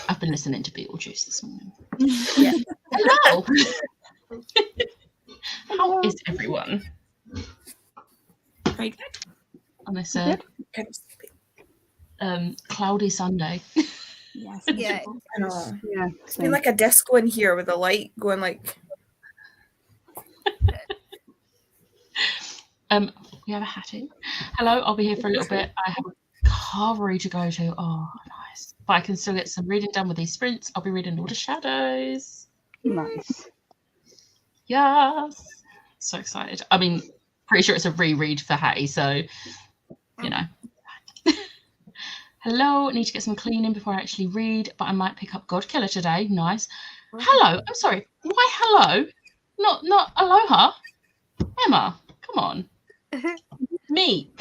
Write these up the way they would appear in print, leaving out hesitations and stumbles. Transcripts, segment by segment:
I've been listening to Beetlejuice this morning. Yeah. Hello. How is everyone? Very good. On this cloudy Sunday. Yes. Yeah. I know. Yeah. It's been like a disco in here with the light going like. We have a Hattie. Hello, I'll be here for a little bit. I have a carvery to go to. Oh, nice. But I can still get some reading done with these sprints. I'll be reading Lord of Shadows. Nice. Yes. So excited. I mean, pretty sure it's a reread for Hattie, so, you know. Hello, I need to get some cleaning before I actually read, but I might pick up Godkiller today. Nice. Hello, I'm sorry. Why hello? Not aloha. Emma, come on. Meep.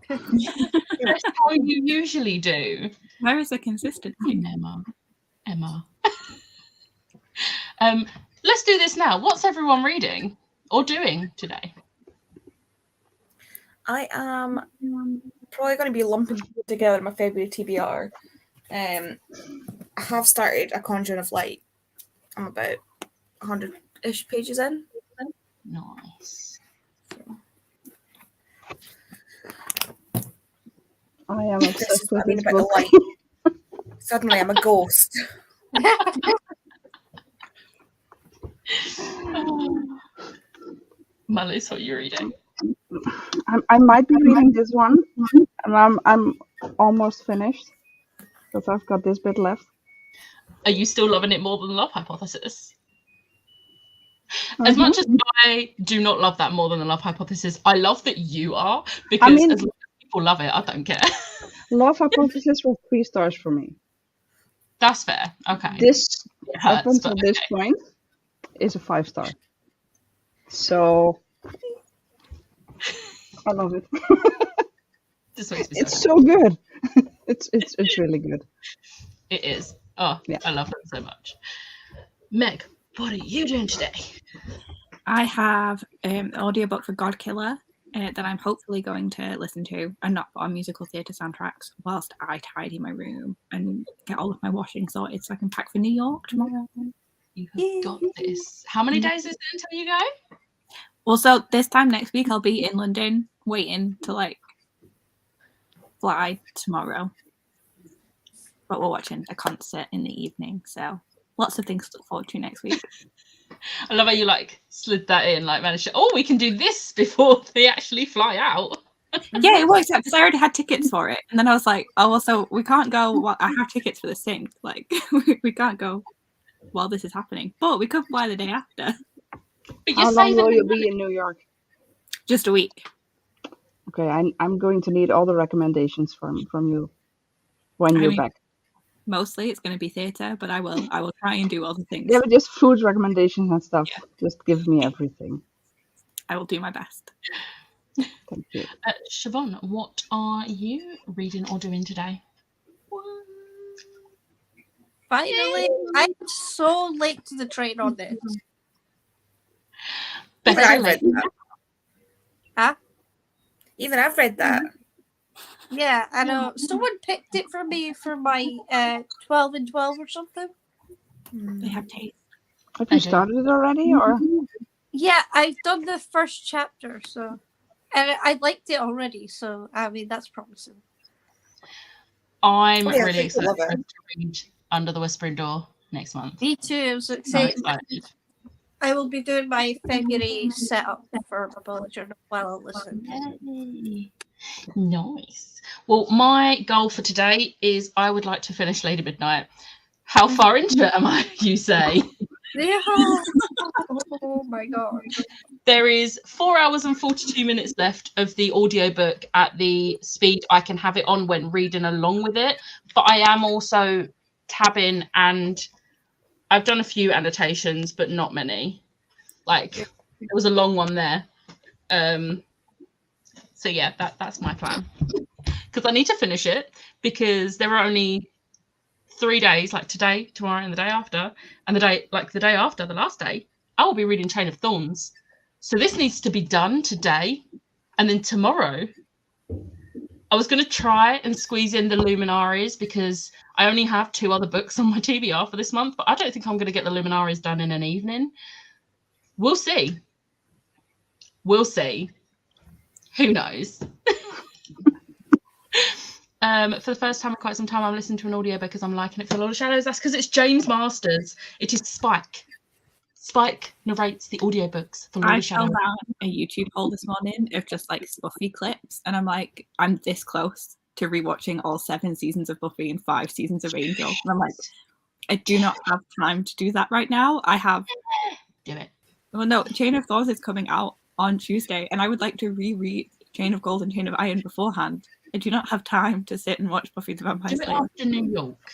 That's how you usually do. Where is the consistency? Emma. Let's do this now. What's everyone reading or doing today? I am probably going to be lumping together my February TBR. I have started A Conjuring of Light. I'm about 100-ish pages in. Nice. I am obsessed with this about book. the light. Suddenly I'm a ghost. Malus, what are you reading? I might be reading this one, and I'm almost finished because I've got this bit left. Are you still loving it more than the Love Hypothesis? As much as I do not love that more than the Love Hypothesis, I love that you are, because as long as people love it, I don't care. Love Hypothesis was 3 stars for me. That's fair. Okay. This hurts, up until this point is a 5-star. So I love it. This makes me it's so good. It's really good. It is. Oh, yeah. I love it so much. Meg, what are you doing today? I have an audiobook for Godkiller that I'm hopefully going to listen to and not put on musical theatre soundtracks whilst I tidy my room and get all of my washing sorted so I can pack for New York tomorrow. You have got this. How many days is it until you go? Well, so this time next week I'll be in London waiting to fly tomorrow. But we're watching a concert in the evening, so lots of things to look forward to next week. I love how you slid that in, managed to, we can do this before they actually fly out. Yeah, it works out because I already had tickets for it. And then I was like, oh, well, so we can't go. Well, I have tickets for the thing. We can't go while this is happening. But we could fly the day after. But how long will you be in New York? Just a week. Okay, I'm going to need all the recommendations from you when you're back. Mostly it's going to be theatre, but I will try and do all the things. Yeah, but just food recommendations and stuff. Yeah. Just give me everything. I will do my best. Thank you. Siobhan, what are you reading or doing today? Finally, I'm so late to the train on this. Even I've read that. Huh? Even I've read that. Yeah, I know. Someone picked it for me for my 12 and 12 or something. They have taste. Have you started it already, or? Yeah, I've done the first chapter, so I liked it already. So I mean, that's promising. I'm really excited to read Under the Whispering Door next month. Me too. I'm so excited. I will be doing my February setup for my bullet journal while I listen. Yay. Nice. Well, my goal for today is I would like to finish Lady Midnight. How far into it am I, you say? Yeah. Oh my god. There is 4 hours and 42 minutes left of the audiobook at the speed I can have it on when reading along with it. But I am also tabbing, and I've done a few annotations, but not many. There was a long one there. So yeah, that's my plan. Because I need to finish it, because there are only 3 days, today, tomorrow, and the day after. And the day after, the last day, I will be reading Chain of Thorns. So this needs to be done today. And then tomorrow, I was going to try and squeeze in the Luminaries, because I only have 2 other books on my TBR for this month, but I don't think I'm going to get the Luminaries done in an evening. We'll see. We'll see. Who knows? For the first time in quite some time, I'm listening to an audiobook because I'm liking it for Lord of Shadows. That's because it's James Masters. It is Spike. Spike narrates the audiobooks for Lord I of Shadows. found out a YouTube haul this morning of just like Buffy clips, and I'm like, I'm this close to rewatching all 7 seasons of Buffy and 5 seasons of Angel. And I'm like, I do not have time to do that right now. I have. Do it. Well, no, Chain of Thorns is coming out on Tuesday, and I would like to reread Chain of Gold and Chain of Iron beforehand. I do not have time to sit and watch Buffy the Vampire Do it Slayer. after New York.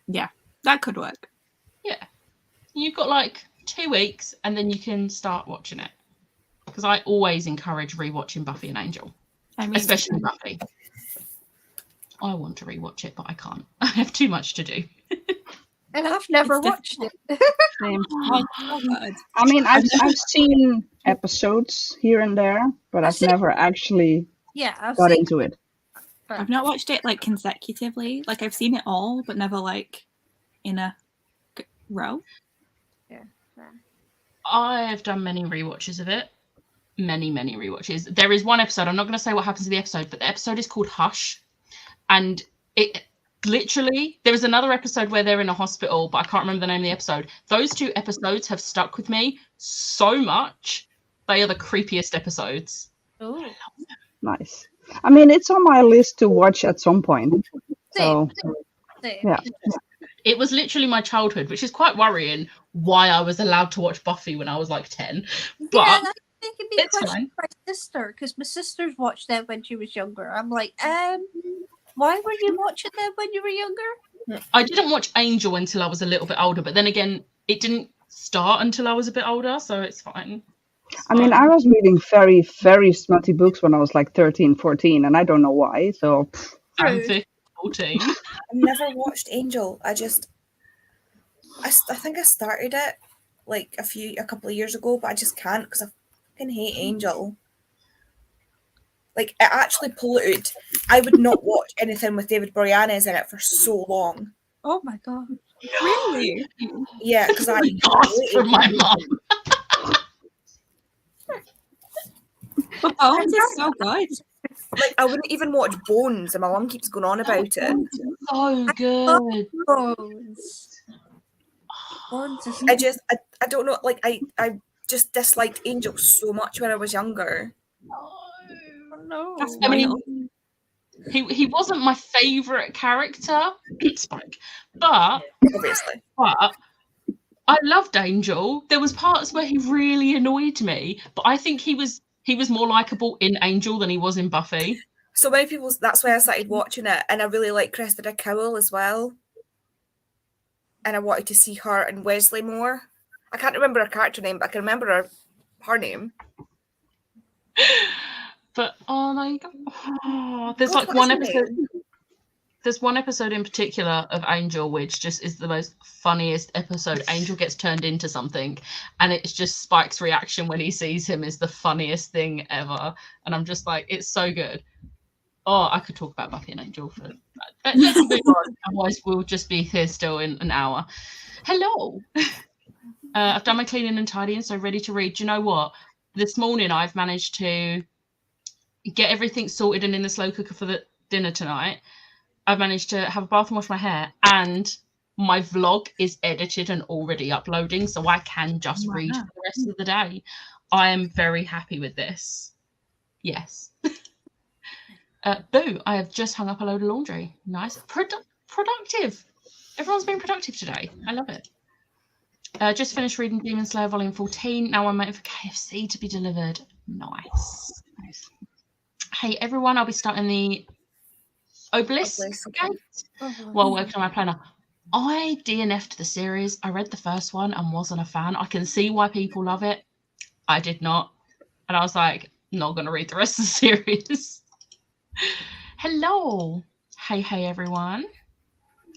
Yeah, that could work. Yeah. You've got like 2 weeks and then you can start watching it. Because I always encourage rewatching Buffy and Angel. I mean, Especially Buffy. I want to rewatch it, but I can't. I have too much to do. And I've never It's watched it. Same. oh, so good. I mean, I've seen episodes here and there, but I've never actually Yeah, I've got seen into it. I've not watched it like consecutively. Like I've seen it all, but never like in a row. I've done many rewatches of it. Many rewatches. There is one episode, I'm not going to say what happens in the episode, but the episode is called Hush. And it literally, there is another episode where they're in a hospital, but I can't remember the name of the episode. Those 2 episodes have stuck with me so much. They are the creepiest episodes. Oh, Nice. I mean, it's on my list to watch at some point. So, same. yeah. It was literally my childhood, which is quite worrying why I was allowed to watch Buffy when I was like 10. But Yeah, I think it'd be it's questioned by my sister, because my sister's watched them when she was younger. I'm like, why were you watching them when you were younger? I didn't watch Angel until I was a little bit older, but then again, it didn't start until I was a bit older, so it's fine. I mean, I was reading very, very smutty books when I was like 13, 14, and I don't know why. So, I'm True. 15, 14. I've never watched Angel. I think I started it like a couple of years ago, but I just can't because I fucking hate Angel. Like, it actually polluted. I would not watch anything with David Boreanaz in it for so long. Oh my god. Really? Yeah, because I Lost from my mum. But Bones is so good. like I wouldn't even watch Bones, and my mum keeps going on about it. So good. Bones. Bones is I don't know. Like I just disliked Angel so much when I was younger. no. That's I mean, wild. he wasn't my favourite character, Spike, but Obviously, I loved Angel. There was parts where he really annoyed me, but I think he was more likable in Angel than he was in Buffy. so many people. That's why I started watching it, and I really like Cressida Cowell as well. And I wanted to see her and Wesley more. I can't remember her character name, but I can remember her name. But oh my god, there's What like one was her episode. There's one episode in particular of Angel which just is the most funniest episode. Angel gets turned into something, and it's just Spike's reaction when he sees him is the funniest thing ever. And I'm just like, it's so good. Oh, I could talk about Buffy and Angel for that. Let's move on. Otherwise, we'll just be here still in an hour. Hello. I've done my cleaning and tidying, so ready to read. Do you know what? This morning I've managed to get everything sorted and in the slow cooker for the dinner tonight. I've managed to have a bath and wash my hair, and my vlog is edited and already uploading, so I can just read for the rest of the day. I am very happy with this. Yes. Boo, I have just hung up a load of laundry. Nice. Productive. Everyone's been productive today. I love it. Just finished reading Demon Slayer Volume 14. Now I'm waiting for KFC to be delivered. Nice. Hey, everyone, I'll be starting the Obelisk Gate while working on my planner. I DNF'd the series. I read the first one and wasn't a fan. I can see why people love it. I did not. And I was like, not going to read the rest of the series. Hello. Hey, everyone.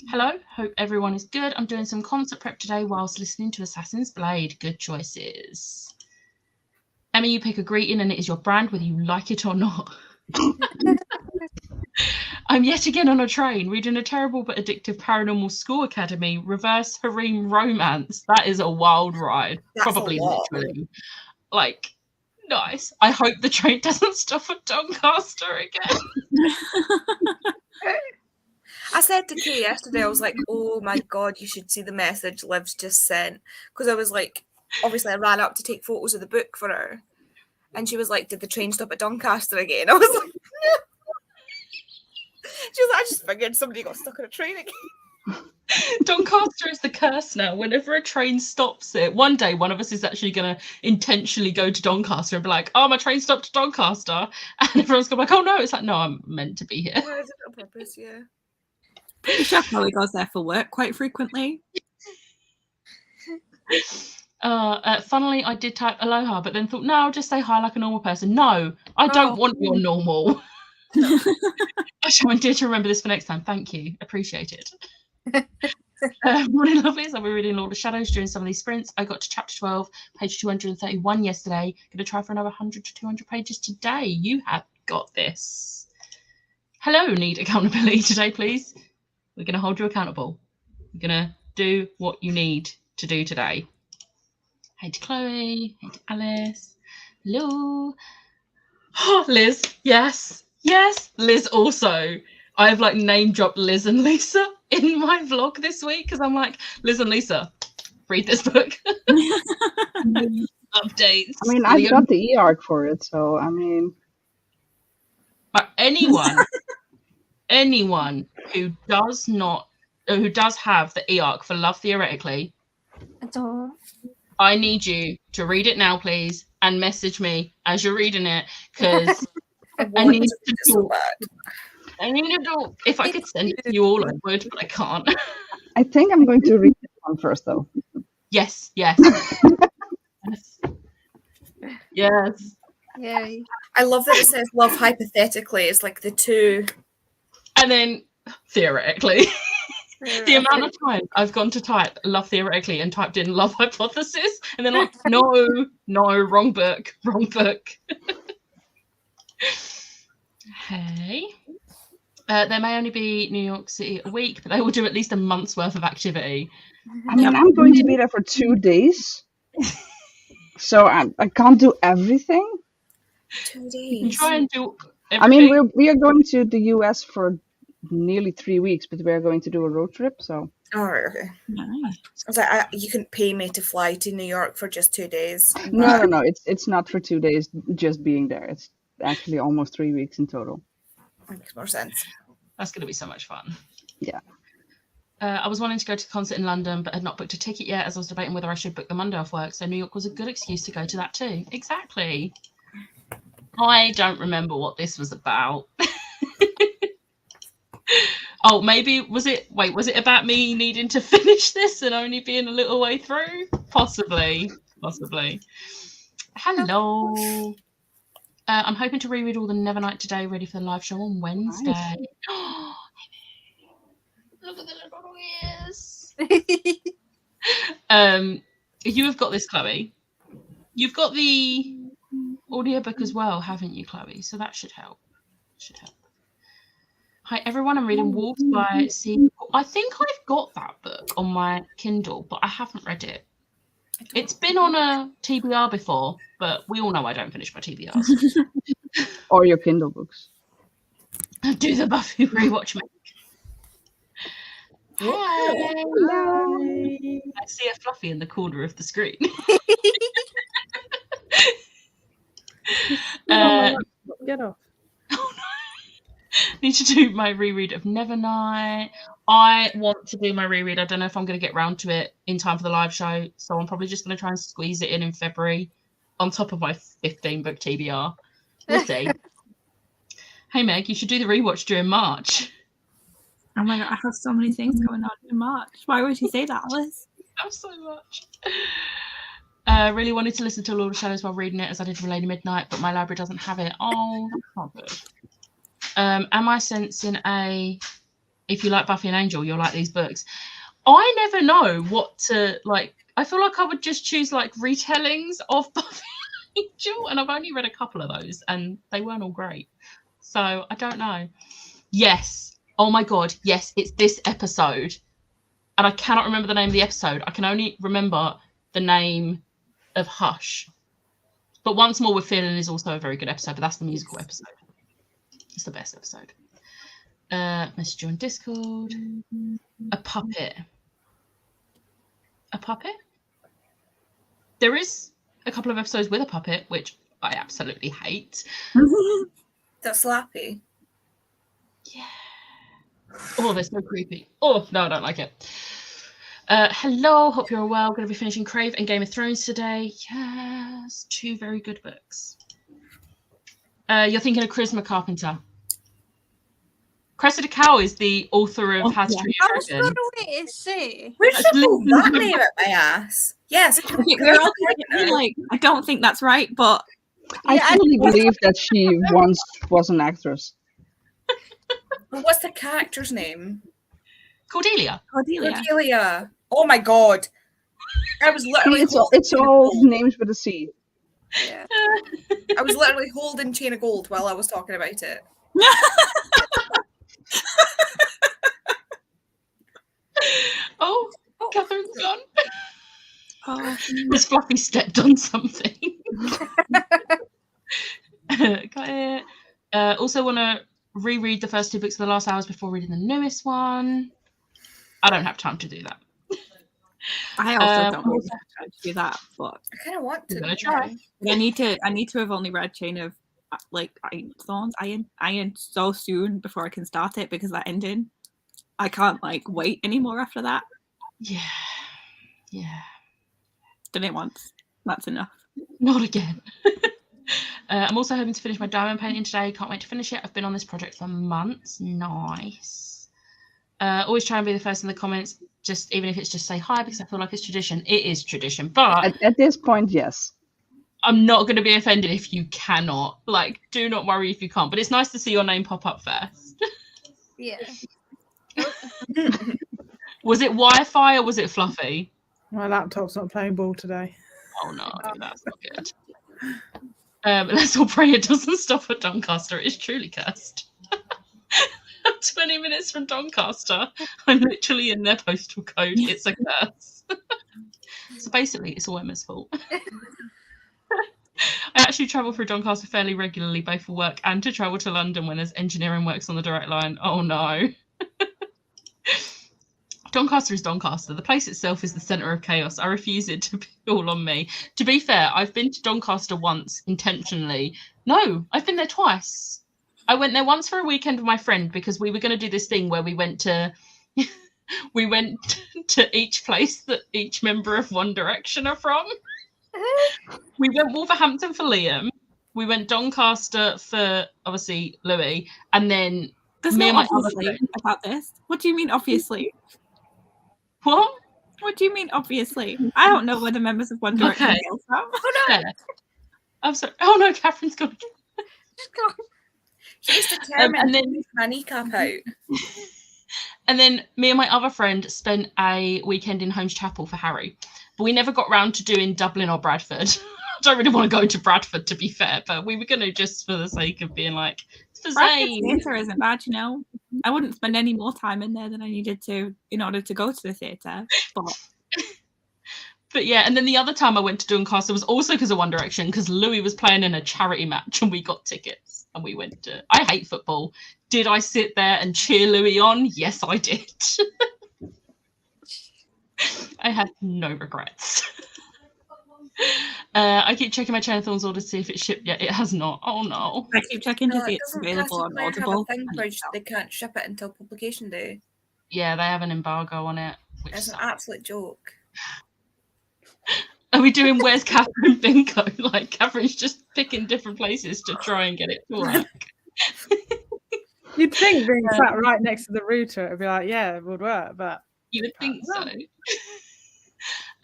Hello. Hope everyone is good. I'm doing some concert prep today whilst listening to Assassin's Blade. Good choices. Emma, you pick a greeting and it is your brand, whether you like it or not. I'm yet again on a train reading a terrible but addictive Paranormal School Academy reverse harem romance. That is a wild ride. That's a Probably lot. literally. Like, nice. I hope the train doesn't stop at Doncaster again. I said to Kay yesterday, I was like, oh my God, you should see the message Liv's just sent. Because I was like, obviously I ran up to take photos of the book for her. And she was like, did the train stop at Doncaster again? I was like, yeah. She was like, I just figured somebody got stuck on a train again. Doncaster is the curse now. Whenever a train stops it, one day one of us is actually going to intentionally go to Doncaster and be like, oh, my train stopped at Doncaster. And everyone's going to be like, oh no. It's like, no, I'm meant to be here. Why is it on purpose? Yeah. Pretty sure Chloe goes there for work quite frequently. Funnily, I did type aloha, but then thought, no, I'll just say hi like a normal person. No, I don't want your normal. I shall endear to remember this for next time. Thank you. Appreciate it. Morning, lovelies. I'll be reading Lord of Shadows during some of these sprints. I got to chapter 12, page 231 yesterday. Going to try for another 100 to 200 pages today. You have got this. Hello, need accountability today, please. We're going to hold you accountable. We're going to do what you need to do today. Hey to Chloe. Hey to Alice. Hello. Oh, Liz. Yes. Yes. Liz also. I've like name dropped Liz and Lisa in my vlog this week because I'm like, Liz and Lisa, read this book. Updates. I mean, I've got the e-arc for it, so I mean, anyone who does have the e-arc for Love Theoretically, I need you to read it now, please, and message me as you're reading it because I need to do. I need to do. If I could send it to you all, I would, but I can't. I think I'm going to read this one first, though. Yes. Yes. Yes. Yay. I love that it says love hypothetically. It's like the two. And then theoretically. The amount of time I've gone to type love theoretically and typed in love hypothesis and then like, no, wrong book. Hey. There may only be New York City a week, but they will do at least a month's worth of activity. I mean, I'm going to be there for 2 days. So I can't do everything. 2 You can days. try and do everything. I mean, we are going to the US for nearly 3 weeks, but we are going to do a road trip, so. All right, okay. Nice. I was like, you couldn't pay me to fly to New York for just 2 days. No. It's not for 2 days just being there. It's actually almost 3 weeks in total. Makes more sense. That's going to be so much fun. Yeah. I was wanting to go to the concert in London, but had not booked a ticket yet as I was debating whether I should book the Monday off work. So New York was a good excuse to go to that too. Exactly. I don't remember what this was about. Oh, maybe was it about me needing to finish this and only being a little way through? Possibly. Hello. I'm hoping to reread all the Nevernight today, ready for the live show on Wednesday. Nice. Look at the little ears. You have got this, Chloe. You've got the audiobook as well, haven't you, Chloe? So that should help. Hi everyone, I'm reading Wolves by C. I think I've got that book on my Kindle, but I haven't read it. It's been on a TBR before, but we all know I don't finish my TBRs. Or your Kindle books. Do the Buffy rewatch me. Hi. Hello. I see a Fluffy in the corner of the screen. Get off. Need to do my reread of Nevernight. I want to do my reread. I don't know if I'm going to get round to it in time for the live show, so I'm probably just going to try and squeeze it in February on top of my 15-book TBR. We'll see. Hey, Meg, you should do the rewatch during March. Oh my god, I have so many things going on in March. Why would you say that, Alice? I have so much. Really wanted to listen to Lord of Shadows while reading it, as I did for Lady Midnight, but my library doesn't have it. Oh, that's not good. Am I sensing if you like Buffy and Angel, you'll like these books? I never know what to like. I feel like I would just choose like retellings of Buffy and Angel, and I've only read a couple of those, and they weren't all great. So I don't know. Yes. Oh my God. Yes, it's this episode. And I cannot remember the name of the episode. I can only remember the name of Hush. But Once More with Feeling is also a very good episode, but that's the musical episode. It's the best episode. Message on Discord. A puppet. A puppet? There is a couple of episodes with a puppet, which I absolutely hate. That's Slappy. Yeah. Oh, they're so creepy. Oh, no, I don't like it. Hello, hope you're well. Going to be finishing Crave and Game of Thrones today. Yes, 2 very good books. You're thinking of Charisma Carpenter. Cressida Cow is the author of Has to Be I was American. going to wait to say. Where'd you pull that name at my ass? Yes. We're all like, I don't think that's right, but I truly believe that she once was an actress. What's the character's name? Cordelia. Cordelia. Oh my God. I was literally It's all names with a C. Yeah. I was literally holding Chain of Gold while I was talking about it. Oh, Catherine's gone. oh, Miss Fluffy stepped on something. Got it. Also want to reread the first 2 books of The Last Hours before reading the newest one. I don't have time to do that. I also don't really have time to do that, but I kind of want to. I'm gonna try. I need to have only read Chain of Iron so soon before I can start it, because that ending, I can't wait anymore after that. Yeah. Done it once. That's enough. Not again. I'm also hoping to finish my diamond painting today. Can't wait to finish it. I've been on this project for months. Nice. Always try and be the first in the comments, just even if it's just say hi, because I feel like it's tradition. It is tradition, but At this point, yes. I'm not going to be offended if you cannot. Do not worry if you can't. But it's nice to see your name pop up first. Yeah. Was it Wi-Fi or was it Fluffy? My laptop's not playing ball today. Oh no, that's not good. Let's all pray it doesn't stop at Doncaster. It is truly cursed. I'm 20 minutes from Doncaster. I'm literally in their postal code. It's a curse. So basically, it's all Emma's fault. I actually travel through Doncaster fairly regularly, both for work and to travel to London when there's engineering works on the Direct Line. Oh no. Doncaster is Doncaster. The place itself is the centre of chaos. I refuse it to be all on me. To be fair, I've been to Doncaster once intentionally. No, I've been there twice. I went there once for a weekend with my friend because we were going to do this thing where we went to each place that each member of One Direction are from. We went Wolverhampton for Liam. We went Doncaster for obviously Louis, and then There's me no and my other obviously friend. about this. What do you mean, obviously? What? What do you mean, obviously? I don't know where the members of One Direction Okay. hail from. Fair. I'm sorry. Oh no, Catherine's gone. She's determined and to then- leave my kneecap out. And then me and my other friend spent a weekend in Holmes Chapel for Harry. But we never got round to doing Dublin or Bradford. I don't really want to go to Bradford, to be fair, but we were going to just for the sake of being like, it's for Bradford Zane. Theatre isn't bad, you know. I wouldn't spend any more time in there than I needed to in order to go to the theatre. But yeah, and then the other time I went to Doncaster was also because of One Direction, because Louis was playing in a charity match and we got tickets and we went to. I hate football. Did I sit there and cheer Louis on? Yes, I did. I have no regrets. I keep checking my Chain of Thorns order to see if it's shipped yet. It has not. Oh no. I keep checking to No, see it it's doesn't available on Cassidy have a Audible. thing and where it's not. they can't ship it until publication day. Yeah, they have an embargo on it. Which It's an sucks. absolute joke. Are we doing Where's Catherine bingo? Like Catherine's just picking different places to try and get it to work. You'd think being sat right next to the router, it'd be like, yeah, it would work, but You would think so.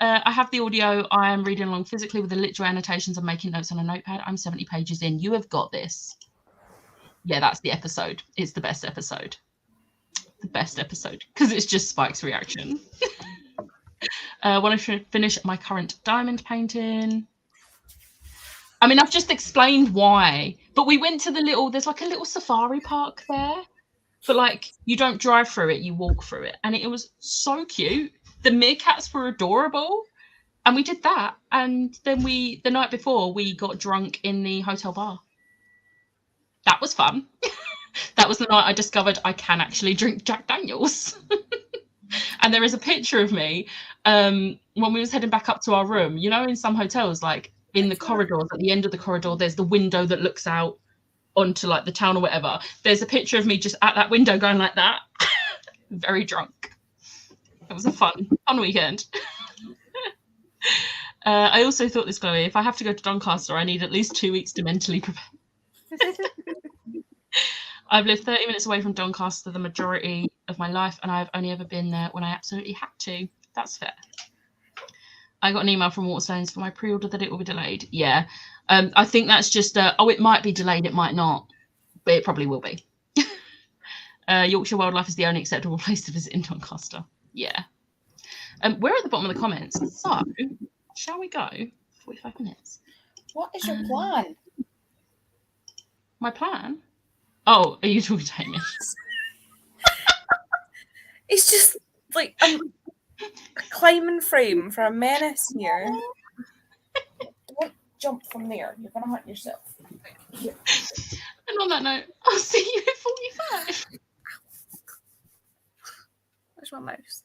I have the audio. I am reading along physically with the literal annotations and making notes on a notepad. I'm 70 pages in. You have got this. Yeah, that's the episode. It's the best episode. The best episode. Because it's just Spike's reaction. Want to finish my current diamond painting. I mean, I've just explained why. But we went to there's like a little safari park there. but like you don't drive through it, you walk through it, and it was so cute. The meerkats were adorable, and we did that. And then the night before, we got drunk in the hotel bar. That was fun. That was the night I discovered I can actually drink Jack Daniels. And there is a picture of me when we was heading back up to our room. You know, in some hotels, like in the corridors, at the end of the corridor, there's the window that looks out onto like the town or whatever. There's a picture of me just at that window going like that, very drunk. It was a fun weekend. I also thought this, Chloe, if I have to go to Doncaster, I need at least 2 weeks to mentally prepare. I've lived 30 minutes away from Doncaster the majority of my life, and I've only ever been there when I absolutely had to. That's fair. I got an email from Waterstones for my pre-order that it will be delayed. Yeah. I think that's just, it might be delayed, it might not, but it probably will be. Yorkshire Wildlife is the only acceptable place to visit in Doncaster. Yeah. We're at the bottom of the comments, so shall we go? 45 minutes. What is your plan? My plan? Oh, are you talking to Hamish? It's just like a climbing frame for a menace here. Don't jump from there. You're gonna hurt yourself. Here. And on that note, I'll see you at 45. Where's my mouse?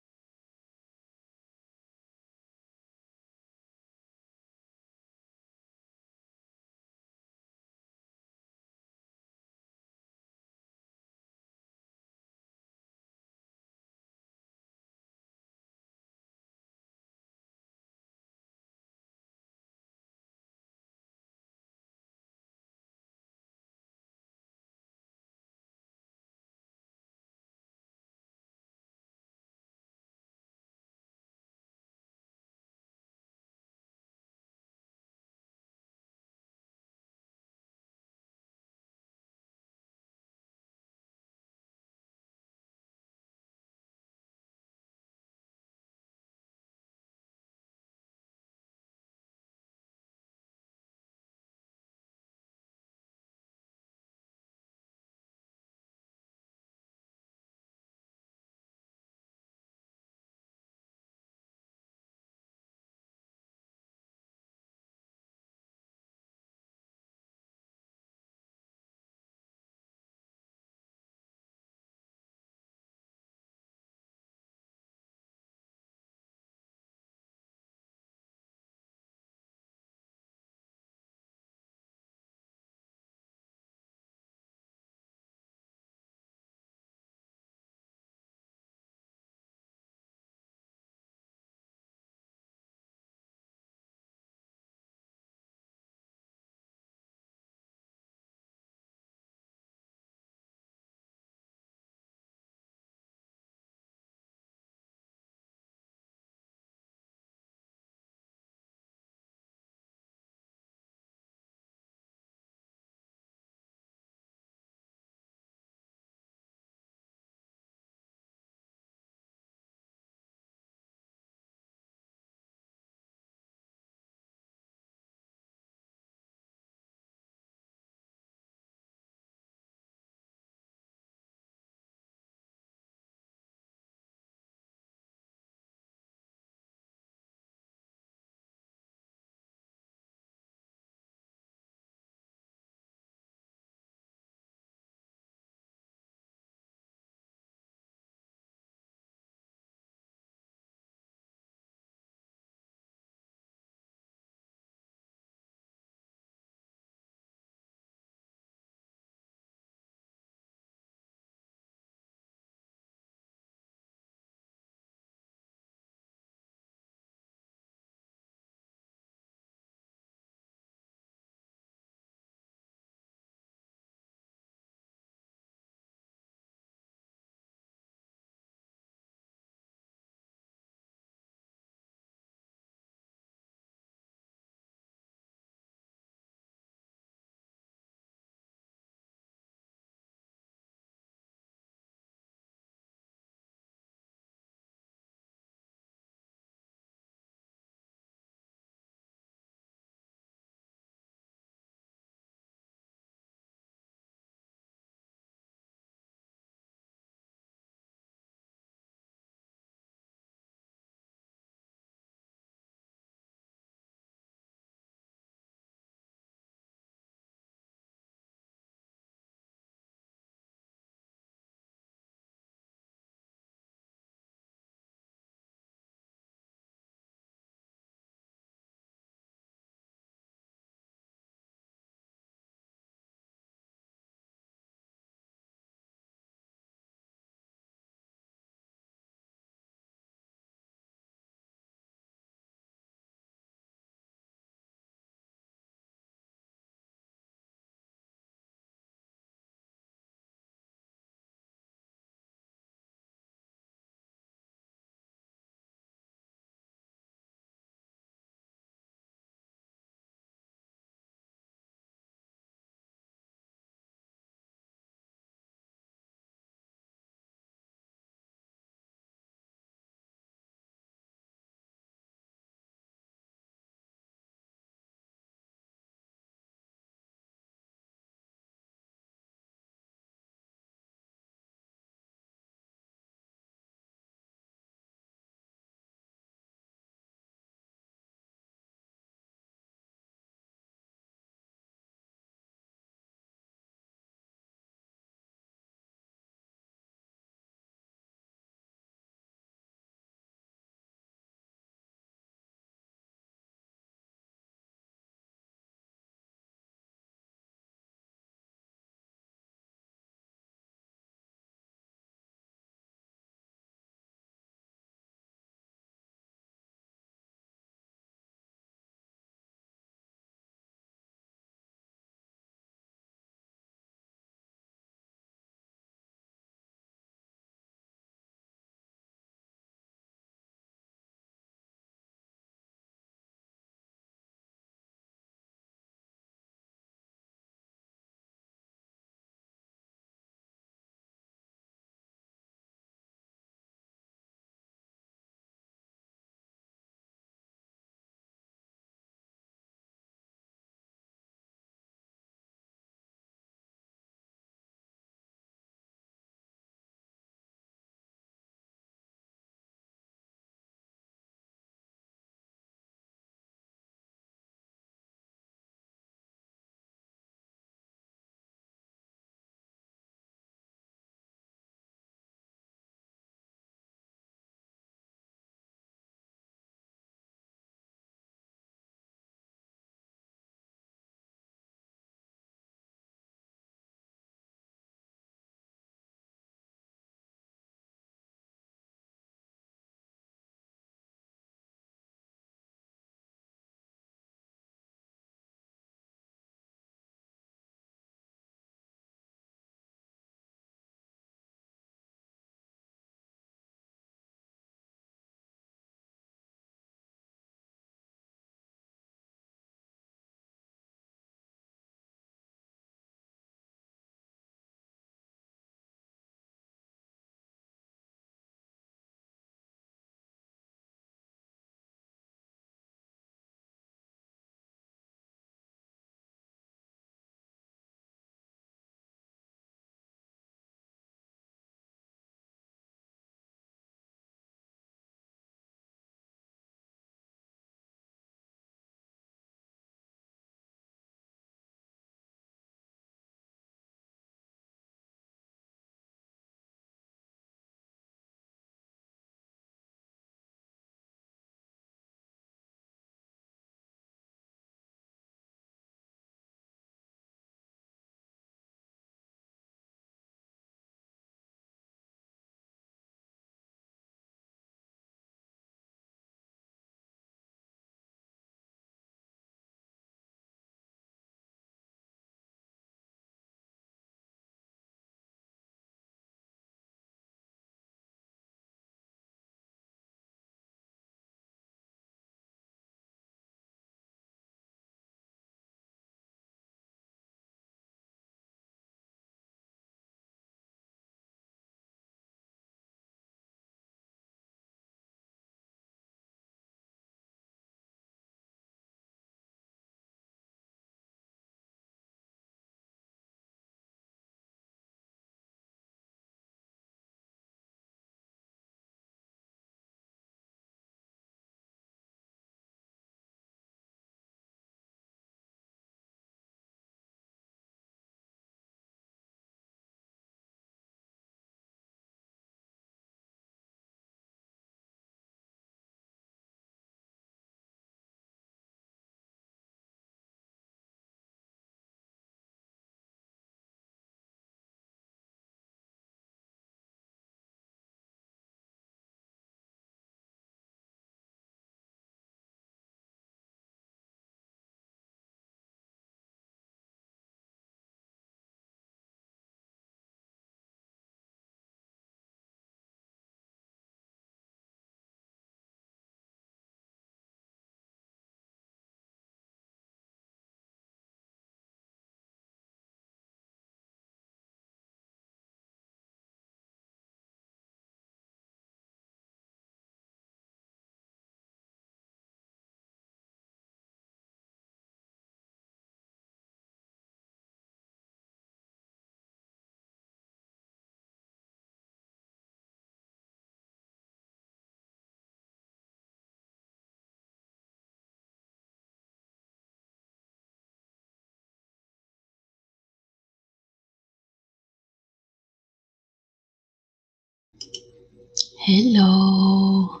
Hello.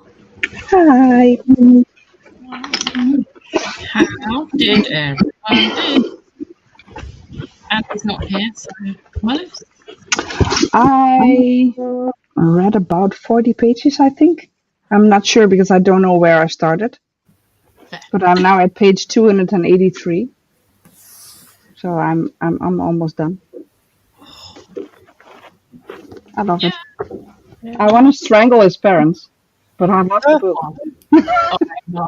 Hi. How did everyone do? Andy's not here, so Molly. I read about 40 pages, I think. I'm not sure because I don't know where I started. Fair. But I'm now at page 283. So I'm almost done. I love it. I want to strangle his parents, but I love the book. Oh no.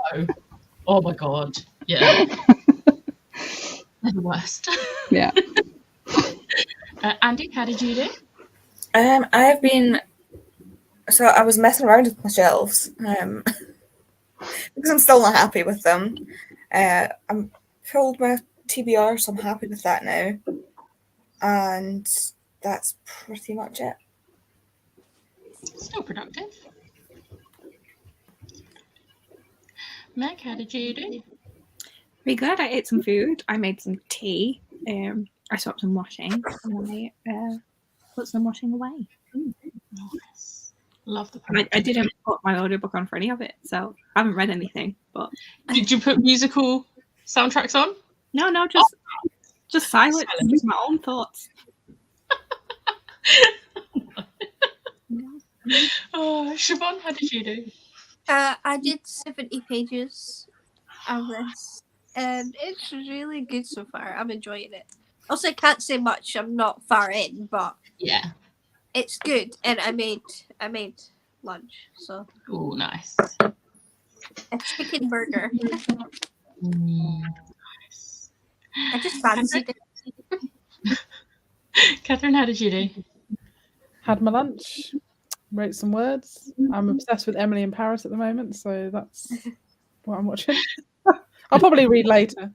Oh my god. Yeah. They're the worst. Yeah. Andy, how did you do? I've been. So I was messing around with my shelves because I'm still not happy with them. I'm filled with TBR, so I'm happy with that now. And that's pretty much it. Still productive. Meg, how did you do? Pretty good. I ate some food. I made some tea. I swapped some washing. And I put some washing away. Nice. Love the I didn't put my audiobook on for any of it, so I haven't read anything. But Did you put musical soundtracks on? no, just silence, just my own thoughts. Oh, Siobhan, how did you do? I did 70 pages of this, and it's really good so far. I'm enjoying it. Also, I can't say much. I'm not far in, but Yeah. it's good. And I made lunch, so Oh, nice. a chicken burger. Nice. I just fancied it. Catherine, how did you do? Had my lunch, wrote some words. I'm obsessed with Emily in Paris at the moment, so that's what I'm watching. I'll probably read later.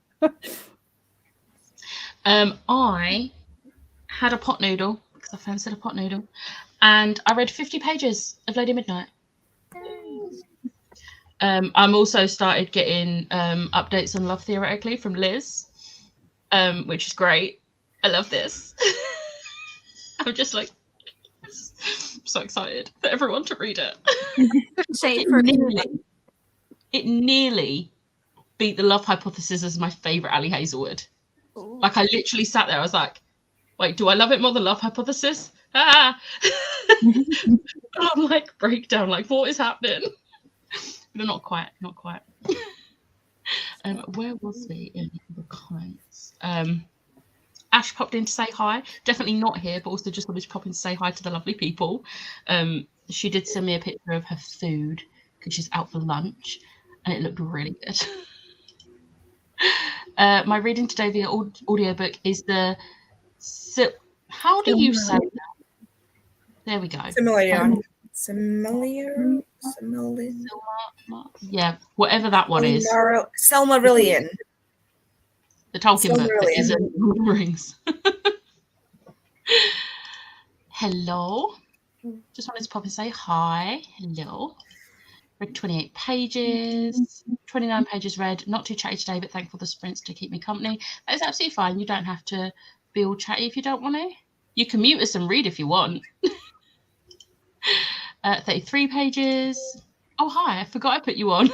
I had a pot noodle because I fancied a pot noodle, and I read 50 pages of Lady Midnight. I'm also started getting updates on Love Theoretically from Liz, which is great. I love this. I'm just like so excited for everyone to read it. Say for It nearly beat The Love Hypothesis as my favourite Ali Hazelwood. Ooh. Like I literally sat there, I was like, wait, do I love it more than Love Hypothesis? Ah! I'm like breakdown, like what is happening? No, not quite. Where was we in the comments? Ash popped in to say hi. Definitely not here, but also just wanted to pop in to say hi to the lovely people. She did send me a picture of her food because she's out for lunch, and it looked really good. My reading today, the audiobook, is the... how do you say that? There we go. Yeah, whatever that one is. Silmarillion. The Tolkien book that Silmarillion. isn't Lord of the Rings. Hello. Just wanted to pop and say hi. Hello. Read 28 pages. 29 pages read. Not too chatty today, but thankful for the sprints to keep me company. That is absolutely fine. You don't have to be all chatty if you don't want to. You can mute us and read if you want. 33 pages. Oh, hi. I forgot I put you on.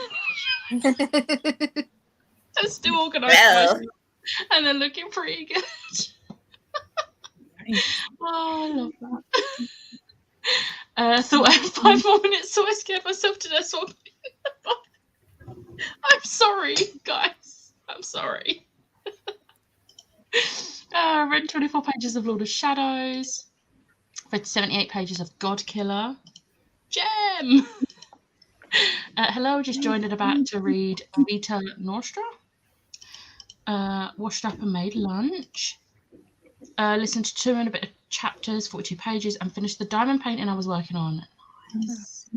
I'm still organised. Well. And they're looking pretty good. Oh, I love that. Thought I had 5 more minutes, so I scared myself to death. So I'm sorry, guys. I'm sorry. I read 24 pages of Lord of Shadows. Read 78 pages of Godkiller. Gem! Hello, just joined and about to read Vita Nostra. Washed up and made lunch. Listened to 2 and a bit of chapters, 42 pages, and finished the diamond painting I was working on. Nice.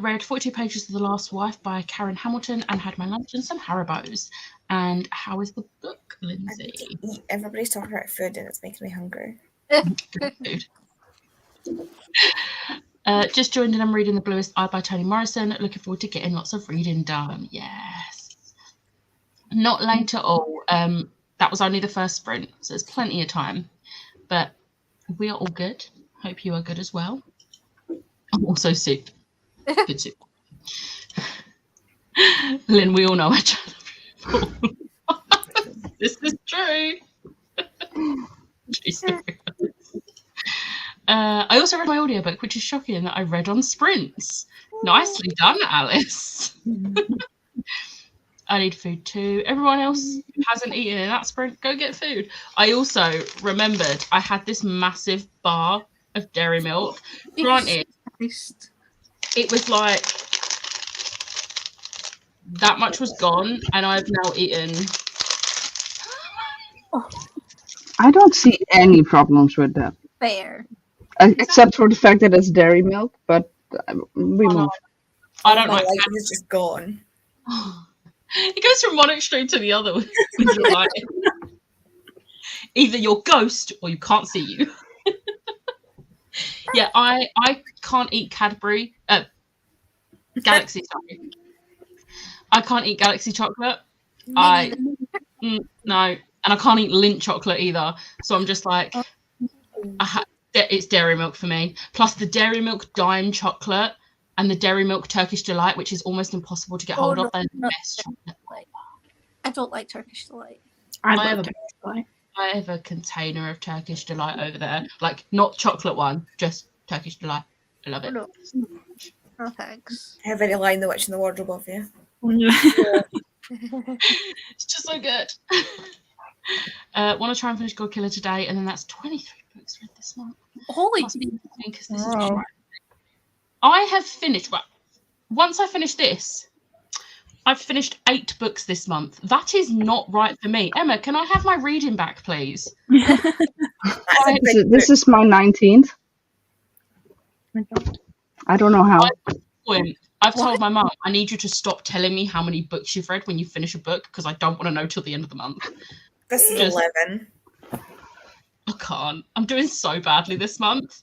Read 42 pages of The Last Wife by Karen Hamilton and had my lunch and some Haribos. And how is the book, Lindsay? Everybody's talking about food and it's making me hungry. Good food. Just joined and I'm reading The Bluest Eye by Toni Morrison. Looking forward to getting lots of reading done. Yes. Not late at all. That was only the first sprint, so there's plenty of time. But we are all good. Hope you are good as well. I'm also soup. Good soup. Lynn, we all know I channel. This is true. I also read my audiobook, which is shocking that I read on sprints. Nicely done, Alice. I need food too. Everyone else who hasn't eaten in that sprint, go get food. I also remembered I had this massive bar of dairy milk. Granted, it was like that much was gone, and I've now eaten. I don't see any problems with that, Fair. except for the fact that it's dairy milk. But we move. I don't My like. life is just gone. It goes from one extreme to the other. Like, either you're ghost or you can't see you. Yeah, I can't eat Cadbury. Galaxy, sorry. I can't eat Galaxy chocolate. No, and I can't eat Lindt chocolate either. So I'm just like, it's dairy milk for me. Plus the dairy milk dime chocolate and the dairy milk Turkish delight, which is almost impossible to get hold of. They're the best chocolate. I don't like Turkish delight. I love Turkish delight. I have a container of Turkish delight over there, like not chocolate one, just Turkish delight. I love it. No, thanks. I have any line the witch in the wardrobe of you. It's just so good. Want to try and finish God Killer today, and then that's 23 books read this month. Holy! Because this Wow. is I have finished. Well, once I finish this, I've finished 8 books this month. That is not right for me. Emma, can I have my reading back, please? That's a big This book. is my 19th. I don't know how. I've told my mum, I need you to stop telling me how many books you've read when you finish a book, because I don't want to know till the end of the month. This is Just- 11. I can't. I'm doing so badly this month,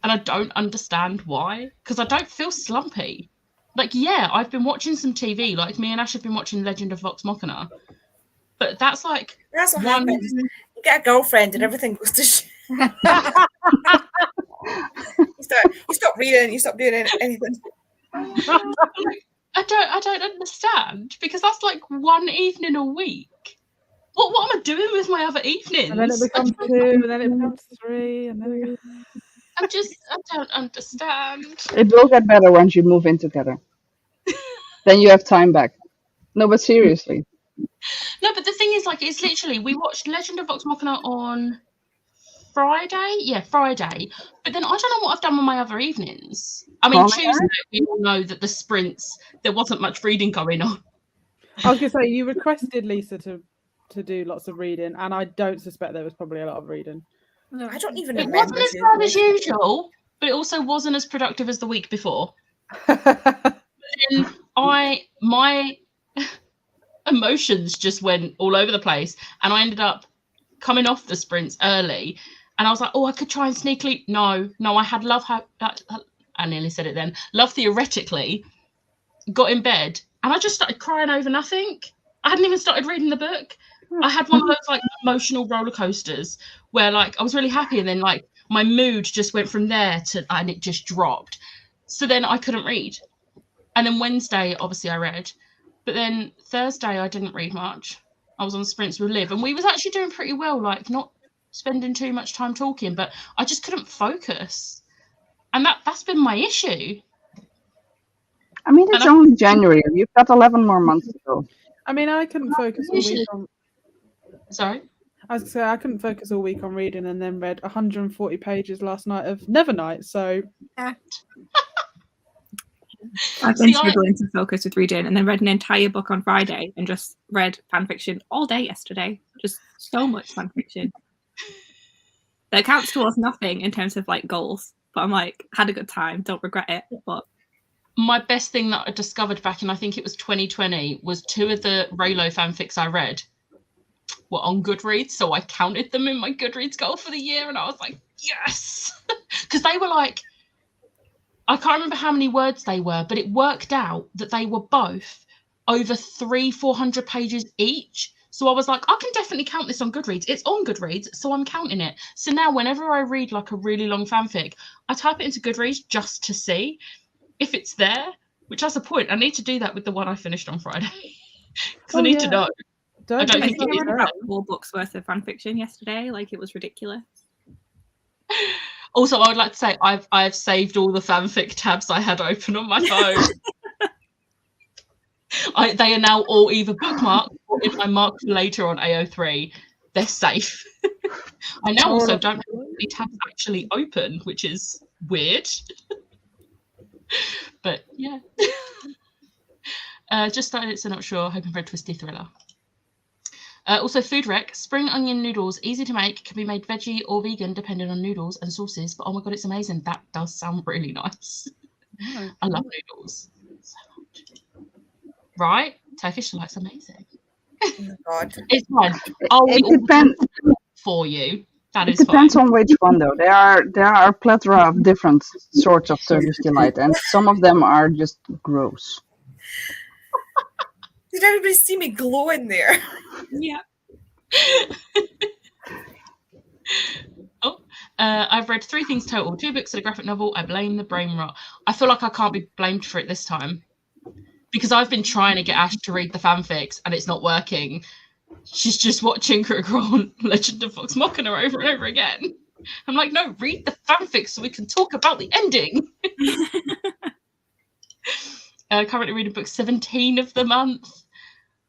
and I don't understand why, because I don't feel slumpy. Like, yeah, I've been watching some TV, like me and Ash have been watching Legend of Vox Machina, but that's like That's what one. happens. You get a girlfriend and everything goes to shit. You stop reading, you stop doing anything. I don't understand, because that's like one evening a week. What am I doing with my other evenings? And then it becomes 2, and then it becomes 3, and then it I don't understand. It will get better once you move in together. Then you have time back. No, but seriously. No, but the thing is, like, it's literally, we watched Legend of Vox Machina on Friday. Yeah, Friday. But then I don't know what I've done with my other evenings. I mean, Friday? Tuesday, we all know that the sprints, there wasn't much reading going on. I was going to say, you requested Lisa to do lots of reading, and I don't suspect there was probably a lot of reading. No. I don't even It remember. wasn't as bad as usual, but it also wasn't as productive as the week before. And my emotions just went all over the place, and I ended up coming off the sprints early, and I was like, oh, I could try and sneakily. No, I had love. I nearly said it then. Love theoretically. Got in bed, and I just started crying over nothing. I hadn't even started reading the book. I had one of those like emotional roller coasters where like I was really happy, and then like my mood just went from there to, and it just dropped. So then I couldn't read. And then Wednesday, obviously I read, but then Thursday I didn't read much. I was on sprints with Liv, and we was actually doing pretty well, like not spending too much time talking, but I just couldn't focus. And that's been my issue. I mean, it's only January. You've got 11 more months to go. I mean, I couldn't focus all week on. Sorry? I was going to say, I couldn't focus all week on reading, and then read 140 pages last night of Nevernight. So I've been See, struggling to focus with reading, and then read an entire book on Friday and just read fan fiction all day yesterday. Just so much fan fiction. That counts towards nothing in terms of like goals, but I'm like, had a good time, don't regret it. But My best thing that I discovered back in, I think it was 2020, was 2 of the Raylo fanfics I read were on Goodreads, so I counted them in my Goodreads goal for the year, and I was like, yes! Because they were like, I can't remember how many words they were, but it worked out that they were both over 300-400 pages each. So I was like, I can definitely count this on Goodreads. It's on Goodreads, so I'm counting it. So now whenever I read like a really long fanfic, I type it into Goodreads just to see if it's there, which has a point. I need to do that with the one I finished on Friday. Because I need to know. I don't do think I think I it read is. about 4 books worth of fan fiction yesterday. Like, it was ridiculous. Also, I would like to say I've saved all the fanfic tabs I had open on my phone. They are now all either bookmarked or if I mark them later on AO3, they're safe. I now also don't have any tabs actually open, which is weird. But yeah. Just started it, so not sure. Hoping for a twisty thriller. Also, Food Wreck, spring onion noodles, easy to make, can be made veggie or vegan depending on noodles and sauces. But oh my god, it's amazing. That does sound really nice. Oh. I love noodles so much. Right? Turkish delight's amazing. Oh my god. It's fine. I'll It eat all the depends. for you. That It is fine. depends on which one, though. There are a plethora of different sorts of Turkish delight, and some of them are just gross. Did everybody see me glow in there? Yeah. I've read 3 things total, 2 books and a graphic novel. I blame the brain rot. I feel like I can't be blamed for it this time because I've been trying to get Ash to read the fanfics and it's not working. She's just watching Critical Role Legend of Vox Machina over and over again. I'm like, no, read the fanfics so we can talk about the ending. Currently reading book 17 of the month.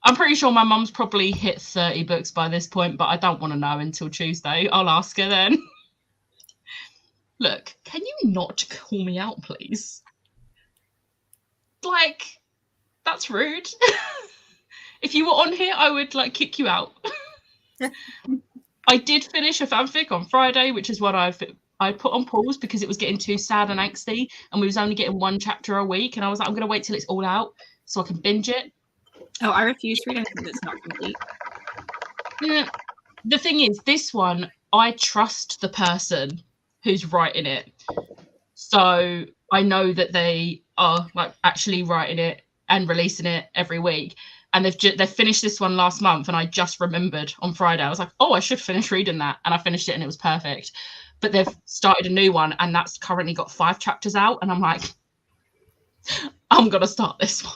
I'm pretty sure my mum's probably hit 30 books by this point, but I don't want to know until Tuesday. I'll ask her then. Look, can you not call me out, please? Like, that's rude. If you were on here, I would like kick you out. I did finish a fanfic on Friday, which is what I put on pause because it was getting too sad and angsty, and we was only getting 1 chapter a week, and I was like, I'm going to wait till it's all out so I can binge it. Oh, I refuse to read anything that's not complete. Yeah. The thing is, this one, I trust the person who's writing it. So I know that they are like actually writing it and releasing it every week. And they've finished this one last month, and I just remembered on Friday. I was like, oh, I should finish reading that. And I finished it and it was perfect. But they've started a new one, and that's currently got 5 chapters out. And I'm like, I'm going to start this one.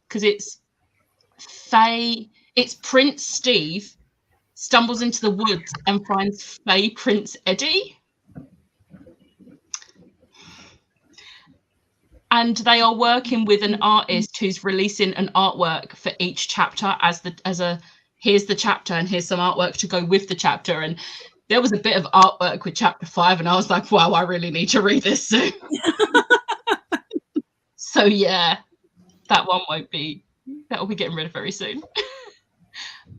Because it's Prince Steve stumbles into the woods and finds Fae Prince Eddie. And they are working with an artist who's releasing an artwork for each chapter as a here's the chapter and here's some artwork to go with the chapter. And there was a bit of artwork with chapter 5, and I was like, wow, I really need to read this soon. So yeah, that one that'll be getting rid of very soon.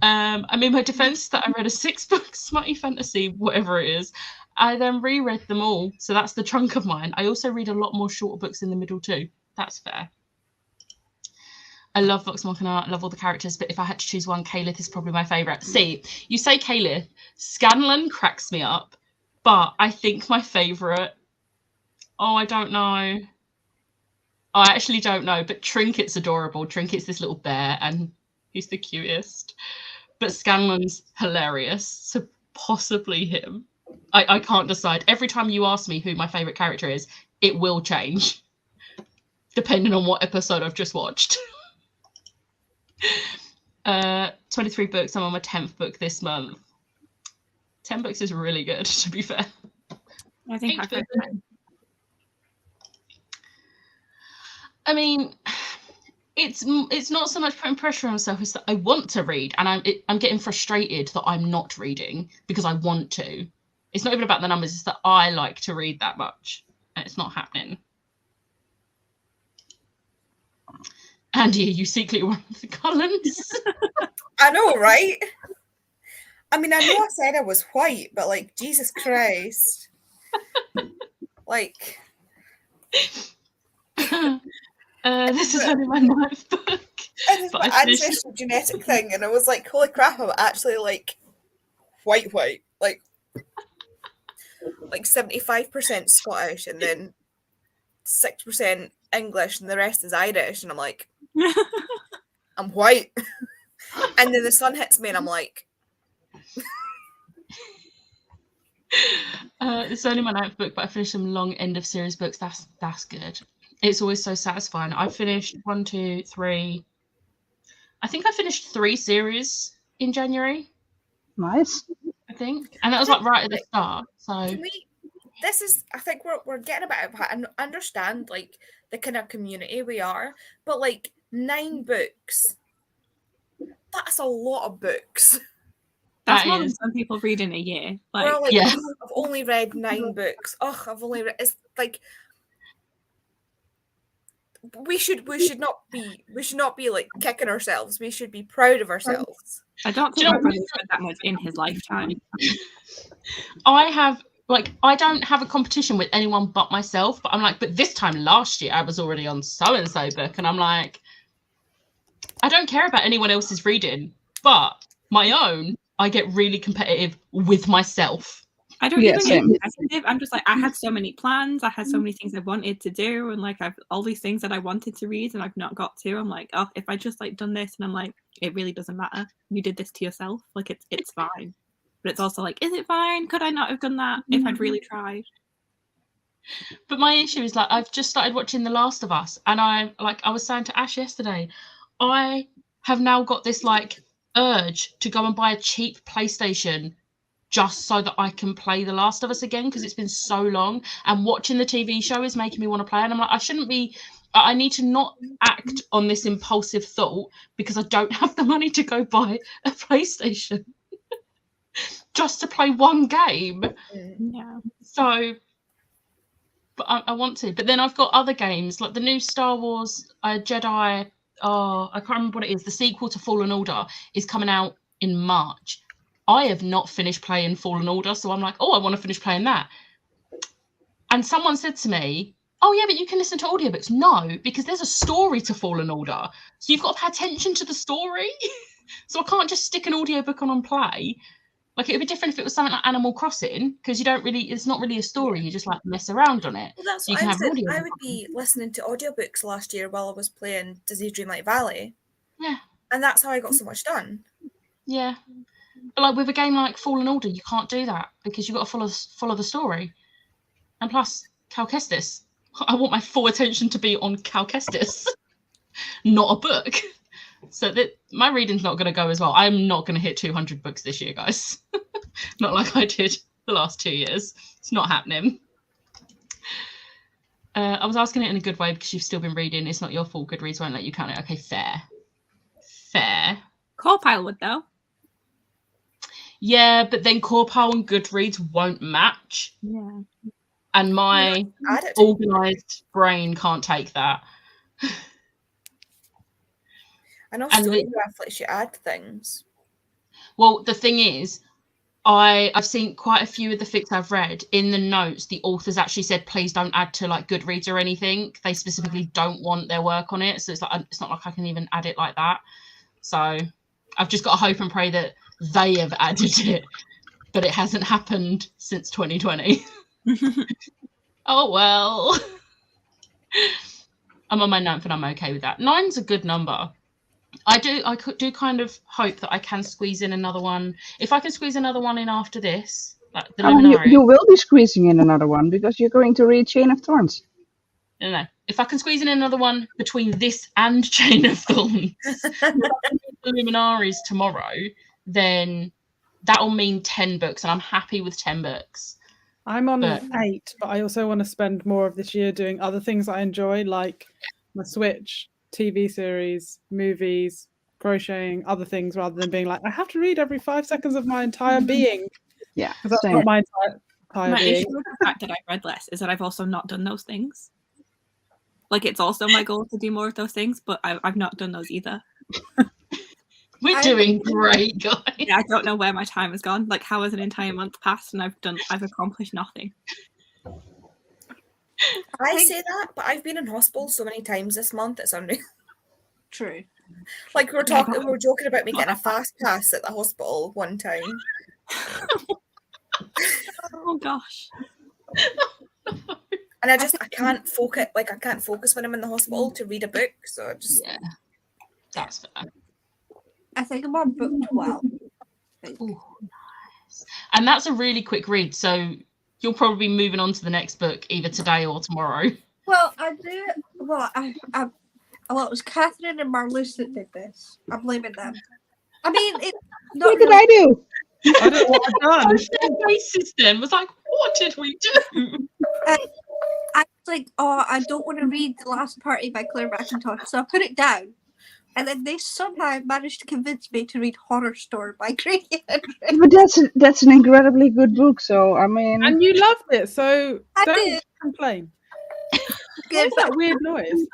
I mean, my defense that I read a 6-book smutty fantasy, whatever it is. I then reread them all. So that's the chunk of mine. I also read a lot more shorter books in the middle too. That's fair. I love Vox Machina. I love all the characters. But if I had to choose one, Calith is probably my favourite. See, you say Calith. Scanlan cracks me up. But I think my favourite... Oh, I don't know. I actually don't know. But Trinket's adorable. Trinket's this little bear and he's the cutest. But Scanlan's hilarious. So possibly him. I can't decide. Every time you ask me who my favourite character is, it will change. Depending on what episode I've just watched. 23 books. I'm on my 10th book this month. 10 books is really good, to be fair. I think I've read 10. I mean, it's not so much putting pressure on myself, it's that I want to read, and I'm getting frustrated that I'm not reading because I want to. It's not even about the numbers, it's that I like to read that much, and it's not happening. Andy, you secretly one of the Cullens. I know, right? I mean, I know I said I was white, but like, Jesus Christ. Like... This is only my 9th book. It is my ancestral genetic thing, and I was like, holy crap, I'm actually like white. Like 75% Scottish, and then 6% English, and the rest is Irish, and I'm like, I'm white. And then the sun hits me and I'm like, It's only my 9th book, but I finished some long end of series books. That's good. It's always so satisfying. I finished 1, 2, 3. I think I finished 3 series in January. Nice. I think, and that was like right at the start. So can we? This is, I think we're getting a bit of, and understand like the kind of community we are, but like 9 books, that's a lot of books. That's That more than is. some people read in a year. Like, We're all like, Yeah. "Oh, I've only read 9 books. Oh, I've only read. It's like we should not be like kicking ourselves. We should be proud of ourselves. I don't Do think you my know- brother's read that much in his lifetime. I don't have a competition with anyone but myself. But I'm like, but this time last year I was already on so and so book, and I'm like, I don't care about anyone else's reading, but my own, I get really competitive with myself. I don't Yeah, even same. get competitive. I'm just like, I had so many plans. I had so many things I wanted to do, and like I've all these things that I wanted to read and I've not got to. I'm like, oh, if I just like done this, and I'm like, it really doesn't matter. You did this to yourself. Like it's fine. But it's also like, is it fine? Could I not have done that if I'd really tried? But my issue is like I've just started watching The Last of Us, and I was saying to Ash yesterday, I have now got this like urge to go and buy a cheap PlayStation just so that I can play The Last of Us again, because it's been so long, and watching the TV show is making me want to play. And I'm like, I need to not act on this impulsive thought because I don't have the money to go buy a PlayStation just to play one game. Yeah. So, but I want to. But then I've got other games like the new Star Wars Jedi. Oh, I can't remember what it is. The sequel to Fallen Order is coming out in March. I have not finished playing Fallen Order, so I'm like, oh, I want to finish playing that. And someone said to me, oh yeah, but you can listen to audiobooks. No, because there's a story to Fallen Order, so you've got to pay attention to the story. So I can't just stick an audiobook on and play. Like, it would be different if it was something like Animal Crossing, because it's not really a story. You just like mess around on it. Well, that's So you what can I have said. audio. I would be listening to audiobooks last year while I was playing Disney Dreamlight Valley. Yeah. And that's how I got so much done. Yeah. But like with a game like Fallen Order, you can't do that because you've got to follow the story. And plus, Cal Kestis. I want my full attention to be on Cal Kestis, not a book. So that my reading's not going to go as well. I'm not going to hit 200 books this year, guys. Not like I did the last 2 years. It's not happening. I was asking it in a good way because you've still been reading. It's not your fault. Goodreads won't let you count it. Okay, fair. Corepile would though. Yeah, but then Corepile and Goodreads won't match. Yeah. And my Add it. organised brain can't take that. I know And Storygraph lets you add things. Well, the thing is, I've seen quite a few of the fics I've read. In the notes, the authors actually said, please don't add to like Goodreads or anything. They specifically don't want their work on it. So it's not like I can even add it like that. So I've just got to hope and pray that they have added it, but it hasn't happened since 2020. Oh, well. I'm on my 9th and I'm okay with that. 9's a good number. I do kind of hope that I can squeeze in another one. If I can squeeze another one in after this, like the Luminary. You will be squeezing in another one because you're going to read Chain of Thorns. No. If I can squeeze in another one between this and Chain of Thorns, the Luminaries tomorrow, then that'll mean 10 books, and I'm happy with 10 books. I'm on But- 8, but I also want to spend more of this year doing other things I enjoy, like my Switch, TV series, movies, crocheting, other things, rather than being like, I have to read every 5 seconds of my entire being. Yeah, Because that's same. not my entire My being. issue with the fact that I've read less is that I've also not done those things. Like, it's also my goal to do more of those things, but I've not done those either. We're doing great, guys. Yeah, I don't know where my time has gone. Like, how has an entire month passed and I've accomplished nothing? I say that, but I've been in hospital so many times this month, it's unreal. True. Like we were joking about me getting a fast pass at the hospital one time. Oh gosh. And I can't focus when I'm in the hospital to read a book. So I just Yeah, that's fair. I think I'm on book 12. Ooh, nice. And that's a really quick read, so you'll probably be moving on to the next book either today or tomorrow. Well, I do. Well, well, it was Catherine and Marloes that did this. I'm blaming them. I mean, it's not. What did really- I do? I don't know what I've done. Their basis then was like, what did we do? I was like, oh, I don't want to read The Last Party by Claire McIntosh, so I put it down. And then they somehow managed to convince me to read Horror Store by Grady Hendrix. But that's an incredibly good book. So I mean, And you loved it, so I don't did. complain. Good, What is but that weird noise?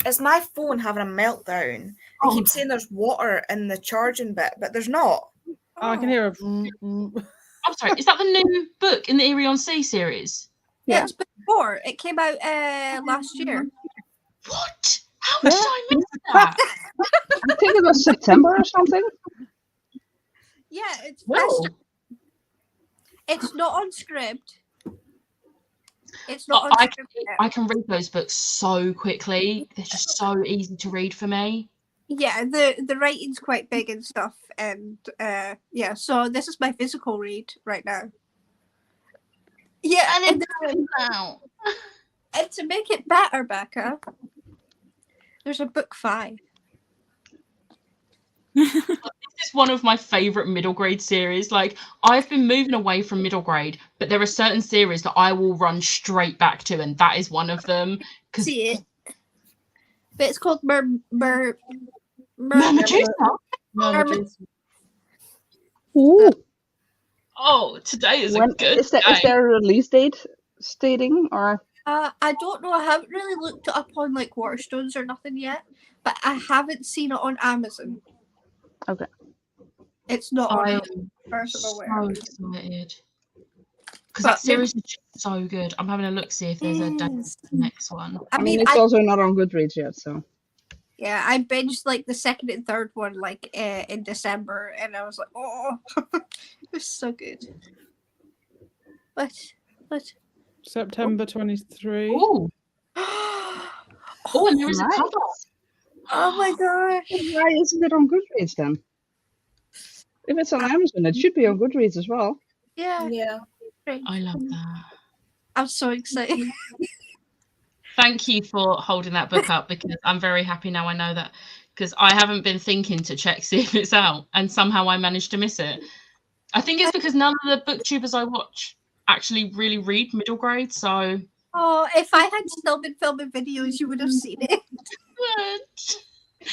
Is my phone having a meltdown? They Oh. keep saying there's water in the charging bit, but there's not. Oh, I can hear a. I'm sorry, is that the new book in the Irion Sea series? yeah, it's book 4. It came out last year. What? How did I miss that? I think it was September or something. Yeah, it's Whoa. it's not on script. It's Oh, not on script. yet. I can read those books so quickly. They're just so easy to read for me. Yeah, the writing's quite big and stuff, and yeah. So this is my physical read right now. Yeah, and to make it better, Becca, there's a book 5. This is one of my favourite middle grade series. Like, I've been moving away from middle grade, but there are certain series that I will run straight back to, and that is one of them. Because See it, but it's called Medusa. Ooh, Oh, today is a when good is day. there a release date stating or? I don't know. I haven't really looked it up on like Waterstones or nothing yet, but I haven't seen it on Amazon. Okay. It's not I on am Amazon, as far as I'm so aware. excited. Because But that series is just so good. I'm having a look, see if there's a date Yes. for the next one. I mean, it's also not on Goodreads yet, so. yeah, I binged like the second and third one like in December, and I was like, oh, it was so good. But September 23. Oh, oh oh, and there is a Nice. cover. my gosh, Why isn't it on Goodreads then? If it's on Amazon, it should be on Goodreads as well. yeah, Yeah. great. I love that. I'm so excited. Thank you for holding that book up, because I'm very happy now I know that, because I haven't been thinking to check see if it's out, and somehow I managed to miss it. I think it's because none of the booktubers I watch actually really read middle grade, so Oh, if I had still been filming videos, you would have seen it.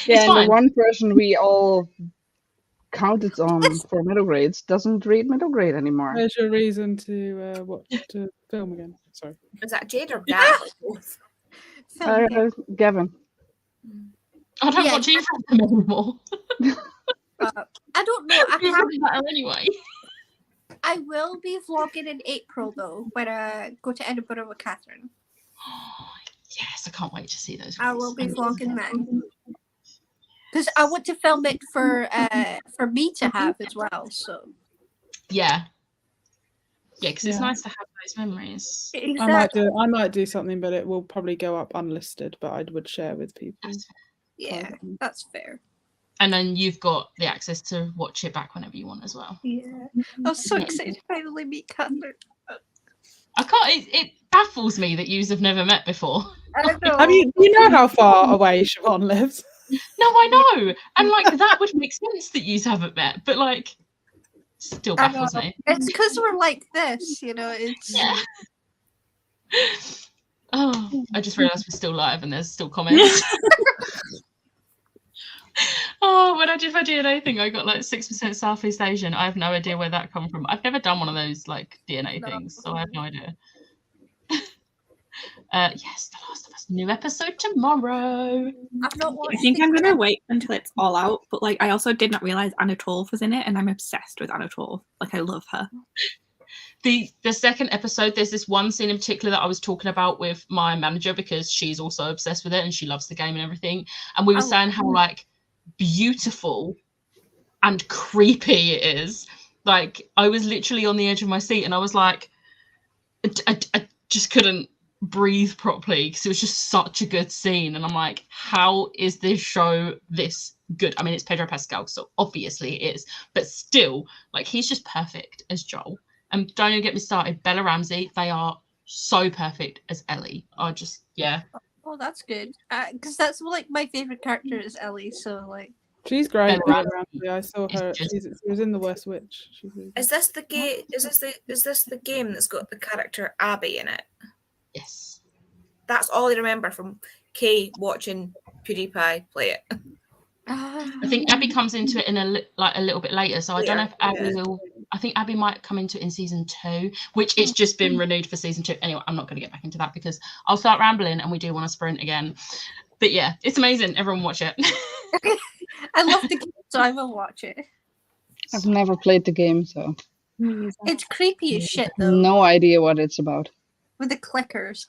Yeah, and fine. the one person we all counted on for middle grades doesn't read middle grade anymore. There's your reason to watch to film again. Sorry. Is that Jade or Gab? Both. Film it. Gavin. I don't Yeah. watch either of them anymore. I don't know. It doesn't matter anyway. I will be vlogging in April though when I go to Edinburgh with Catherine. Yes, I can't wait to see those. I will be videos. vlogging then because I want to film it for me to have as well. So Yeah. Yeah, because it's Yeah. nice to have those memories. I might do something, but it will probably go up unlisted. But I would share with people. Yeah, that's fair. And then you've got the access to watch it back whenever you want as well. Yeah, I'm so excited to finally meet Catherine. I can't. It baffles me that you have never met before. I know. Have you? Do you know how far away Siobhan lives? No, I know, and like that would make sense that you haven't met, but like, still I know. baffles me. It's because we're like this, you know. It's Yeah. Oh, I just realised we're still live and there's still comments. Oh, when I did my DNA thing, I got like 6% Southeast Asian. I have no idea where that come from. I've never done one of those like DNA things, so I have no idea. Yes, The Last of Us new episode tomorrow. I've not watched. I think it I'm yet. gonna wait until it's all out. But like, I also did not realize Anna Torv was in it, and I'm obsessed with Anna Torv. Like, I love her. The second episode, there's this one scene in particular that I was talking about with my manager because she's also obsessed with it and she loves the game and everything. And we were saying how like beautiful and creepy it is. Like, I was literally on the edge of my seat and I was like, I just couldn't breathe properly because it was just such a good scene. And I'm like, how is this show this good? I mean, it's Pedro Pascal, so obviously it is, but still, like, he's just perfect as Joel. And don't even get me started, Bella Ramsey, they are so perfect as Ellie. I just, yeah. Oh, that's good. Because that's like my favorite character is Ellie. So like, She's great. Bella Bella Ramsey. I saw her. just- She was in The West Witch. She's really Is this the game? Is this the game that's got the character Abby in it? Yes. That's all I remember from Kay watching PewDiePie play it. I think Abby comes into it in a little bit later, so I don't know if Abby will. I think Abby might come into it in season 2, which it's just been renewed for season 2. Anyway, I'm not going to get back into that because I'll start rambling and we do want to sprint again. But yeah, it's amazing. Everyone watch it. I love the game, so I will watch it. I've never played the game, so It's creepy as shit though, no idea what it's about. with the clickers.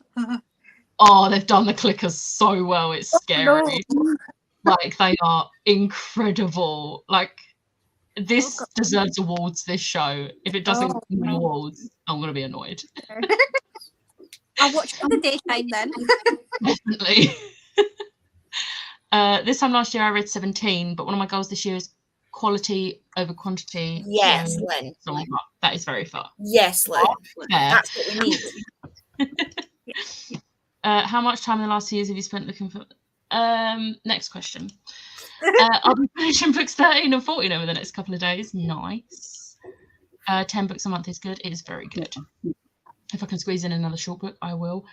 Oh, they've done the clickers so well. It's scary. No. Like, they are incredible. Like, this deserves awards, this show. If it doesn't win awards, I'm going to be annoyed. I'll watch it in the daytime then. Definitely. This time last year I read 17, but one of my goals this year is quality over quantity. Yes, So, Lynn. that is very far. Yes, Lynn. Fair. That's what we need. How much time in the last 2 years have you spent looking for? Next question. I'll be finishing books 13 and 14 over the next couple of days. Nice. 10 books a month is good. It is very good. If I can squeeze in another short book, I will.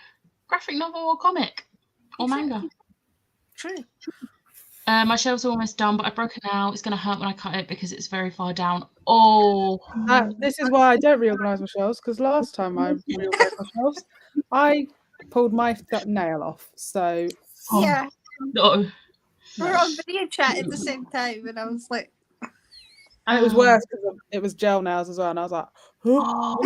Graphic novel or comic or manga. True. My shelves are almost done, but I've broken out. It's going to hurt when I cut it because it's very far down. Oh. This is why I don't reorganise my shelves, because last time I reorganised my shelves, I pulled my nail off. So Yeah, No. we were on video chat at the same time, and I was like, and it was worse because it was gel nails as well, and I was like, Oh,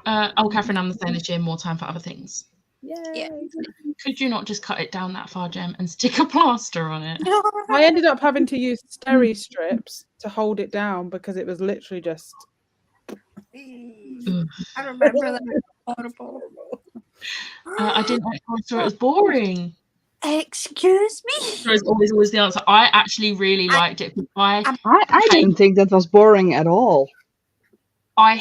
no. Catherine, I'm the same this year. More time for other things. yeah. Could you not just cut it down that far, Gem, and stick a plaster on it? I ended up having to use steri strips to hold it down because it was literally just. I remember that. It was horrible. I didn't like Horror. It was boring. Excuse me? Horror is always the answer. I actually really liked it. I didn't think that was boring at all. I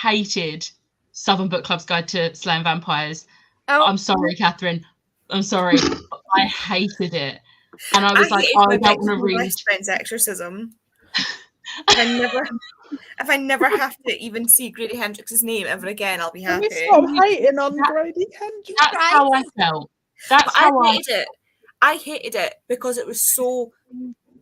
hated Southern Book Club's Guide to Slaying Vampires. Oh, I'm sorry, Catherine. I'm sorry. But I hated it. And I was like, hated oh, my I don't want to best read. friend's exorcism. If I never have to even see Grady Hendrix's name ever again, I'll be happy. Stop hating on Grady Hendrix. That's how I felt. That's But how I I hated it. I hated it because it was so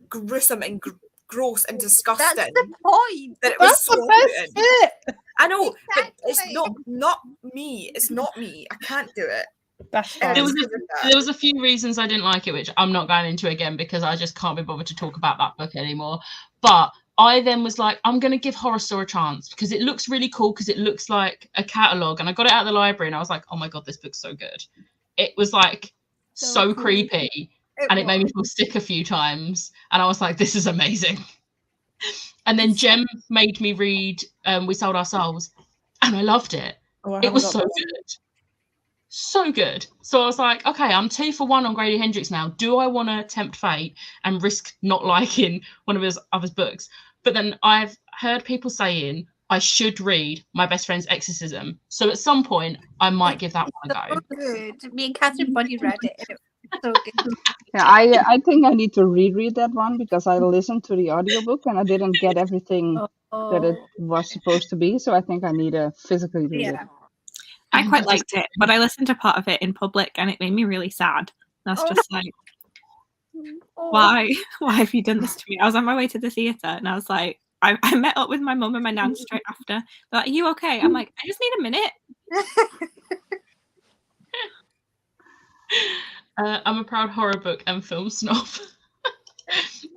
gruesome and gross and disgusting. that's the point. That it was That's so the best good. bit. I know, but it's Exactly. not me. It's not me. I can't do it. That's And fine. There was it's because of that. There was a few reasons I didn't like it, which I'm not going into again because I just can't be bothered to talk about that book anymore. But I then was like, I'm going to give Horror Store a chance because it looks really cool because it looks like a catalogue. And I got it out of the library and I was like, oh my God, this book's so good. It was like so cool. creepy and it made me feel sick a few times. And I was like, this is amazing. And then Jem made me read We Sold Our Souls and I loved it. Oh, I It was haven't so got that. good. So good. So I was like, okay, I'm 2 for 1 on Grady Hendrix now. Do I want to tempt fate and risk not liking one of his other books? But then I've heard people saying I should read My Best Friend's Exorcism. So at some point, I might give that one a So go. good. Me and Catherine Buddy read it, and it was so good. Yeah, I think I need to reread that one because I listened to the audiobook and I didn't get everything that it was supposed to be. So I think I need to physically read it. Yeah. I quite liked it, but I listened to part of it in public and it made me really sad. I was just like, Oh. why have you done this to me? I was on my way to the theatre and I was like, I met up with my mum and my nan straight after. They're like, are you okay? I'm like, I just need a minute. I'm a proud horror book and film snob.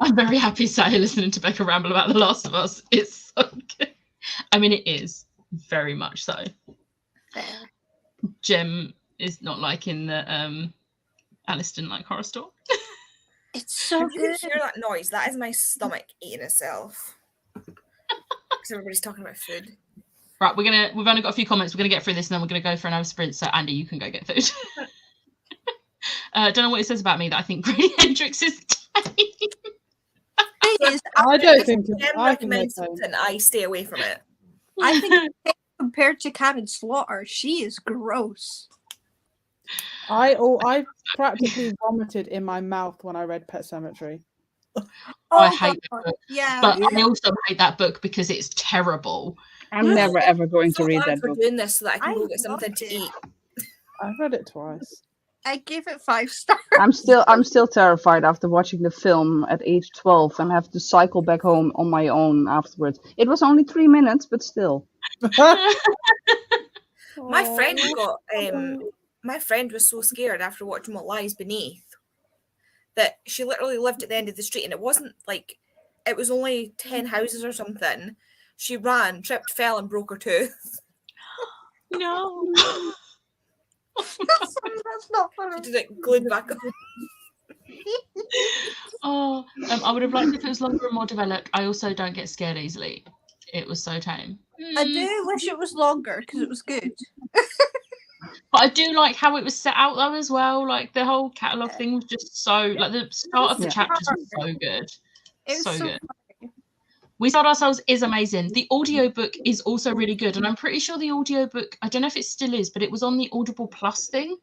I'm very happy sat here listening to Becca ramble about The Last of Us. It's so good. I mean, it is very much so. Jem is not liking the Alice didn't like Horror Store. It's so If you good. can hear that noise, that is my stomach eating itself. Because everybody's talking about food. Right, we've only got a few comments. We're gonna get through this, and then we're gonna go for another sprint. So Andy, you can go get food. Don't know what it says about me that I think Grady Hendrix is tame. I don't think If I think recommend they're tame. something, I stay away from it. I think compared to Karen Slaughter, she is gross. I practically vomited in my mouth when I read Pet Sematary. I hate the God. book, Yeah. but I also hate that book because it's terrible. I'm never ever going to So read glad that for book. doing this so that I can go I get something loved to it. eat. I've read it twice. I gave it 5 stars. I'm still terrified after watching the film at age 12 and have to cycle back home on my own afterwards. It was only 3 minutes, but still. My friend got my friend was so scared after watching What Lies Beneath that she literally lived at the end of the street, and it wasn't like it was only 10 houses or something. She ran, tripped, fell, and broke her tooth. No. That's not She funny. did it glued back on. Oh, I would have liked if it was longer and more developed. I also don't get scared easily. It was so tame. I do wish it was longer because it was good. But I do like how it was set out though as well. Like the whole catalogue thing was just so like the start of the Yeah. chapters was so good. It was So so good. We Sold Ourselves is amazing. The audiobook is also really good. And I'm pretty sure the audiobook, I don't know if it still is, but it was on the Audible Plus thing.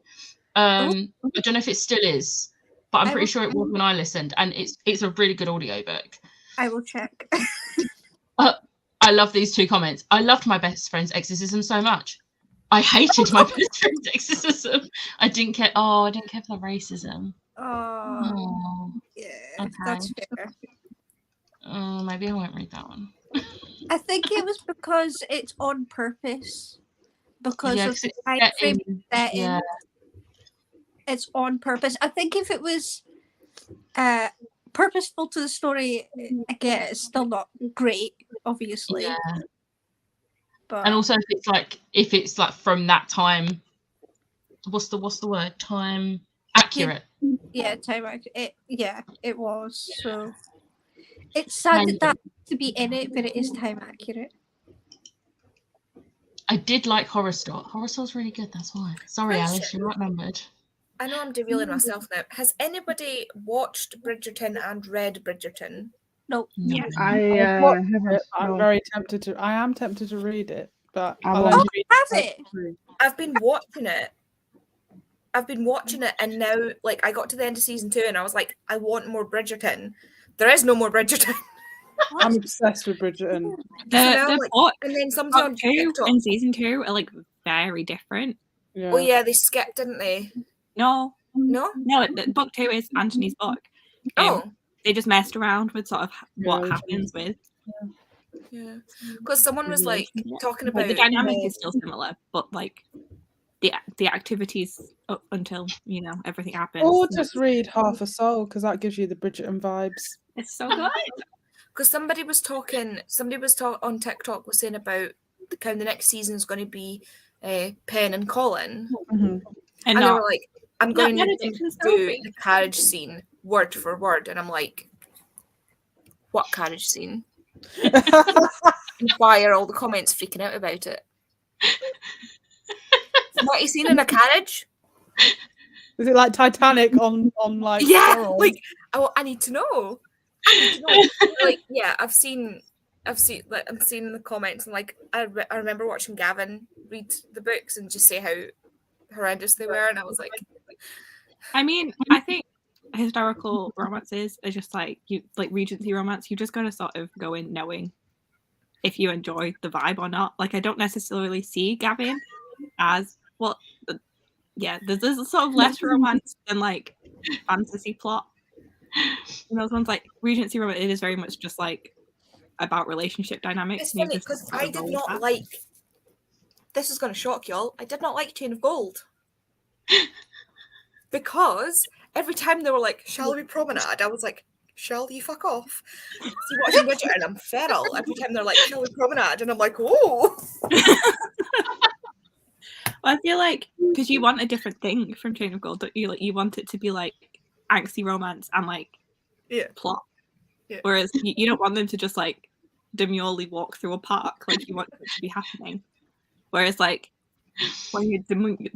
I don't know if it still is, but I'm pretty sure it was when I listened. And it's a really good audiobook. I will check. I love these 2 comments. I loved my best friend's exorcism so much. I hated my best friend's exorcism. I didn't care for the racism. Oh, yeah, Okay. that's fair. Maybe I won't read that one. I think it was because it's on purpose. Because Yeah, of 'cause the it's time set frame in- setting. yeah. It's on purpose. I think if it was purposeful to the story, again, it's still not great, obviously. Yeah. But And also if it's like from that time, what's the word? Time accurate. yeah, it was. So it's sad that that has to be in it, but it is time accurate. I did like Horror Store. Horror Store's really good, that's why. Sorry, Question. Alice, you're not remembered. I know I'm derailing myself now. Has anybody watched Bridgerton and read Bridgerton? No. Yes. I Watched haven't. I'm no. very tempted to. I am tempted to read it, but I I'll won't. only read Have the it? first 3. I've been watching it, and now, like, I got to the end of season 2, and I was like, I want more Bridgerton. There is no more Bridgerton. I'm obsessed with Bridgerton. now, The like, book And then somebody on book 2 TikTok. and season 2 are like very different. Yeah. Oh yeah, they skipped, didn't they? No, No. book 2 is Anthony's book. Oh. They just messed around with sort of what Yeah, happens with. Yeah. Because someone was like Yeah. talking Like, about the dynamic is still similar, but like the activities up until everything happens. Or just read Half a Soul, because that gives you the Bridgerton vibes. It's so good. because somebody was on TikTok was saying about the kind of the next season is going to be Penn and Colin, Mhm. And and they not were like, I'm not going to Benedict and do Sophie. the carriage scene word for word, and I'm like, what carriage scene? And why are all the comments freaking out about it? What you seen in a carriage? Is it like Titanic on like? Yeah, steroids? like I need to know. I need to know. Like, yeah, I've seen like I'm seeing in the comments, and like I remember watching Gavin read the books and just say how horrendous they were, and I was like, I mean, I think historical romances are just like Regency romance. You just gotta sort of go in knowing if you enjoy the vibe or not. Like, I don't necessarily see Gavin as there's a sort of less romance than like fantasy plot. And those ones like Regency romance, it is very much just like about relationship dynamics. it's and you funny just because sort I of go did with not that. like. This is going to shock y'all. I did not like Chain of Gold because every time they were like, "Shall we promenade?" I was like, "Shall you fuck off?" See, watching Bridget and I'm feral. Every time they're like, "Shall we promenade?" and I'm like, "Oh." I feel like because you want a different thing from Chain of Gold, don't you? Like, you want it to be like angsty romance and like Yeah. plot. Yeah. Whereas you don't want them to just like demurely walk through a park like you want it to be happening. Whereas like when you're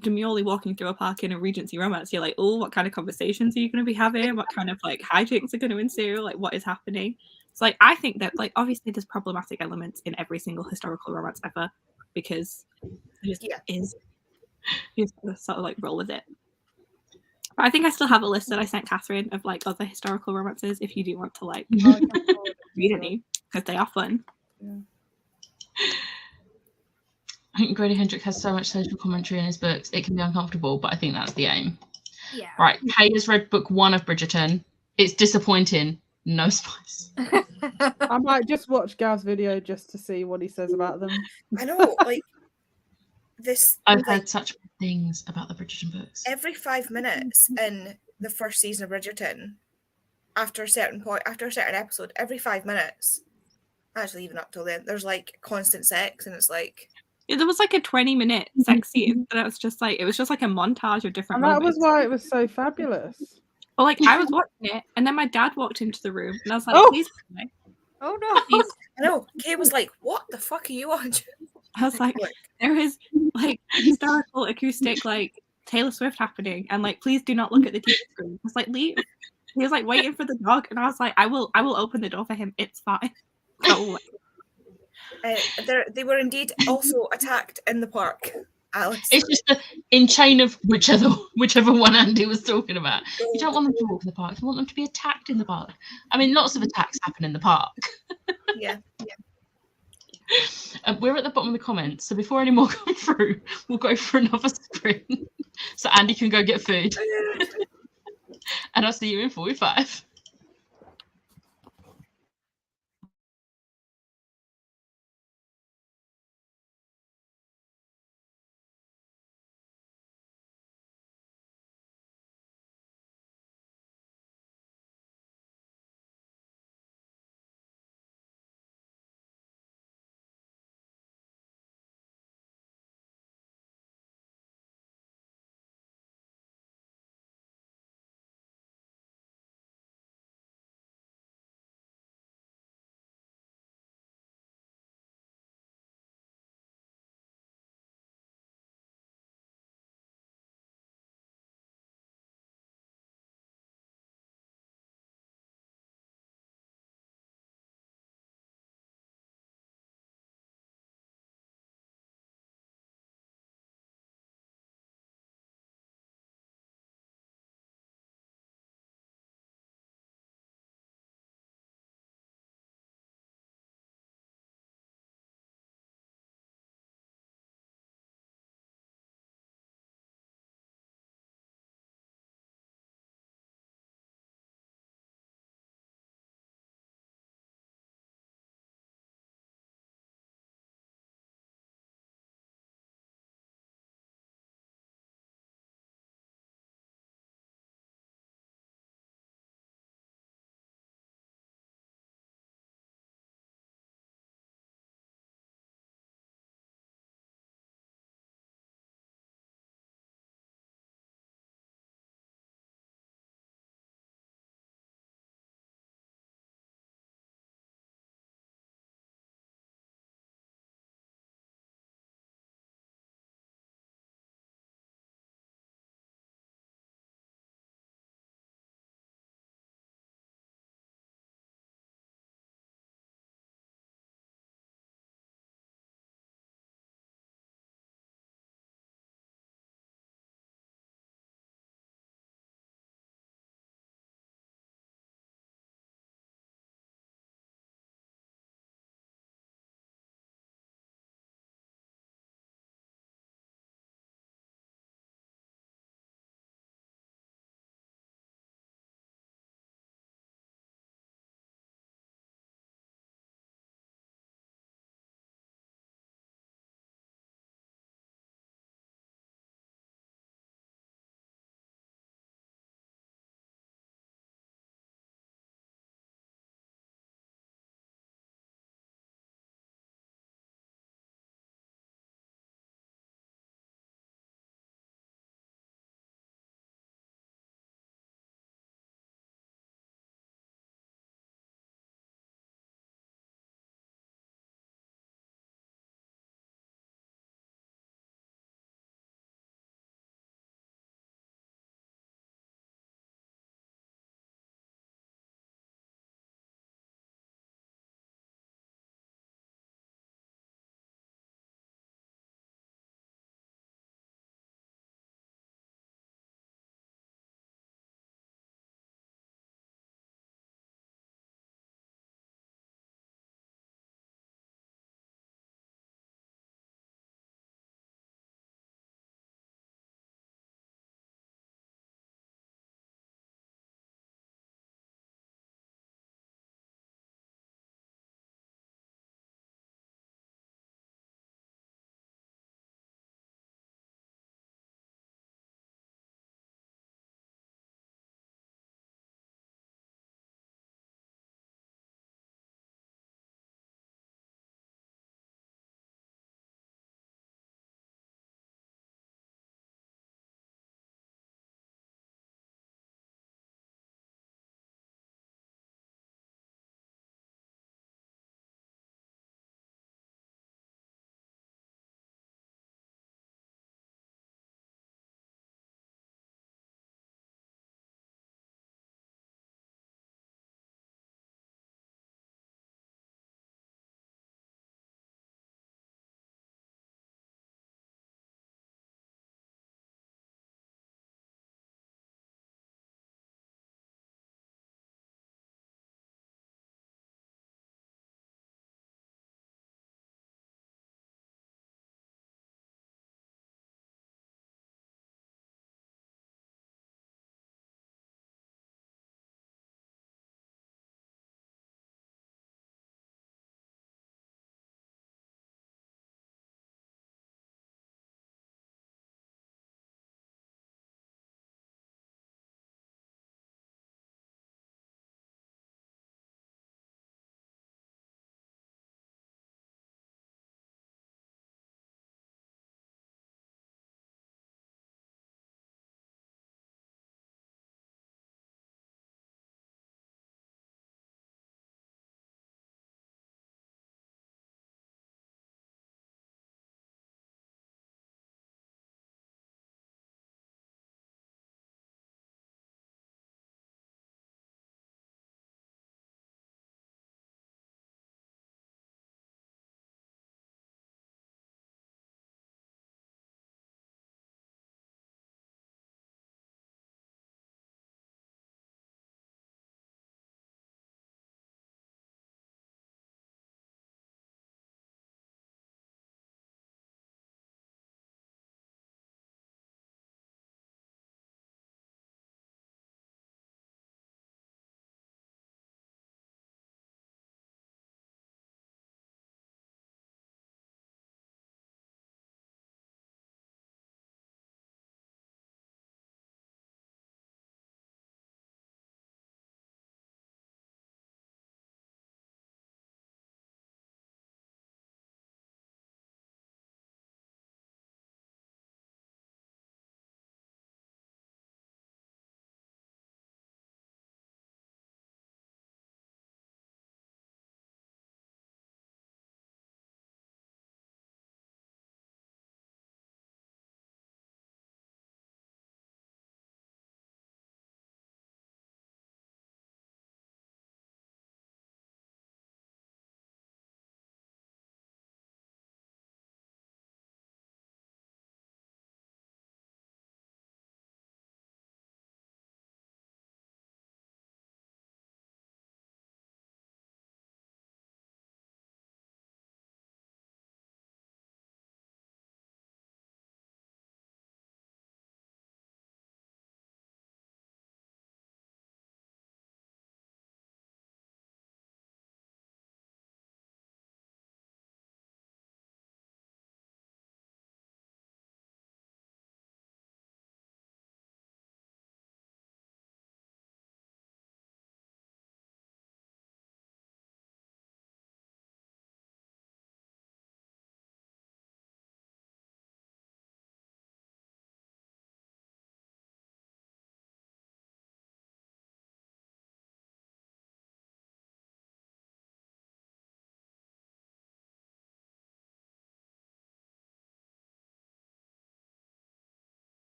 demurely walking through a park in a Regency romance, you're like, oh, what kind of conversations are you going to be having? What kind of like hijinks are going to ensue? Like, what is happening? It's like, I think that like obviously there's problematic elements in every single historical romance ever, because it just is. You just gotta sort of like roll with it. But I think I still have a list that I sent Catherine of like other historical romances if you do want to like read any, because they are fun. Yeah. I think Grady Hendrick has so much social commentary in his books, it can be uncomfortable, but I think that's the aim. Yeah. Right, Kay has read book 1 of Bridgerton. It's disappointing. No spice. I might just watch Gav's video just to see what he says about them. I know, like this. I've like, heard such good things about the Bridgerton books. every 5 minutes in the first season of Bridgerton, after a certain point, after a certain episode, every 5 minutes, actually even up till then, there's like constant sex, and it's like, Yeah, there was like a 20-minute sex scene, and it was just like a montage of different And that moments. was why it was so fabulous. But like I was watching it, and then my dad walked into the room, and I was like, Oh! please, play. Oh no. Please. I know. Kay was like, "What the fuck are you on?" I was like, there is like historical acoustic like Taylor Swift happening, and like please do not look at the TV screen. I was like, leave. He was like waiting for the dog, and I was like, I will open the door for him. It's fine. Go away. They were indeed also attacked in the park, Alice. It's just in chain of whichever one Andy was talking about. You don't want them to walk in the park. You want them to be attacked in the park. I mean, lots of attacks happen in the park. Yeah. We're at the bottom of the comments, so before any more come through, we'll go for another sprint so Andy can go get food. And I'll see you in 45.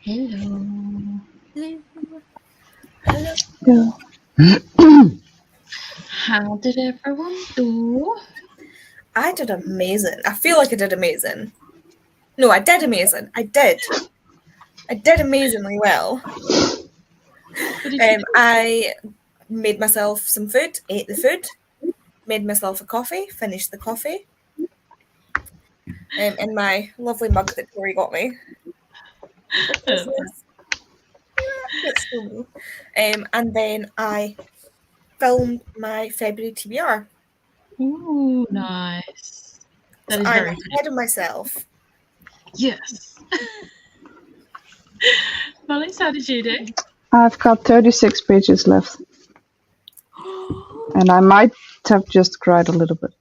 Hello. How did everyone do? I did amazing. I feel like I did amazing. No, I did amazing. I did amazingly well. What did you do? I made myself some food, ate the food, made myself a coffee, finished the coffee. In my lovely mug that Tori got me. That's so me. And then I filmed my February TBR. Ooh, nice. That So is I'm very ahead of myself. yes. Mollis, how did you do? I've got 36 pages left, and I might have just cried a little bit.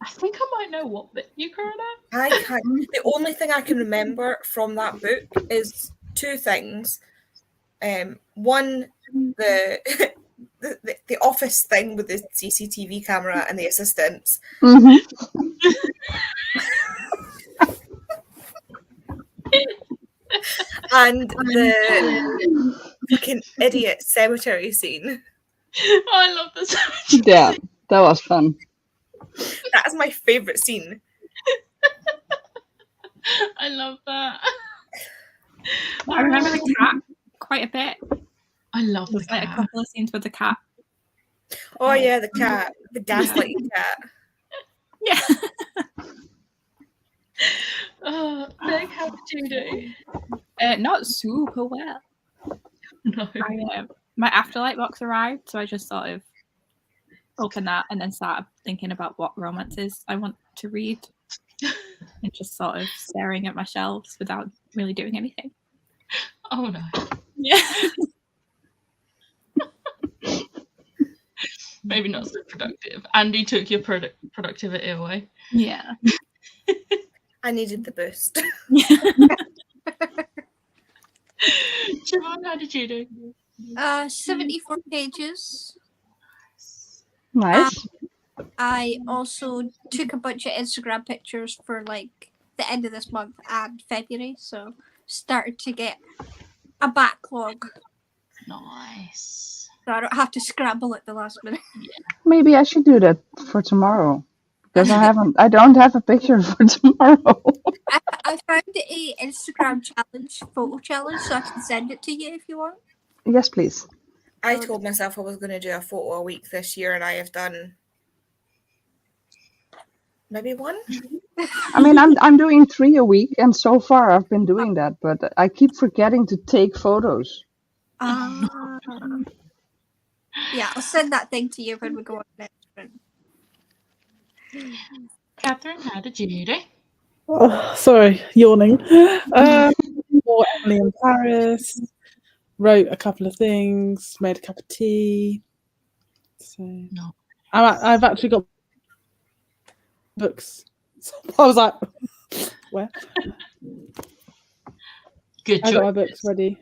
I think I might know what bit you cried at. I can't. The only thing I can remember from that book is two things. One, the the office thing with the CCTV camera and the assistants. Mm-hmm. And the fucking idiot cemetery scene. Oh, I love this. Yeah, that was fun. That is my favourite scene. I love that. I remember the cat quite a bit. I love the There's like a cat. couple of scenes with the cat. Oh yeah, the cat, the gaslighting cat. Yeah. Oh, Meg, how did you do? Not super well. No. My Afterlight box arrived, so I just sort of opened that and then started thinking about what romances I want to read and just sort of staring at my shelves without really doing anything. Oh no. Yeah. Maybe not so productive. Andy took your productivity away. Yeah. I needed the boost. Siobhan, how did you do? 74 pages. Nice. I also took a bunch of Instagram pictures for like the end of this month and February, so started to get a backlog, Nice. so I don't have to scramble at the last minute. Maybe I should do that for tomorrow, because I don't have a picture for tomorrow. I found a Instagram photo challenge, so I can send it to you if you want. Yes, please. I told myself I was going to do a photo a week this year, and I have done maybe one. I mean, I'm doing 3 a week, and so far I've been doing that, but I keep forgetting to take photos. Yeah, I'll send that thing to you when we go on next one. Catherine, how did you do? Oh, sorry, yawning. More Emily in Paris. Wrote a couple of things. Made a cup of tea. So No. I've actually got books. So I was like, where? Good I got my choice. books ready.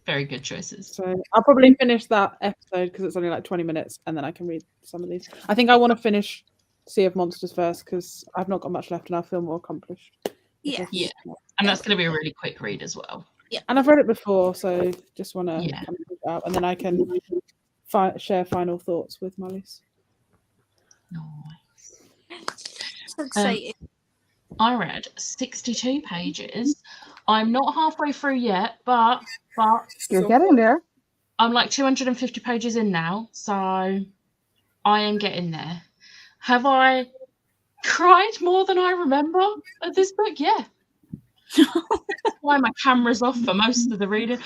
Very good choices. So I'll probably finish that episode because it's only like 20 minutes, and then I can read some of these. I think I want to finish Sea of Monsters first because I've not got much left, and I feel more accomplished. Yeah. Yeah. And that's going to be a really quick read as well. And I've read it before, so just want to Yeah. kind of read it out, and then I can share final thoughts with Mollis. Nice. So excited. I read 62 pages. I'm not halfway through yet, but You're getting there. I'm like 250 pages in now, so I am getting there. Have I cried more than I remember at this book? Yeah. That's why my camera's off for most of the reading.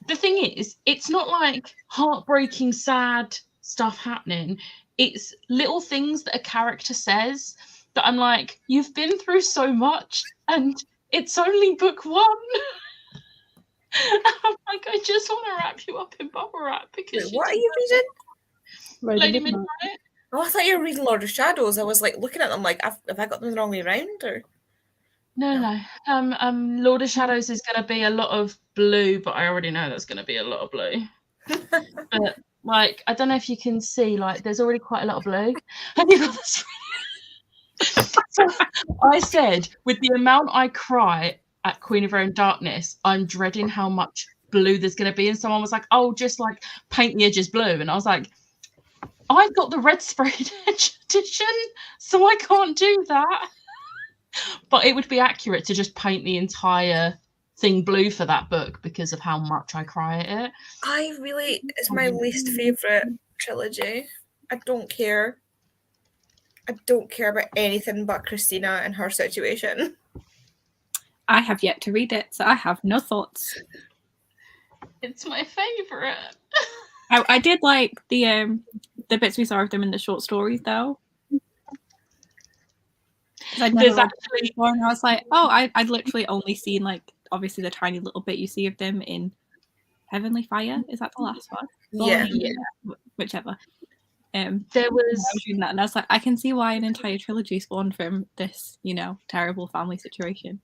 The thing is, it's not like heartbreaking, sad stuff happening. It's little things that a character says that I'm like, you've been through so much and it's only book one. I'm like, I just want to wrap you up in bubble wrap because Wait, what are you reading? Lady Midnight. Oh, I thought you were reading Lord of Shadows. I was like looking at them like, have I got them the wrong way around? Or No. Lord of Shadows is going to be a lot of blue, but I already know there's going to be a lot of blue. But like, I don't know if you can see, like, there's already quite a lot of blue. Have you got this? So I said, with the amount I cry at Queen of Her Own Darkness, I'm dreading how much blue there's going to be. And someone was like, oh, just like paint the edges blue. And I was like, I've got the red sprayed edge edition, so I can't do that. But it would be accurate to just paint the entire thing blue for that book because of how much I cry at it. It's my least favourite trilogy. I don't care. I don't care about anything but Christina and her situation. I have yet to read it, so I have no thoughts. It's my favourite. I did like the bits we saw of them in the short stories, though. I'd never read it before, and I was like, oh, I'd literally only seen, like, obviously the tiny little bit you see of them in Heavenly Fire. Is that the last one? Yeah. Whichever. There I was was reading that, and I was like, I can see why an entire trilogy spawned from this, terrible family situation.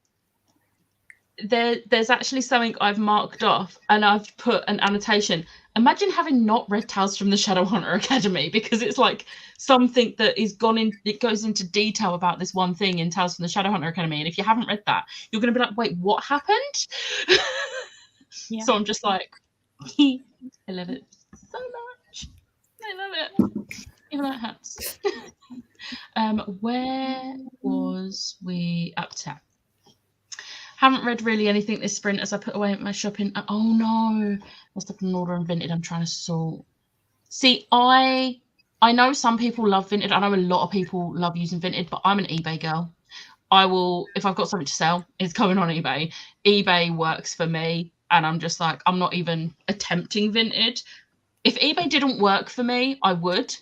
there's actually something I've marked off, and I've put an annotation. Imagine having not read Tales from the Shadowhunter Academy, because it's like something that is it goes into detail about this one thing in Tales from the Shadowhunter Academy, and if you haven't read that, you're going to be like, wait, what happened? Yeah. So I'm just like, I love it so much. I love it. Even though it hurts. Where was we up to? Haven't read really anything this sprint as I put away my shopping. Oh no, must have been an order on Vinted. I'm trying to sort. See, I know some people love Vinted. I know a lot of people love using Vinted, but I'm an eBay girl. I will, if I've got something to sell, it's going on eBay. eBay works for me, and I'm just like, I'm not even attempting Vinted. If eBay didn't work for me, I would.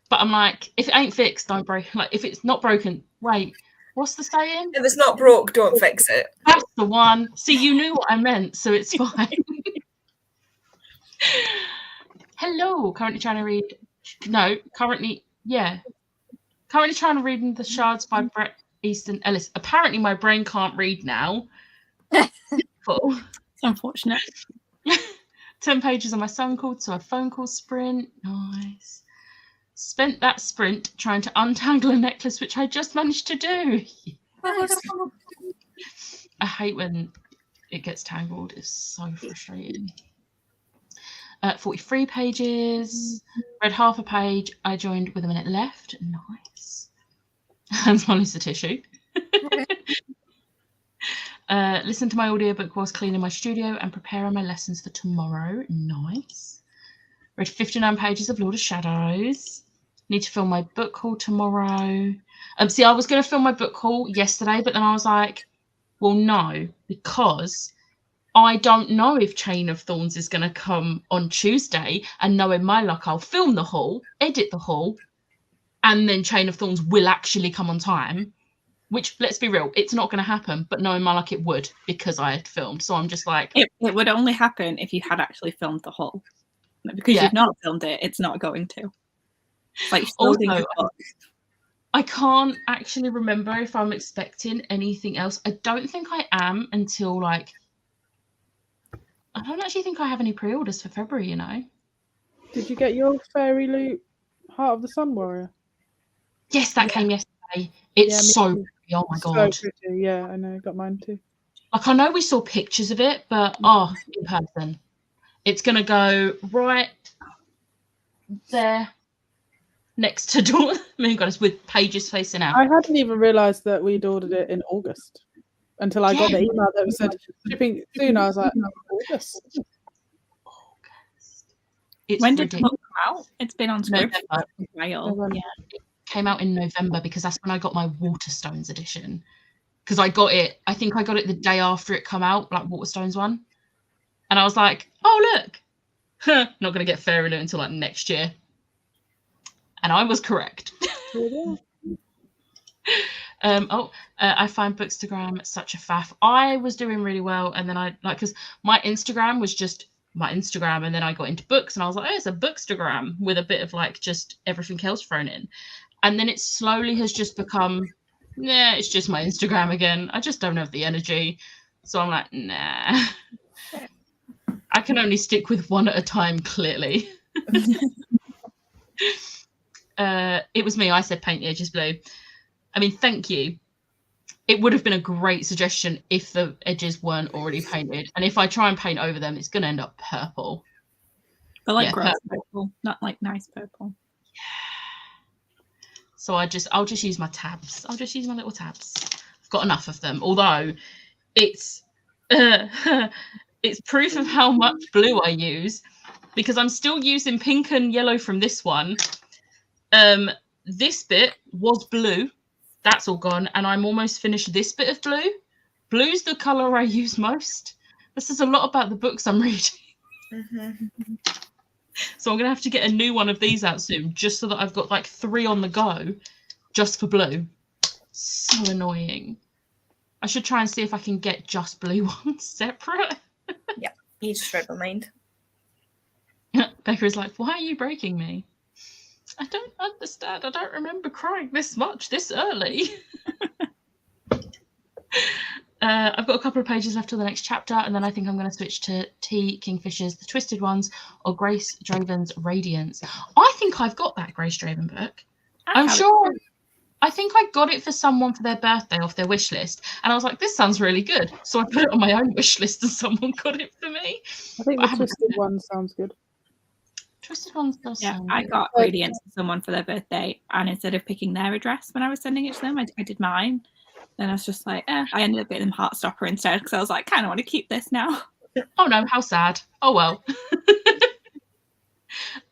But I'm like, if it ain't fixed, don't break. Like, if it's not broken, wait. What's the saying? If it's not broke, don't fix it. That's the one. See, you knew what I meant, so it's fine. Hello. Currently trying to read. No, currently trying to read The Shards by Bret Easton Ellis. Apparently, my brain can't read now. It's unfortunate. 10 pages on my phone call to a phone call sprint. Nice. Spent that sprint trying to untangle a necklace, which I just managed to do. Nice. I hate when it gets tangled. It's so frustrating. 43 pages. Read half a page. I joined with a minute left. Nice. And Molly's the tissue. Listen to my audiobook whilst cleaning my studio and preparing my lessons for tomorrow. Nice. Read 59 pages of Lord of Shadows. Need to film my book haul tomorrow. See, I was going to film my book haul yesterday, but then I was like, well, no, because I don't know if Chain of Thorns is going to come on Tuesday, and knowing my luck, I'll film the haul, edit the haul, and then Chain of Thorns will actually come on time, which, let's be real, it's not going to happen, but knowing my luck, it would, because I had filmed. So I'm just like... It would only happen if you had actually filmed the haul. Because you've not filmed it, it's not going to. It's like also, I can't actually remember if I'm expecting anything else. I don't think I am until, like... I don't actually think I have any pre-orders for February, you know. Did you get your Fairy Loot Heart of the Sun Warrior? Yes, that came yesterday. It's so pretty. Oh my god. So pretty. Yeah, I know. Got mine too. Like, I know we saw pictures of it, but in person. It's going to go right there next to door. Oh my god, it's with pages facing out. I hadn't even realised that we'd ordered it in August until I got the email that said shipping soon. I was like, August. When did the book come out? It's been on Scribd for a while. Yeah, it came out in November because that's when I got my Waterstones edition. Because I think I got it the day after it come out, like Waterstones one. And I was like, oh, look, not going to get Fairy Loot until like next year. And I was correct. I find Bookstagram such a faff. I was doing really well, and then because my Instagram was just my Instagram, and then I got into books, and I was like, oh, it's a Bookstagram with a bit of like just everything else thrown in. And then it slowly has just become, it's just my Instagram again. I just don't have the energy. So I'm like, nah. I can only stick with one at a time, clearly. It was me. I said paint the edges blue. I mean, thank you. It would have been a great suggestion if the edges weren't already painted. And if I try and paint over them, it's going to end up purple. But like Yeah, gross purple, not like nice purple. So I'll just use my tabs. I'll just use my little tabs. I've got enough of them. Although it's it's proof of how much blue I use, because I'm still using pink and yellow from this one. This bit was blue. That's all gone, and I'm almost finished this bit of blue. Blue's the color I use most. This is a lot about the books I'm reading. Mm-hmm. So I'm gonna have to get a new one of these out soon, just so that I've got like 3 on the go, just for blue. So annoying. I should try and see if I can get just blue ones separate. Yeah, you just read my mind. Becca is like, why are you breaking me? I don't understand. I don't remember crying this much this early. I've got a couple of pages left till the next chapter, and then I think I'm going to switch to T. Kingfisher's The Twisted Ones or Grace Draven's Radiance. I think I've got that Grace Draven book. I'm sure. I think I got it for someone for their birthday off their wish list, and I was like, this sounds really good. So I put it on my own wish list, and someone got it for me. I think the Twisted One sounds good. Twisted Ones does sound I good. got Radiance for someone for their birthday, and instead of picking their address when I was sending it to them, I did mine. Then I was just like, I ended up getting them Heartstopper instead, because I was like, kind of want to keep this now. Oh no, how sad. Oh well.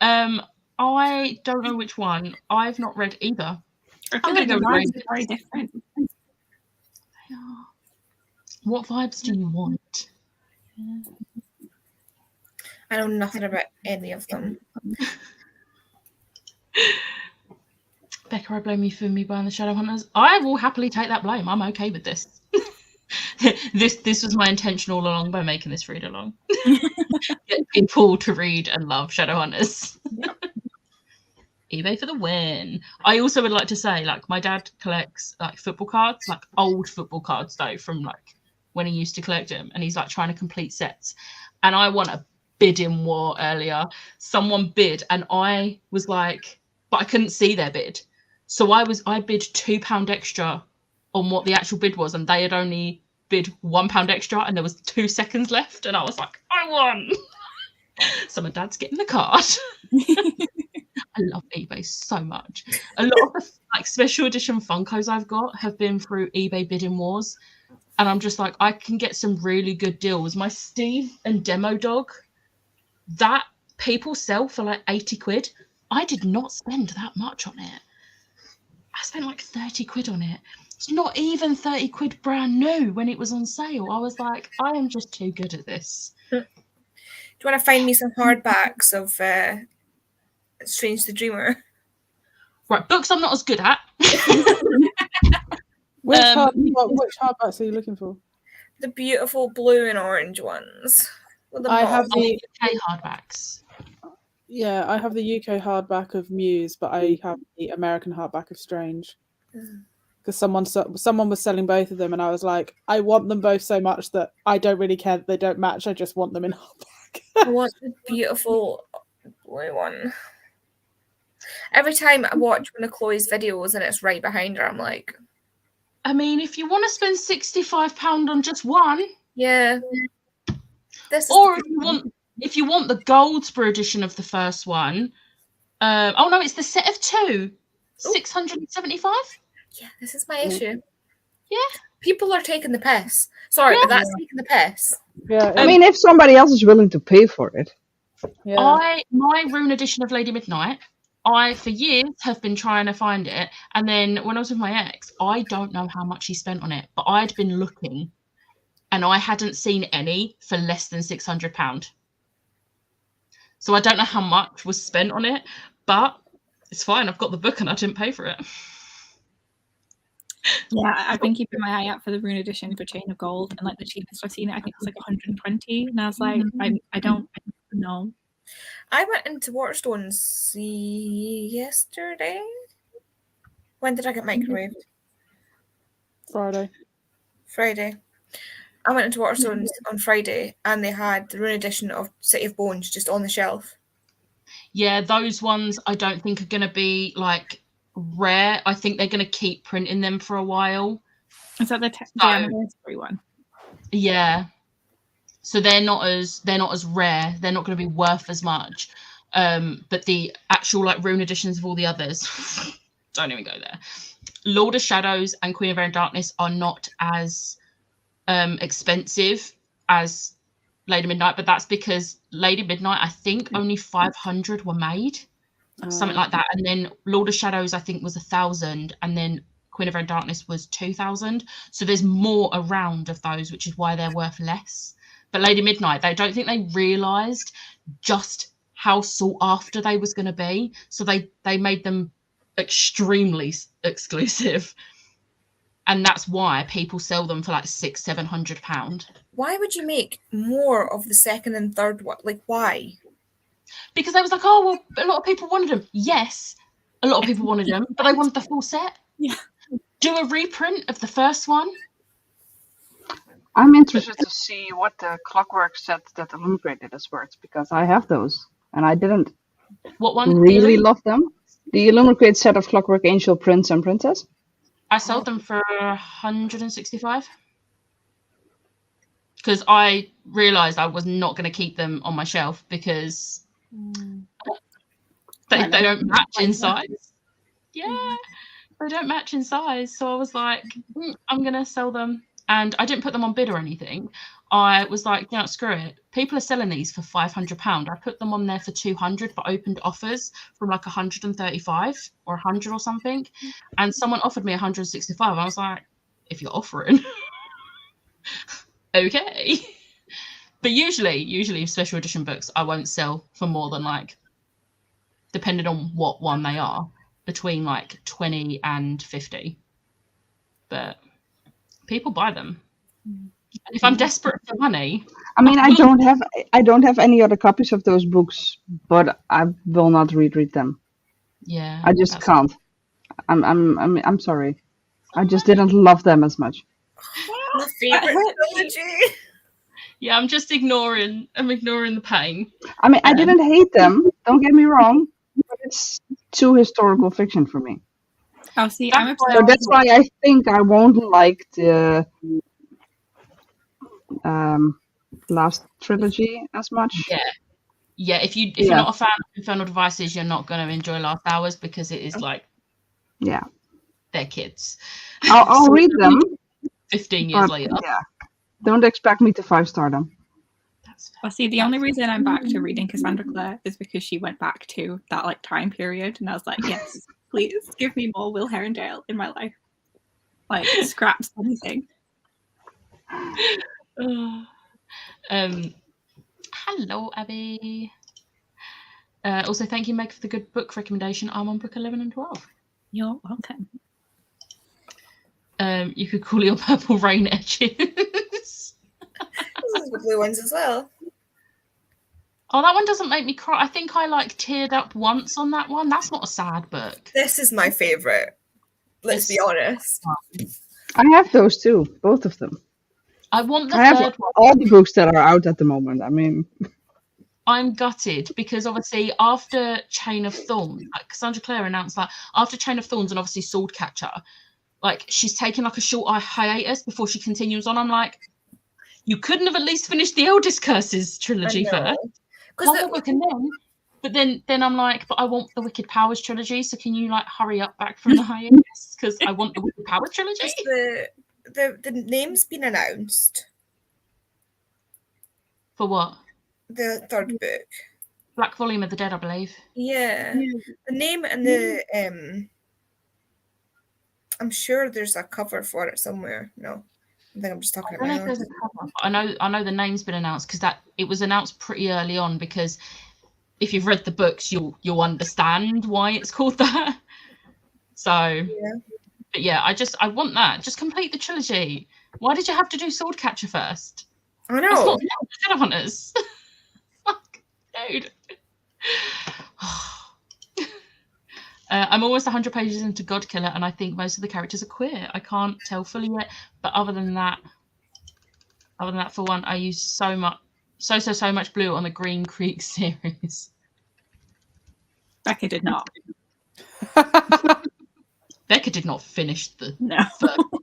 I don't know which one. I've not read either. I'm going to go with Radiance. Radiance. Very different. What vibes do you want? I know nothing about any of them. Becca, I blame you for me buying the Shadowhunters. I will happily take that blame. I'm okay with this. This was my intention all along by making this read along. Get people to read and love Shadowhunters. Yep. eBay for the win. I also would like to say, like, my dad collects like football cards, like old football cards though, from like when he used to collect them, and he's like trying to complete sets. And I won a bidding war earlier. Someone bid, and I was like, but I couldn't see their bid. So I bid £2 extra on what the actual bid was, and they had only bid £1 extra, and there was 2 seconds left, and I was like, I won. So my dad's getting the card. I love eBay so much. A lot of the like special edition Funkos I've got have been through eBay bidding wars, and I'm just like, I can get some really good deals. My Steve and Demo Dog, that people sell for like 80 quid. I did not spend that much on it. I spent like 30 quid on it. It's not even 30 quid brand new when it was on sale. I was like, I am just too good at this. Do you want to find me some hardbacks of Strange the Dreamer? Right, books I'm not as good at. Which hardbacks are you looking for? The beautiful blue and orange ones. I have the UK hardbacks. Yeah, I have the UK hardback of Muse, but I have the American hardback of Strange. Because someone was selling both of them, and I was like, I want them both so much that I don't really care that they don't match. I just want them in hardback. I want the beautiful blue one. Every time I watch one of Chloe's videos and it's right behind her, I'm like, I mean, if you want to spend £65 on just one, yeah. Or if you want the Goldsboro edition of the first one, oh no, it's the set of 2, 675. Yeah, this is my issue. Yeah, people are taking the piss. Sorry, but that's taking the piss. Yeah, I mean, if somebody else is willing to pay for it. yeah. My Rune edition of Lady Midnight, I for years have been trying to find it, and then when I was with my ex, I don't know how much he spent on it, but I'd been looking, and I hadn't seen any for less than £600. So I don't know how much was spent on it, but it's fine. I've got the book and I didn't pay for it. Yeah, I've been keeping my eye out for the Rune edition for Chain of Gold, and like the cheapest I've seen it, I think it was like 120, and I was like, I don't know. I went into Waterstones yesterday. When did I get microwaved? Friday. I went into Waterstones on Friday, and they had the Rune edition of City of Bones just on the shelf. Yeah, those ones I don't think are going to be like rare. I think they're going to keep printing them for a while. Is that the anniversary one? Yeah. So they're not as rare. They're not going to be worth as much. But the actual like rune editions of all the others, don't even go there. Lord of Shadows and Queen of Air and Darkness are not as expensive as Lady Midnight, but that's because Lady Midnight, I think only 500 were made, something like that. And then Lord of Shadows, I think, was 1,000, and then Queen of Air and Darkness was 2,000. So there's more around of those, which is why they're worth less. But Lady Midnight, they don't think they realised just how sought after they was going to be. So they made them extremely exclusive. And that's why people sell them for like £600-700. Why would you make more of the second and third one? Like, why? Because they was like, oh, well, a lot of people wanted them. Yes, a lot of people wanted them, but they wanted the full set. Yeah. Do a reprint of the first one. I'm interested to see what the Clockwork set that Illuminated is worth, because I have those, and I didn't What one? really love them. The Illuminated set of Clockwork Angel, Prince and Princess. I sold them for 165 because I realised I was not going to keep them on my shelf because they don't match in size. Yeah, they don't match in size. So I was like, I'm going to sell them. And I didn't put them on bid or anything. I was like, you know, screw it. People are selling these for £500. I put them on there for 200, but opened offers from like 135 or 100 or something. And someone offered me 165. I was like, if you're offering, okay. But usually special edition books, I won't sell for more than like, depending on what one they are, between like 20 and 50. But people buy them. If I'm desperate for money, I mean, I don't have any other copies of those books, but I will not reread them. yeah, I just can't. I'm sorry. I just didn't love them as much. My favorite trilogy. Yeah, I'm just ignoring. I'm ignoring the pain. I mean, I didn't hate them. Don't get me wrong, but it's too historical fiction for me. Oh, see, So that's why I think I won't like the last trilogy as much. Yeah. If you're not a fan of Infernal Devices, you're not going to enjoy Last Hours because it is like, they're kids. I'll read them 15 years later. Yeah, don't expect me to 5-star them. Well, see, the only reason I'm back to reading Cassandra Clare is because she went back to that like time period, and I was like, yes, please give me more Will Herondale in my life. Like scraps anything. Hello, Abby. Also, thank you, Meg, for the good book recommendation. I'm on book 11 and 12. You're welcome. You could call your Purple Rain edges. Those are the blue ones as well. Oh, that one doesn't make me cry. I think I like teared up once on that one. That's not a sad book. This is my favorite. Let's be honest. I have those too, both of them. I want the I have third one. all the books that are out at the moment. I mean, I'm gutted because obviously after Chain of Thorns, like Cassandra Clare announced that after Chain of Thorns and obviously Swordcatcher, like she's taken like a short hiatus before she continues on. I'm like, you couldn't have at least finished the Eldest Curses trilogy first. One more book and then I'm like, but I want the Wicked Powers trilogy, so can you like hurry up back from the hiatus? Because I want the Wicked Powers trilogy. The name's been announced. For what? The third book. Black Volume of the Dead, I believe. Yeah. The name and the I'm sure there's a cover for it somewhere. No. I think I'm just talking about it. I know the name's been announced because it was announced pretty early on, because if you've read the books you'll understand why it's called that. So but yeah, I want that. Just complete the trilogy. Why did you have to do Swordcatcher first? I know. That's not Shadowhunters. Fuck, dude. I'm almost 100 pages into Godkiller, and I think most of the characters are queer. I can't tell fully yet, but other than that, for one, I use so much blue on the Green Creek series. Becca did not. Becca did not finish the No. first book.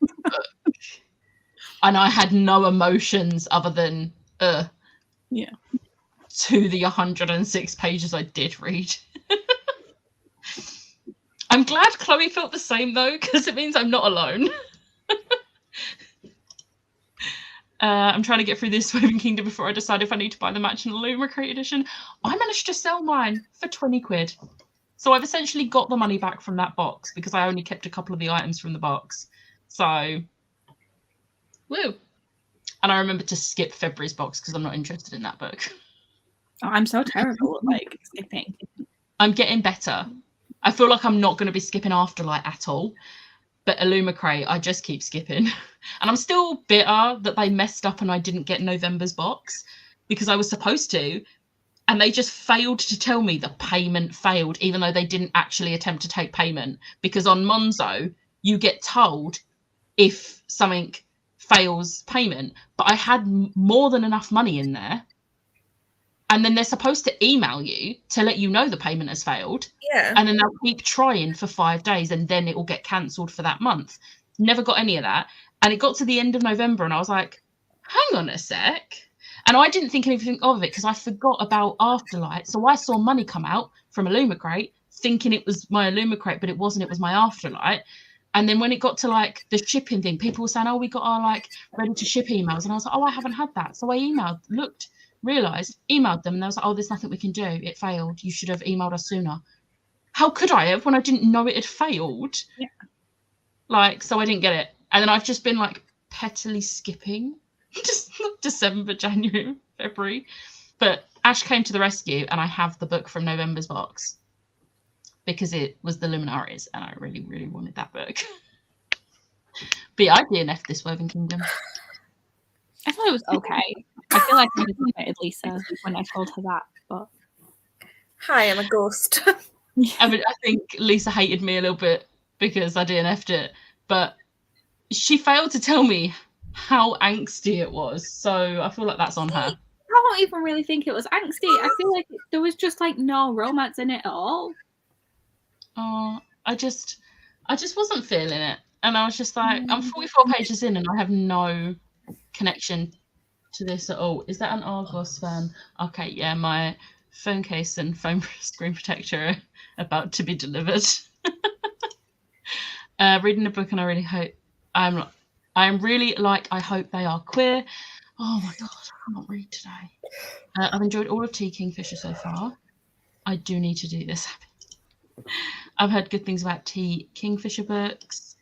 And I had no emotions other than Yeah. to the 106 pages I did read. I'm glad Chloe felt the same though, because it means I'm not alone. I'm trying to get through this Woven Kingdom before I decide if I need to buy the matching Illumicrate edition. I managed to sell mine for 20 quid. So I've essentially got the money back from that box because I only kept a couple of the items from the box. So, woo. And I remember to skip February's box because I'm not interested in that book. Oh, I'm so terrible at like skipping. I'm getting better. I feel like I'm not going to be skipping Afterlight at all. But Illumicrate, I just keep skipping. And I'm still bitter that they messed up and I didn't get November's box because I was supposed to. And they just failed to tell me the payment failed, even though they didn't actually attempt to take payment. Because on Monzo, you get told if something fails payment. But I had more than enough money in there. And then they're supposed to email you to let you know the payment has failed. Yeah. And then they'll keep trying for 5 days and then it will get cancelled for that month. Never got any of that. And it got to the end of November and I was like, hang on a sec. And I didn't think anything of it because I forgot about Afterlight. So I saw money come out from Illumicrate thinking it was my Illumicrate, but it wasn't. It was my Afterlight. And then when it got to like the shipping thing, people were saying, oh, we got our like ready to ship emails. And I was like, oh, I haven't had that. So I emailed them and I was like, oh, there's nothing we can do. It failed. You should have emailed us sooner. How could I have when I didn't know it had failed? Yeah. Like, so I didn't get it. And then I've just been like pettily skipping just December, January, February. But Ash came to the rescue and I have the book from November's box because it was the Luminaries and I really, really wanted that book. But yeah, I DNF'd this Woven Kingdom. I thought it was okay. I feel like I disappointed Lisa when I told her that, but Hi, I'm a ghost. I mean, I think Lisa hated me a little bit because I DNF'd it, but she failed to tell me how angsty it was. So I feel like that's on her. I don't even really think it was angsty. I feel like there was just like no romance in it at all. Oh, I just wasn't feeling it. And I was just like, I'm 44 pages in and I have no connection to this at all. Is that an Argos fan? Okay, yeah, my phone case and phone screen protector are about to be delivered. Reading a book and I really hope I hope they are queer. Oh my god, I can't read today. I've enjoyed all of T. Kingfisher so far. I do need to do this. I've heard good things about T. Kingfisher books.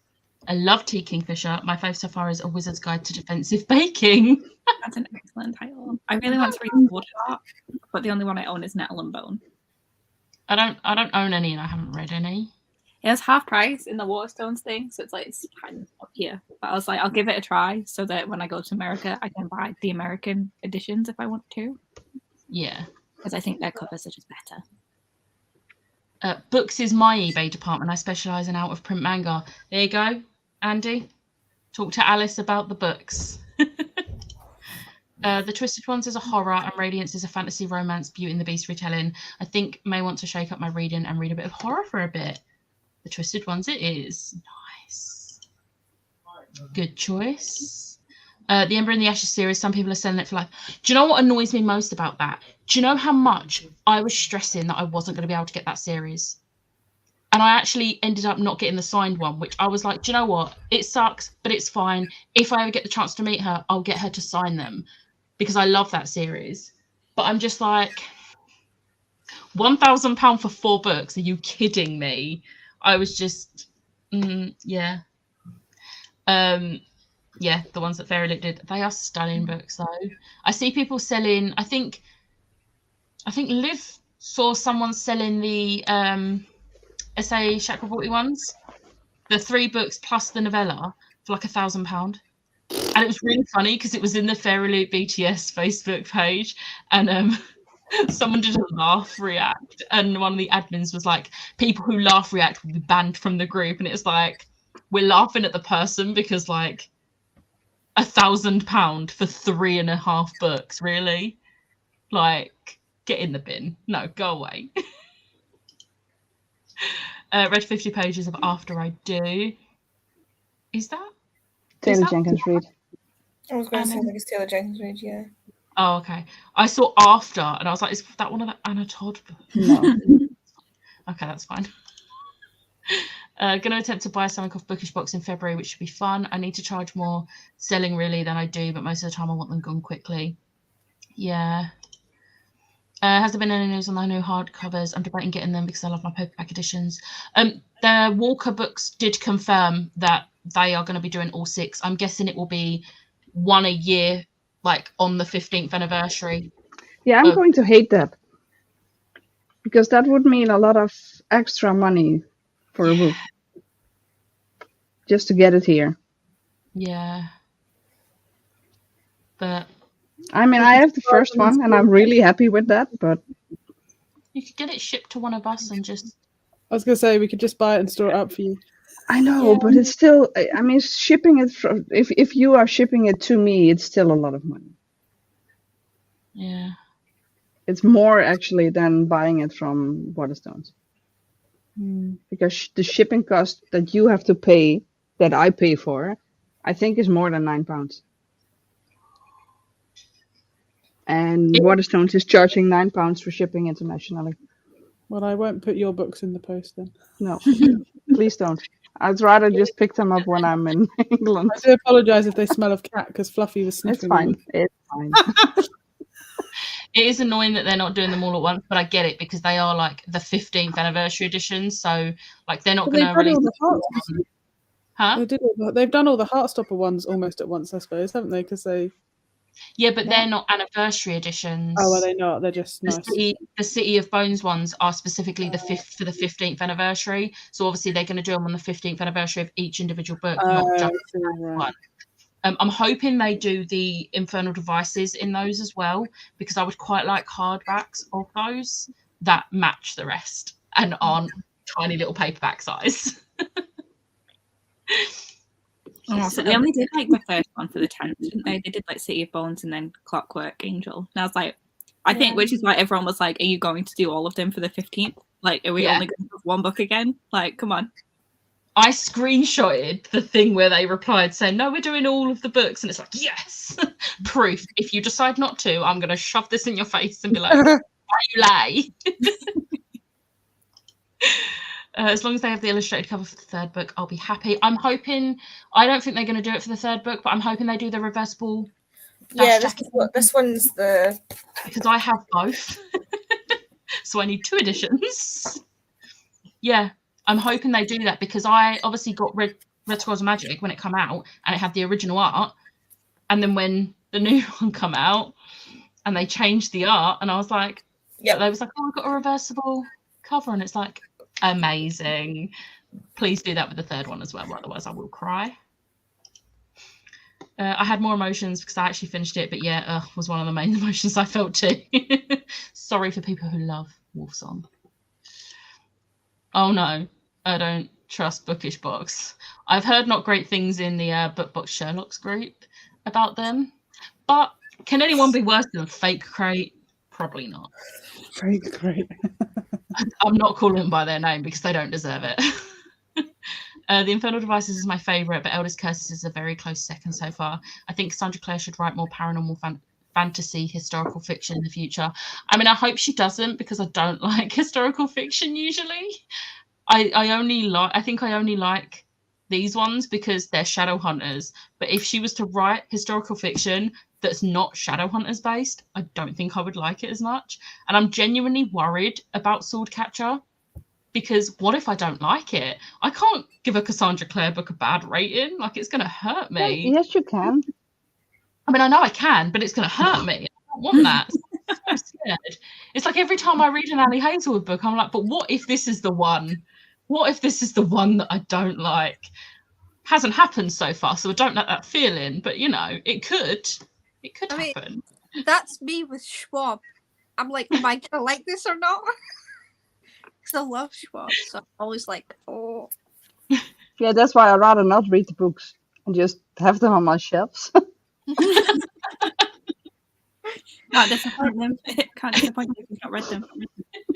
I love T. Kingfisher. My fave so far is A Wizard's Guide to Defensive Baking. That's an excellent title. I really want to read Woodheart, but the only one I own is Nettle and Bone. I don't own any and I haven't read any. It was half price in the Waterstones thing, so it's like it's kind of up here. But I was like, I'll give it a try so that when I go to America, I can buy the American editions if I want to. Yeah. Because I think their covers are just better. Books is my eBay department. I specialise in out-of-print manga. There you go, Andy. Talk to Alice about the books. The Twisted Ones is a horror and Radiance is a fantasy romance Beauty and the Beast retelling. I think may want to shake up my reading and read a bit of horror for a bit. The Twisted Ones it is. Nice. Good choice. The Ember and the Ashes series, some people are selling it for life. Do you know what annoys me most about that? Do you know how much I was stressing that I wasn't going to be able to get that series? And I actually ended up not getting the signed one, which I was like, do you know what? It sucks, but it's fine. If I ever get the chance to meet her, I'll get her to sign them because I love that series. But I'm just like, £1,000 for 4 books? Are you kidding me? I was just, yeah. Yeah, the ones that Fairylit did, they are stunning books though. I see people selling, I think Liv saw someone selling the S.A. Chakraborty ones, the 3 books plus the novella for like £1,000. And it was really funny because it was in the Fairylit BTS Facebook page and someone did a laugh react and one of the admins was like, people who laugh react will be banned from the group. And it's like, we're laughing at the person because like, £1,000 for 3.5 books, really? Like, get in the bin. No, go away. Read 50 pages of After I Do. Is that? Taylor Jenkins Reid. I was going to say, I think it's Taylor Jenkins Reid, yeah. Oh, okay. I saw After, and I was like, is that one of the Anna Todd books? No. Okay, that's fine. Going to attempt to buy something off Bookish Box in February, which should be fun. I need to charge more selling really than I do, but most of the time I want them gone quickly. Yeah. Has there been any news on the new hardcovers? I'm debating getting them because I love my paperback editions. The Walker books did confirm that they are going to be doing all 6. I'm guessing it will be one a year, like on the 15th anniversary. Yeah, I'm going to hate that. Because that would mean a lot of extra money for a book. Just to get it here. Yeah. But I mean, I have the first one, and I'm really happy with that, but... You could get it shipped to one of us and just... I was going to say, we could just buy it and store it up for you. I know, but it's still... I mean, shipping it... If you are shipping it to me, it's still a lot of money. Yeah. It's more, actually, than buying it from Waterstones. Because the shipping cost that you have to pay, that I pay for, I think is more than £9. And Waterstones is charging £9 for shipping internationally. Well, I won't put your books in the post then. No, please don't. I'd rather just pick them up when I'm in England. I do apologise if they smell of cat because Fluffy was sniffing. It's fine. them. It's fine. It is annoying that they're not doing them all at once, but I get it because they are like the 15th anniversary editions. So like they're not going to release. Huh? They've done all the Heartstopper ones almost at once, I suppose, haven't they? Because they. Yeah, but they're not anniversary editions. Oh, are they not? They're just nice. The City of Bones ones are specifically the 15th anniversary. So obviously they're going to do them on the 15th anniversary of each individual book, not just one. I'm hoping they do the Infernal Devices in those as well, because I would quite like hardbacks of those that match the rest and aren't tiny little paperback size. Oh, so they only did like the first one for the 10th, didn't they? They did like City of Bones and then Clockwork Angel. And I was like, I think, which is why everyone was like, are you going to do all of them for the 15th? Like, are we only going to have one book again? Like, come on. I screenshotted the thing where they replied saying, no, we're doing all of the books. And it's like, yes, proof. If you decide not to, I'm going to shove this in your face and be like, why you lie? As long as they have the illustrated cover for the 3rd book, I'll be happy. I'm hoping, I don't think they're going to do it for the 3rd book, but I'm hoping they do the reversible. Yeah, this one's the... Because I have both. So I need 2 editions. Yeah. I'm hoping they do that because I obviously got Red Squirrels of Magic when it came out and it had the original art. And then when the new one came out and they changed the art and I was like, they was like, oh, I've got a reversible cover. And it's like, amazing. Please do that with the 3rd one as well. Otherwise I will cry. I had more emotions because I actually finished it. But was one of the main emotions I felt too. Sorry for people who love Wolfsong. Oh no, I don't trust Bookish Box. I've heard not great things in the BookBox Sherlock's group about them, but can anyone be worse than Fake Crate? Probably not. Fake Crate. I'm not calling them by their name because they don't deserve it. The Infernal Devices is my favourite, but Eldest Curses is a very close second so far. I think Cassandra Clare should write more paranormal fantasy historical fiction in the future. I mean, I hope she doesn't because I don't like historical fiction usually. I think I only like these ones because they're Shadowhunters. But if she was to write historical fiction that's not Shadowhunters based, I don't think I would like it as much. And I'm genuinely worried about Swordcatcher because what if I don't like it? I can't give a Cassandra Clare book a bad rating. Like, it's going to hurt me. Yes, you can. I mean, I know I can, but it's going to hurt me. I don't want that. I'm so scared. It's like every time I read an Ali Hazelwood book, I'm like, but what if this is the one? What if this is the one that I don't like? Hasn't happened so far, so I don't let that feeling. But, you know, it could. It could happen. That's me with Schwab. I'm like, am I going to like this or not? Because I love Schwab, so I'm always like, oh. Yeah, that's why I'd rather not read the books and just have them on my shelves. Can't disappoint them. Can't disappoint them if you've not read them.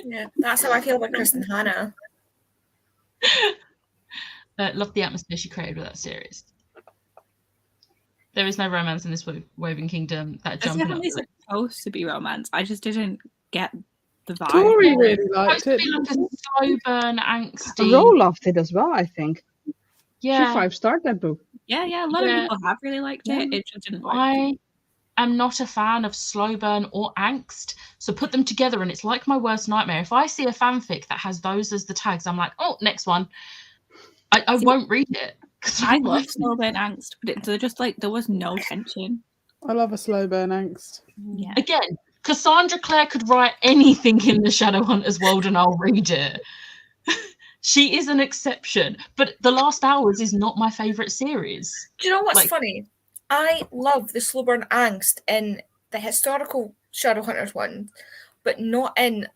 Yeah, that's how I feel about Kristen Hannah. Love the atmosphere she created with that series. There is no romance in this Woven Kingdom. That It's jumping up. definitely supposed to be romance. I just didn't get the vibe. Tori Yeah. really It's liked supposed it. to be like a slow burn, angsty. Ro loved it as well, I think. Yeah. She 5-starred that book. Yeah, a lot Yeah. of people have really liked it. Yeah. It just didn't work. for me. I am not a fan of slow burn or angst. So put them together and it's like my worst nightmare. If I see a fanfic that has those as the tags, I'm like, oh, next one. I won't read it. I love slow burn angst, but they're just like there was no tension. I love a slow burn angst. Yeah. Again, Cassandra Clare could write anything in the Shadowhunters world and I'll read it. She is an exception, but The Last Hours is not my favourite series. Do you know what's Like- funny? I love the slow burn angst in the historical Shadowhunters one, but not in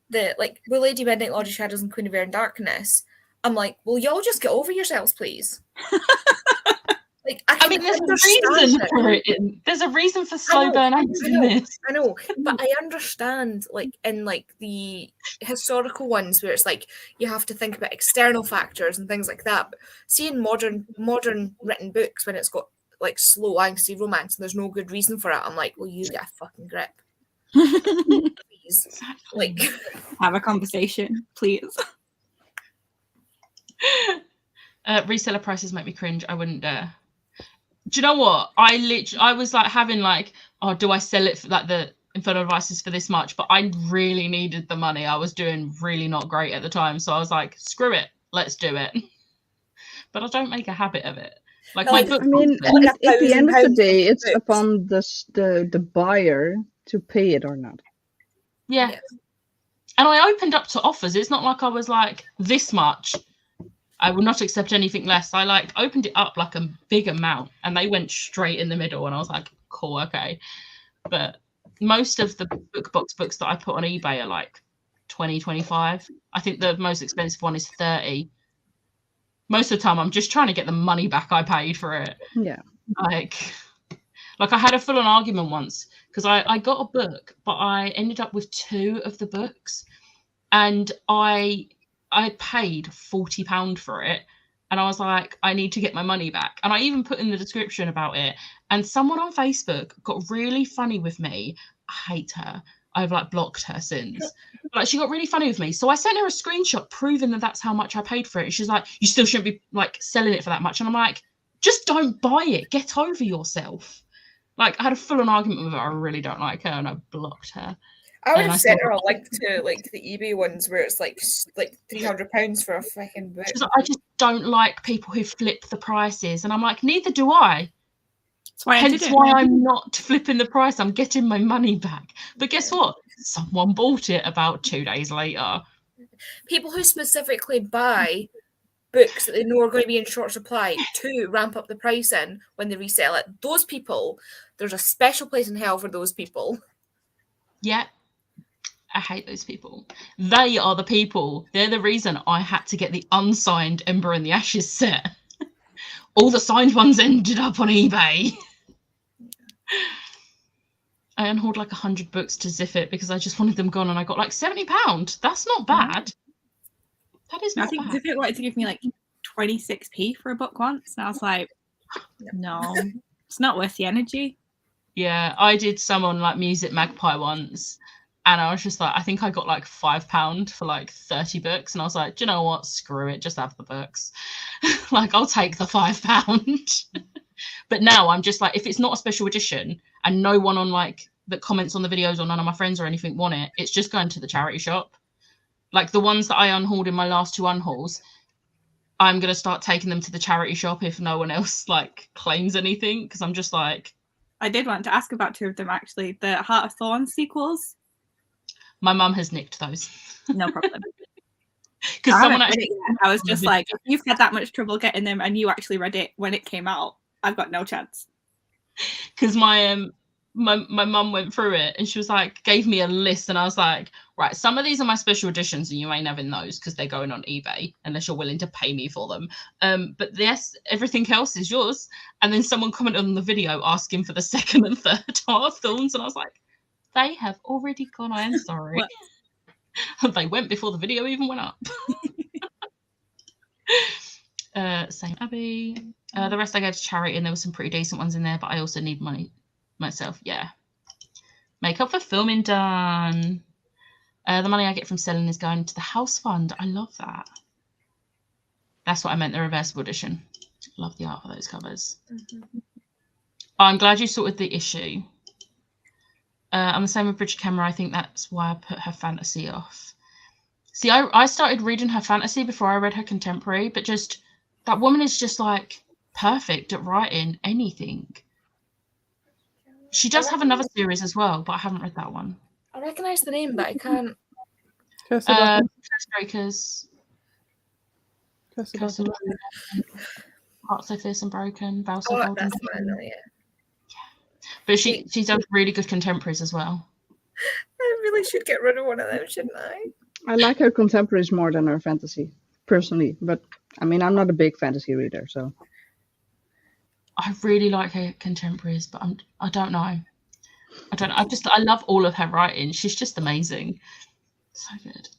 the like with Lady Midnight, Lord of Shadows, and Queen of Air and Darkness. I'm like, will y'all just get over yourselves, please? Like, I mean, there's a understand reason it. for it. There's a reason for slow burn angst in this. I know, but I understand, like, in like the historical ones where it's like you have to think about external factors and things like that. But seeing modern written books when it's got like slow angsty romance and there's no good reason for it, I'm like, well, you get a fucking grip, please. Like, Have a conversation, please. Reseller prices make me cringe. I wouldn't dare. Do you know what? I was like having like, oh, do I sell it for like the Infernal Devices for this much? But I really needed the money. I was doing really not great at the time. So I was like, screw it. Let's do it. But I don't make a habit of it. Like No, my I book. I mean, Like at the end of the £1,000 day, it's books. upon the buyer to pay it or not. Yeah. Yes. And I opened up to offers. It's not like I was like, this much. I will not accept anything less. I like opened it up like a big amount and they went straight in the middle and I was like, cool, okay. But most of the book box books that I put on eBay are like 20, 25. I think the most expensive one is 30. Most of the time I'm just trying to get the money back I paid for it. Yeah. Like I had a full-on argument once because I got a book, but I ended up with 2 of the books and I paid £40 for it. And I was like, I need to get my money back. And I even put in the description about it. And someone on Facebook got really funny with me. I hate her. I've like blocked her since. But like, she got really funny with me. So I sent her a screenshot proving that that's how much I paid for it. And she's like, you still shouldn't be like selling it for that much. And I'm like, just don't buy it. Get over yourself. Like I had a full-on argument with her. I really don't like her and I blocked her. I would And I have sent thought- her a link to like the eBay ones where it's like £300 for a fucking book. She's like, I just don't like people who flip the prices. And I'm like, neither do I. That's why I Hence did it. why I'm not flipping the price. I'm getting my money back. But guess what? Someone bought it about 2 days later. People who specifically buy books that they know are going to be in short supply to ramp up the price in when they resell it. Those people, there's a special place in hell for those people. Yeah. I hate those people. They are the people. They're the reason I had to get the unsigned Ember and the Ashes set. All the signed ones ended up on eBay. I unhauled like 100 books to zip it because I just wanted them gone and I got like £70. That's not bad. That is I not think bad. Ziffit wanted to give me like 26p for a book once, and I was like, no, it's not worth the energy. Yeah, I did some on like Music Magpie once, and I was just like, I think I got like £5 for like 30 books, and I was like, do you know what? Screw it, just have the books. Like, I'll take the £5. But now I'm just like, if it's not a special edition and no one on like that comments on the videos or none of my friends or anything want it, it's just going to the charity shop. Like the ones that I unhauled in my last 2 unhauls, I'm gonna start taking them to the charity shop if no one else like claims anything, because I'm just like, I did want to ask about 2 of them actually. The Heart of Thorns sequels, my mum has nicked those. no problem. Because I someone haven't read actually, it yet. I was just like, if you've had that much trouble getting them and you actually read it when it came out, I've got no chance. because my mum went through it and she was like, gave me a list, and I was like, right, some of these are my special editions and you ain't having those because they're going on eBay unless you're willing to pay me for them. But yes, everything else is yours. And then someone commented on the video asking for the 2nd and 3rd Heart of Thorns, and I was like, they have already gone. I am sorry. They went before the video even went up. Same Abby. The rest I gave to charity, and there were some pretty decent ones in there, but I also need money myself. Yeah. Makeup for filming done. The money I get from selling is going to the house fund. I love that. That's what I meant, the reversible edition. Love the art for those covers. I'm glad you sorted the issue. I'm the same with Bridget Kemmerer. I think that's why I put her fantasy off. See, I started reading her fantasy before I read her contemporary, but just that woman is just like perfect at writing anything. She does have another series as well, but I haven't read that one. I recognise the name, but I can't. Curse of Bethlehem. Breakers. Curse of Curse of Bethlehem. Bethlehem, Heart So Fierce and Broken, Vow So Oh, Bold and that's what I Broken. know, yeah. But she does really good contemporaries as well. I really should get rid of one of them, shouldn't I? I like her contemporaries more than her fantasy, personally. But I mean, I'm not a big fantasy reader, so. I really like her contemporaries, but I don't know. I love all of her writing. She's just amazing. So good.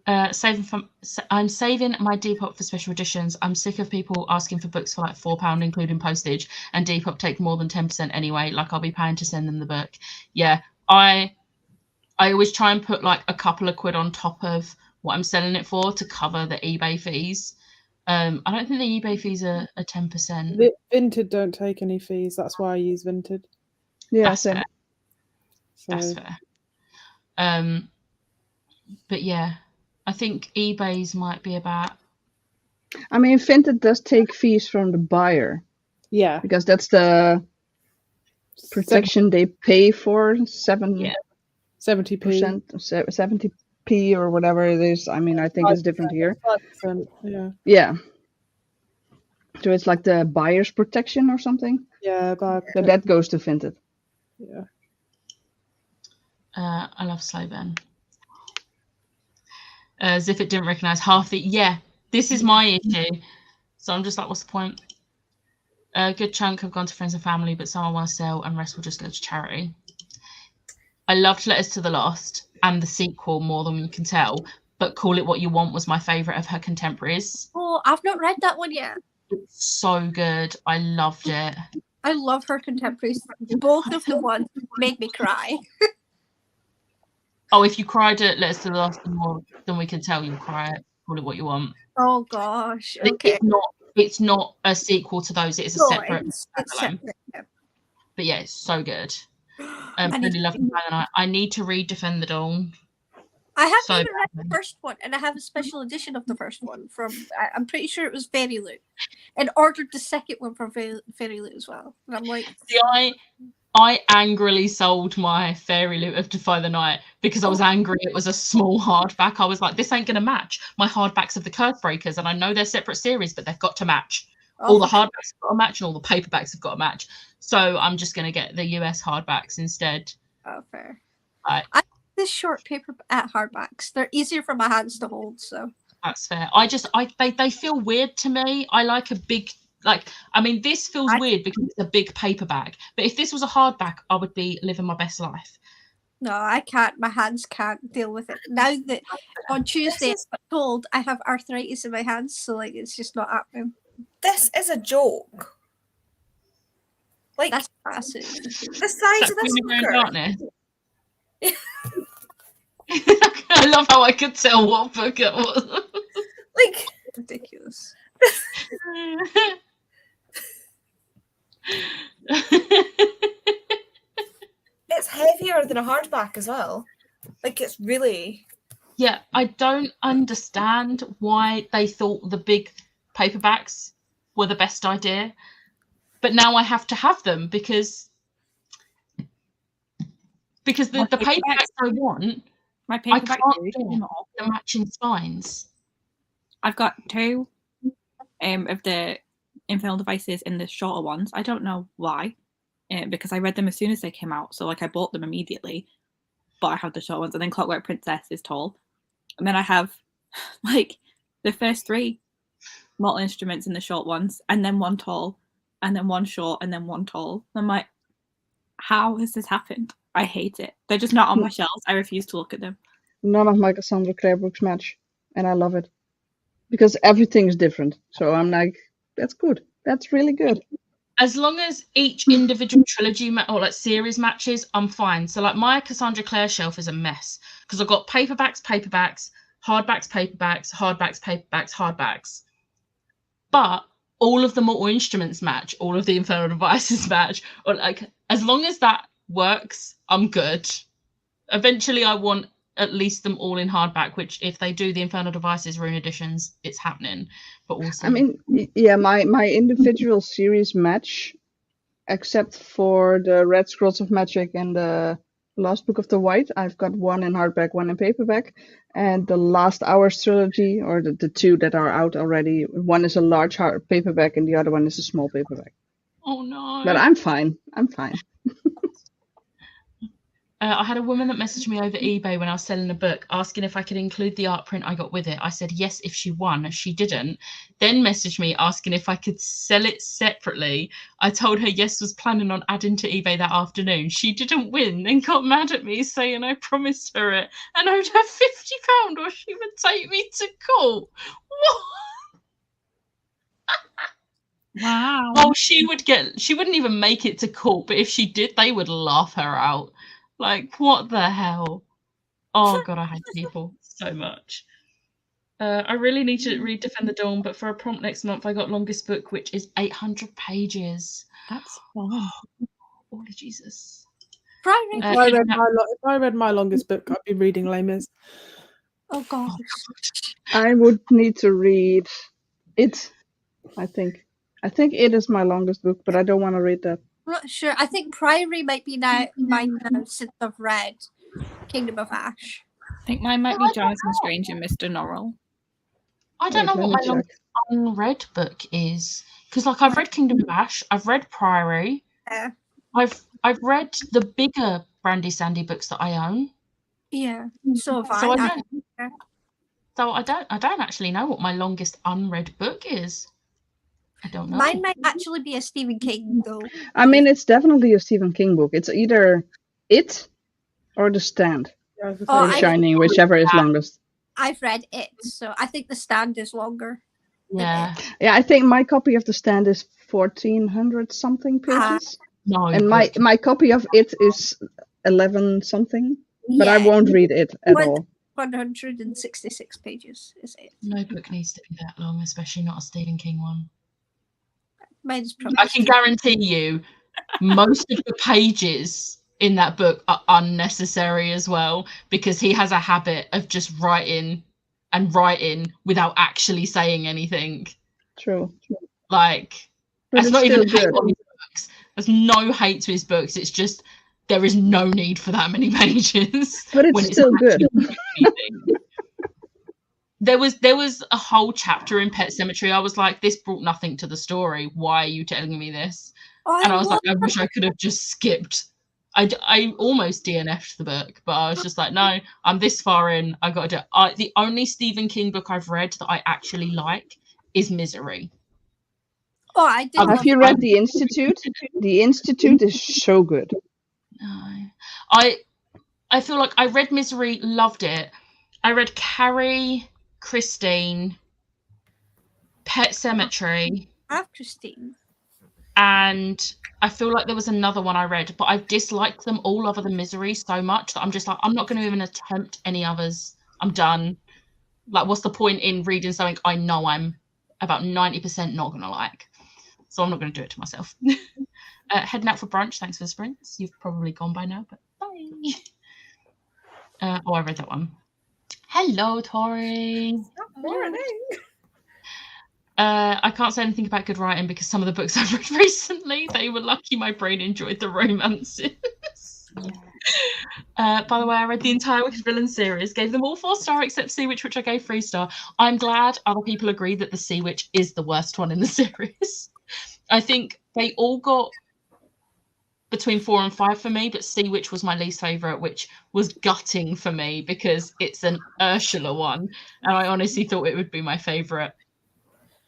I'm saving my Depop for special editions. I'm sick of people asking for books for like £4 including postage, and Depop take more than 10% anyway. Like I'll be paying to send them the book. Yeah, I always try and put like a couple of quid on top of what I'm selling it for to cover the eBay fees. I don't think the eBay fees are 10%. Vinted don't take any fees. That's why I use Vinted. Yeah, That's same. fair. So That's fair. But yeah, I think eBay's might be about. I mean, Vinted does take fees from the buyer yeah, because that's the protection they pay for, 7%, 70p. 70p or whatever it is. I mean, I think it's different here. 5%, yeah. Yeah. So it's like the buyer's protection or something. Yeah, but So that goes to Vinted. yeah. I love Slow Ben. As if it didn't recognise half the. Yeah, this is my issue. So I'm just like, what's the point? A good chunk have gone to friends and family, but some I want to sell, and rest will just go to charity. I loved Letters to the Lost and the sequel more than you can tell, but Call It What You Want was my favourite of her contemporaries. Oh, I've not read that one yet. It's so good. I loved it. I love her contemporaries. Both of the ones made me cry. Oh, if you cried at Letters to the Lost more than we can tell, you'll cry at Call It What You Want. Oh gosh. Okay. It's not a sequel to those. It is a separate. It's separate. Yeah. But yeah, it's so good. I need Really to love Defend the Night. I need to read Defend the Dawn. I haven't So even read the first one, and I have a special edition of the first one from. I'm pretty sure it was Fairy Loot, and ordered the second one from Fairy Loot as well. And I'm like, See, I angrily sold my Fairy Loot of Defy the Night because I was angry it was a small hardback. I was like, this ain't going to match my hardbacks of the Curse Breakers, and I know they're separate series, but they've got to match. All the hardbacks have got to match, and all the paperbacks have got to match. So I'm just going to get the US hardbacks instead. oh, fair. Right. I like the short paper hardbacks. They're easier for my hands to hold. So That's fair. They feel weird to me. I like a big. I mean, this feels weird because it's a big paperback. But if this was a hardback, I would be living my best life. no, I can't. My hands can't deal with it. Now that on Tuesday I'm told I have arthritis in my hands, so like it's just not happening. This is a joke. Like, That's massive. the size of this fucker. Darkness. I love how I could tell what book it was. Like, Ridiculous. it's heavier than a hardback as well. Like, it's really. Yeah, I don't understand why they thought the big paperbacks were the best idea, but now I have to have them because the paperbacks I want, My I paperback can't do get them all. the matching spines. I've got 2 of the Infernal Devices in the shorter ones. I don't know why, because I read them as soon as they came out. So like I bought them immediately, but I have the short ones. And then Clockwork Princess is tall. And then I have like the first 3 Mortal Instruments in the short ones, and then 1 tall, and then 1 short, and then 1 tall. I'm like, how has this happened? I hate it. They're just not on my shelves. I refuse to look at them. None of my Cassandra Clarebrook's match, and I love it. because everything's different. So I'm like, that's good. That's really good. As long as each individual trilogy or like series matches, I'm fine. So like my Cassandra Clare shelf is a mess because I've got paperbacks, hardbacks, hardbacks. But all of the Mortal Instruments match, all of the Infernal Devices match, or like as long as that works, I'm good. Eventually, I want at least them all in hardback. Which, if they do the Infernal Devices rune editions, it's happening. But also, I mean, yeah, my individual series match, except for the Red Scrolls of Magic and the Last Book of the White, I've got one in hardback, one in paperback, and the Last Hours trilogy, or the two that are out already, one is a large hard paperback and the other one is a small paperback. oh no! But I'm fine. I'm fine. I had a woman that messaged me over eBay when I was selling a book asking if I could include the art print I got with it. I said yes if she won. She didn't. Then messaged me asking if I could sell it separately. I told her yes, was planning on adding to eBay that afternoon. She didn't win and got mad at me saying I promised her it and owed her £50 or she would take me to court. What? Wow. Oh, she wouldn't even make it to court, but if she did, they would laugh her out. Like, what the hell? Oh, God, I hate people so much. I really need to read Defend the Dawn, but for a prompt next month, I got longest book, which is 800 pages. That's fun. Oh, Jesus. Primary. If I read my longest book, I'd be reading Les Mis. Oh God. I would need to read it, I think. I think it is my longest book, but I don't want to read that. I'm not sure. I think Priory might be mine now since I've read Kingdom of Ash. I think mine might be Jonathan Strange and Mr. Norrell. I don't know Wait, what let my me longest unread book is. Because, like, I've read Kingdom of Ash, I've read Priory, Yeah. I've read the bigger Brandy Sandy books that I own. Yeah. So have So I. I don't actually know what my longest unread book is. I don't know. Mine might actually be a Stephen King though. I mean, it's definitely a Stephen King book. It's either it or The Stand Yeah, I was Oh, gonna or say, Shining, whichever is longest. I've read it, so I think The Stand is longer. Yeah. Yeah, I think my copy of The Stand is 1,400 something pages, No. and my copy of it is 11 something. But I Yeah, won't read it at What? all. 166 pages is it. No book needs to be that long, especially not a Stephen King one. Mine's probably. I can guarantee you most of the pages in that book are unnecessary as well, because he has a habit of just writing and writing without actually saying anything. True. Like, But that's it's not even still hate good. on his books. There's no hate to his books. It's just there is no need for that many pages. But it's when still good. anything. There was a whole chapter in Pet Sematary. I was like, this brought nothing to the story. Why are you telling me this? And I was like, I wish I could have just skipped. I almost DNF'd the book, but I was just like, no, I'm this far in. I got to do it. The only Stephen King book I've read that I actually like is Misery. Oh, I did. Have you read The Institute? The Institute is so good. No. I feel like I read Misery, loved it. I read Carrie, Christine, Pet Sematary, I have Christine. and I feel like there was another one I read, but I've disliked them all other than Misery so much that I'm just like, I'm not going to even attempt any others. I'm done. Like, what's the point in reading something I know I'm about 90% not going to like? So I'm not going to do it to myself. Heading out for brunch. Thanks for the sprints. You've probably gone by now, but bye. I read that one. Hello, Tori. Morning. I can't say anything about good writing because some of the books I've read recently, they were lucky my brain enjoyed the romances. By the way, I read the entire Wicked Villain series, gave them all 4-star except Sea Witch, which I gave 3-star. I'm glad other people agree that the Sea Witch is the worst one in the series. I think they all got between 4 and 5 for me, but Sea Witch was my least favourite, which was gutting for me because it's an Ursula one, and I honestly thought it would be my favourite.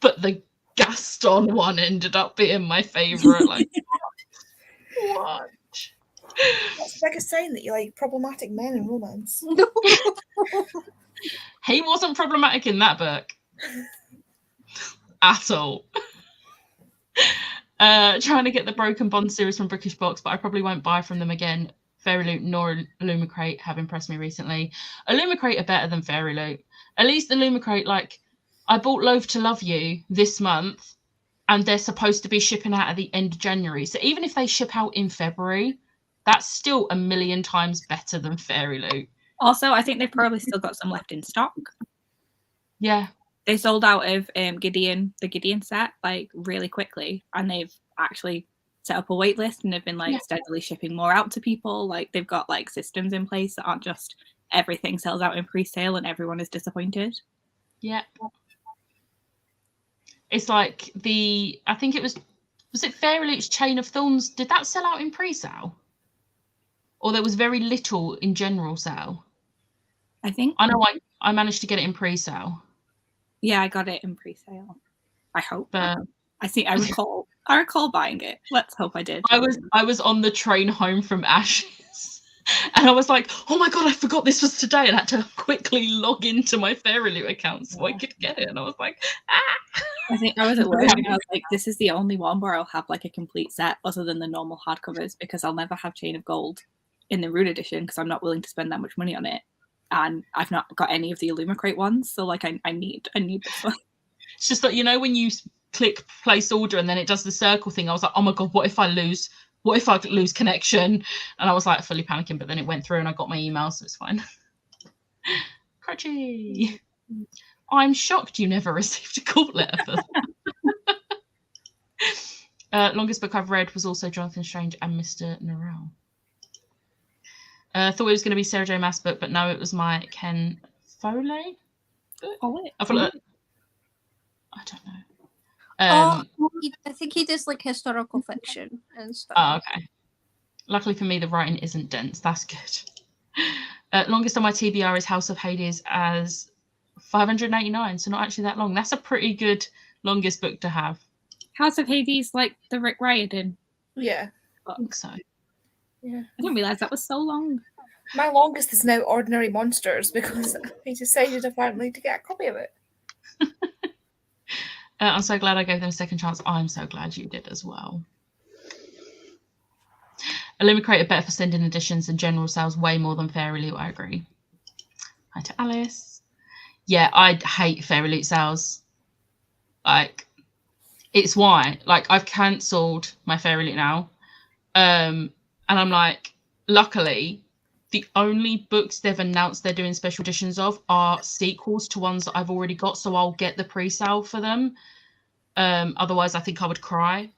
But the Gaston one ended up being my favourite. Like, what? That's like a sign that you like problematic men in romance. He wasn't problematic in that book. At all. Trying to get the Broken Bond series from British Box, but I probably won't buy from them again. Fairy Loot nor Illumicrate have impressed me recently. Illumicrate are better than Fairy Loot. At least Illumicrate, like, I bought Loath to Love You this month, and they're supposed to be shipping out at the end of January. So even if they ship out in February, that's still a million times better than Fairy Loot. Also, I think they've probably still got some left in stock. Yeah. They sold out of the Gideon set, like, really quickly, and they've actually set up a wait list and they've been like steadily shipping more out to people. Like, they've got like systems in place that aren't just everything sells out in pre-sale and everyone is disappointed. Yeah. It's like I think it was it Fairy Loot's Chain of Thorns? Did that sell out in pre-sale? Or there was very little in general sale? I think. I know I managed to get it in pre-sale. Yeah, I got it in pre-sale. I hope. But I recall buying it. Let's hope I did. I was on the train home from Ashes and I was like, oh my god, I forgot this was today, and I had to quickly log into my Fairy Loot account so I could get it. And I was like, ah. I think I was at work and I was like, this is the only one where I'll have like a complete set other than the normal hardcovers, because I'll never have Chain of Gold in the Rune edition because I'm not willing to spend that much money on it. And I've not got any of the Illumicrate ones, so like I need this one. It's just that, you know, when you click place order and then it does the circle thing, I was like, oh my god, what if I lose connection? And I was like fully panicking, but then it went through and I got my email, so it's fine. Crutchy. I'm shocked you never received a court letter for that. Longest book I've read was also Jonathan Strange and Mr. Norrell. Thought it was going to be Sarah J. Maas book, but no, it was my Ken Foley. I don't know. I think he does like historical fiction and stuff. Oh, okay. Luckily for me, the writing isn't dense. That's good. Longest on my TBR is House of Hades as 589, so not actually that long. That's a pretty good longest book to have. House of Hades, like the Rick Riordan. Yeah. I think so. Yeah. I didn't realise that was so long. My longest is now Ordinary Monsters because I decided apparently to get a copy of it. I'm so glad I gave them a second chance. I'm so glad you did as well. Illumicrate are better for sending editions and general sales way more than Fairy Loot. I agree. Hi to Alice. Yeah, I hate Fairy Loot sales. Like, it's why. Like, I've cancelled my Fairy Loot now. And I'm like, luckily, the only books they've announced they're doing special editions of are sequels to ones that I've already got, so I'll get the pre-sale for them. Otherwise, I think I would cry.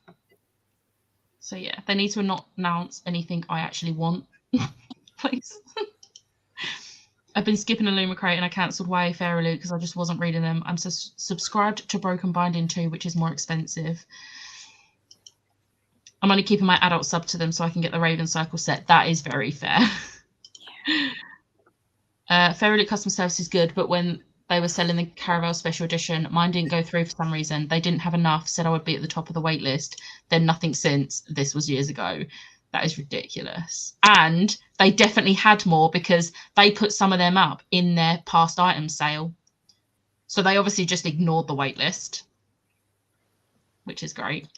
So yeah, they need to not announce anything I actually want, please. I've been skipping Illumicrate and I cancelled YA Fairy Loot because I just wasn't reading them. I'm subscribed to Broken Binding too, which is more expensive. I'm only keeping my adult sub to them so I can get the Raven Cycle set. That is very fair. Fairy Loot Custom Service is good, but when they were selling the Caravel Special Edition, mine didn't go through for some reason. They didn't have enough, said I would be at the top of the wait list. Then nothing since. This was years ago. That is ridiculous. And they definitely had more because they put some of them up in their past items sale. So they obviously just ignored the wait list, which is great.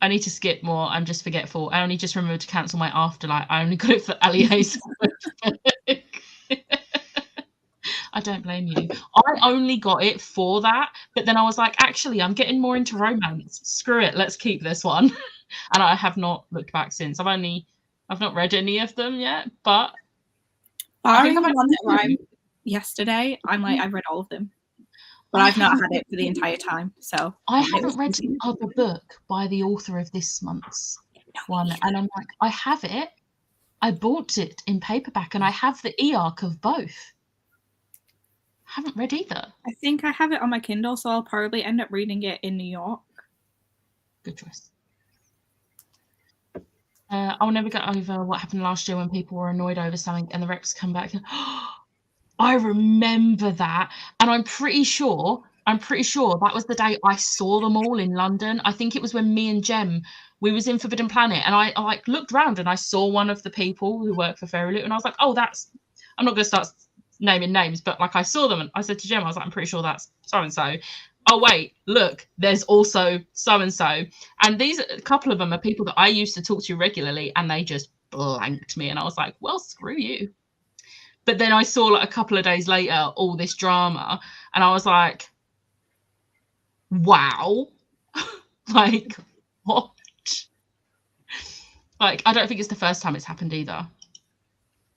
I need to skip more. I'm just forgetful. I only just remembered to cancel my Afterlight. I only got it for Allia's. I don't blame you. I only got it for that, but then I was like, actually, I'm getting more into romance. Screw it. Let's keep this one. And I have not looked back since. I've not read any of them yet, but I think the one that arrived yesterday. I'm like, I've read all of them. But I've not had it for the entire time. So I haven't read the other book by the author of this month's one. And I'm like, I have it. I bought it in paperback and I have the e-arc of both. I haven't read either. I think I have it on my Kindle, so I'll probably end up reading it in New York. Good choice. I'll never get over what happened last year when people were annoyed over something and the reps come back and I remember that, and I'm pretty sure that was the day I saw them all in London. I think it was when me and Jem, we was in Forbidden Planet, and I like looked around and I saw one of the people who work for Fairy Loot, and I was like, oh, I'm not going to start naming names, but like I saw them and I said to Jem, I was like, I'm pretty sure that's so and so. Oh wait, look, there's also so and so. And a couple of them are people that I used to talk to regularly, and they just blanked me, and I was like, well, screw you. But then I saw like a couple of days later all this drama, and I was like, wow. Like, what? Like, I don't think it's the first time it's happened either.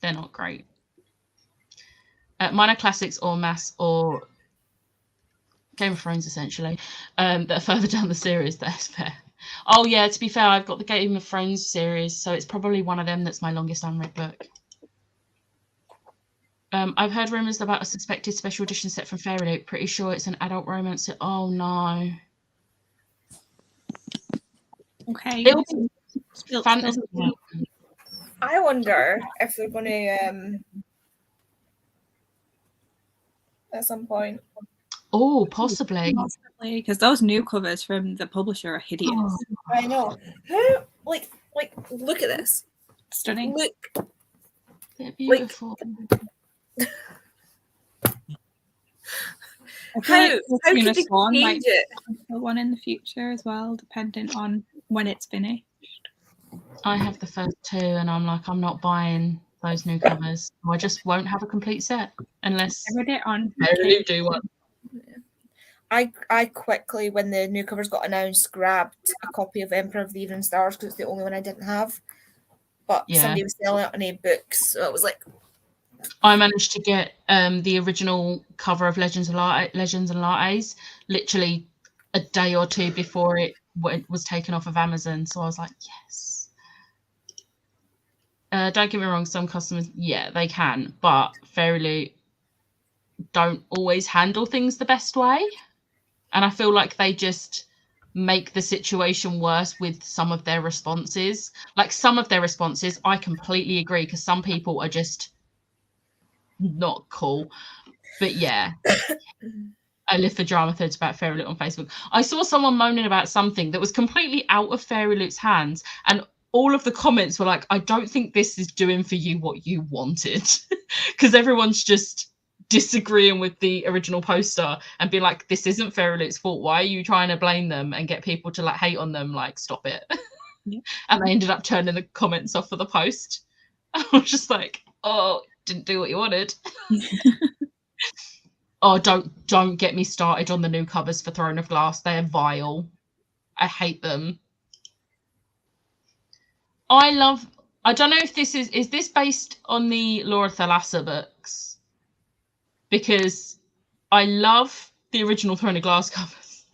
They're not great. Minor classics or mass or Game of Thrones, essentially, that are further down the series. That's fair. Oh, yeah, to be fair, I've got the Game of Thrones series, so it's probably one of them that's my longest unread book. I've heard rumours about a suspected special edition set from Fairy Loot. Pretty sure it's an adult romance. Oh, no. Okay. It'll be fantasy. I wonder if they're going to, at some point. Oh, possibly. Possibly, because those new covers from the publisher are hideous. Oh, I know. Who, like, look at this. Stunning. Look. they're beautiful. I feel How like could Luna they Swan might change it? put one in the future as well, depending on when it's finished. I have the first two, and I'm like, I'm not buying those new covers. I just won't have a complete set unless I read it on. they do one. I quickly, when the new covers got announced, grabbed a copy of Emperor of the Evening Stars because it's the only one I didn't have. But Yeah. somebody was selling it on ebooks, so it was like, I managed to get the original cover of Legends and Lattes literally a day or two before it was taken off of Amazon. So I was like, yes. Don't get me wrong, some customers, yeah, they can, but Fairy Loot don't always handle things the best way. And I feel like they just make the situation worse with some of their responses. Like some of their responses, I completely agree, because some people are just not cool. But yeah, I live for drama threads about Fairy Loot on Facebook. I saw someone moaning about something that was completely out of Fairy Loot's hands, and all of the comments were like, I don't think this is doing for you what you wanted. Because everyone's just disagreeing with the original poster and be like, this isn't Fairy Loot's fault. Why are you trying to blame them and get people to like hate on them? Like, stop it. Yeah. And they ended up turning the comments off for the post. I was just like, oh, didn't do what you wanted. Oh, don't get me started on the new covers for Throne of Glass. They're vile. I hate them. I don't know if this is this based on the Laura Thalassa books? Because I love the original Throne of Glass covers.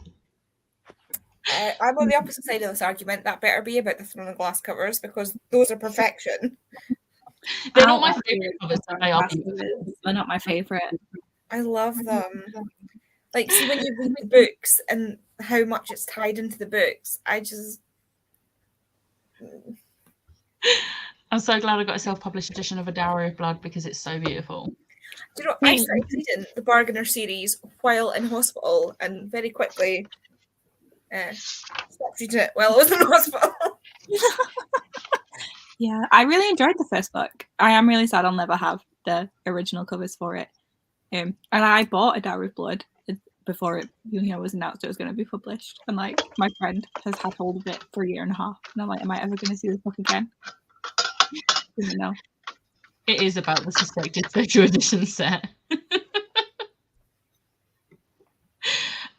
I'm on the opposite side of this argument. That better be about the Throne of Glass covers, because those are perfection. They're not my favourite covers, but they are. They're not my favourite. I love them. Like, see, when you read the books and how much it's tied into the books, I just... I'm so glad I got a self-published edition of A Dowry of Blood because it's so beautiful. Do you know, I started reading the Bargainer series while in hospital, and very quickly stopped reading it while I was in hospital. Yeah, I really enjoyed the first book. I am really sad I'll never have the original covers for it. And I bought A Dowry of Blood before it, was announced it was going to be published. And like, my friend has had hold of it for a year and a half, and I'm like, am I ever going to see this book again? No. It is about the suspected special edition set.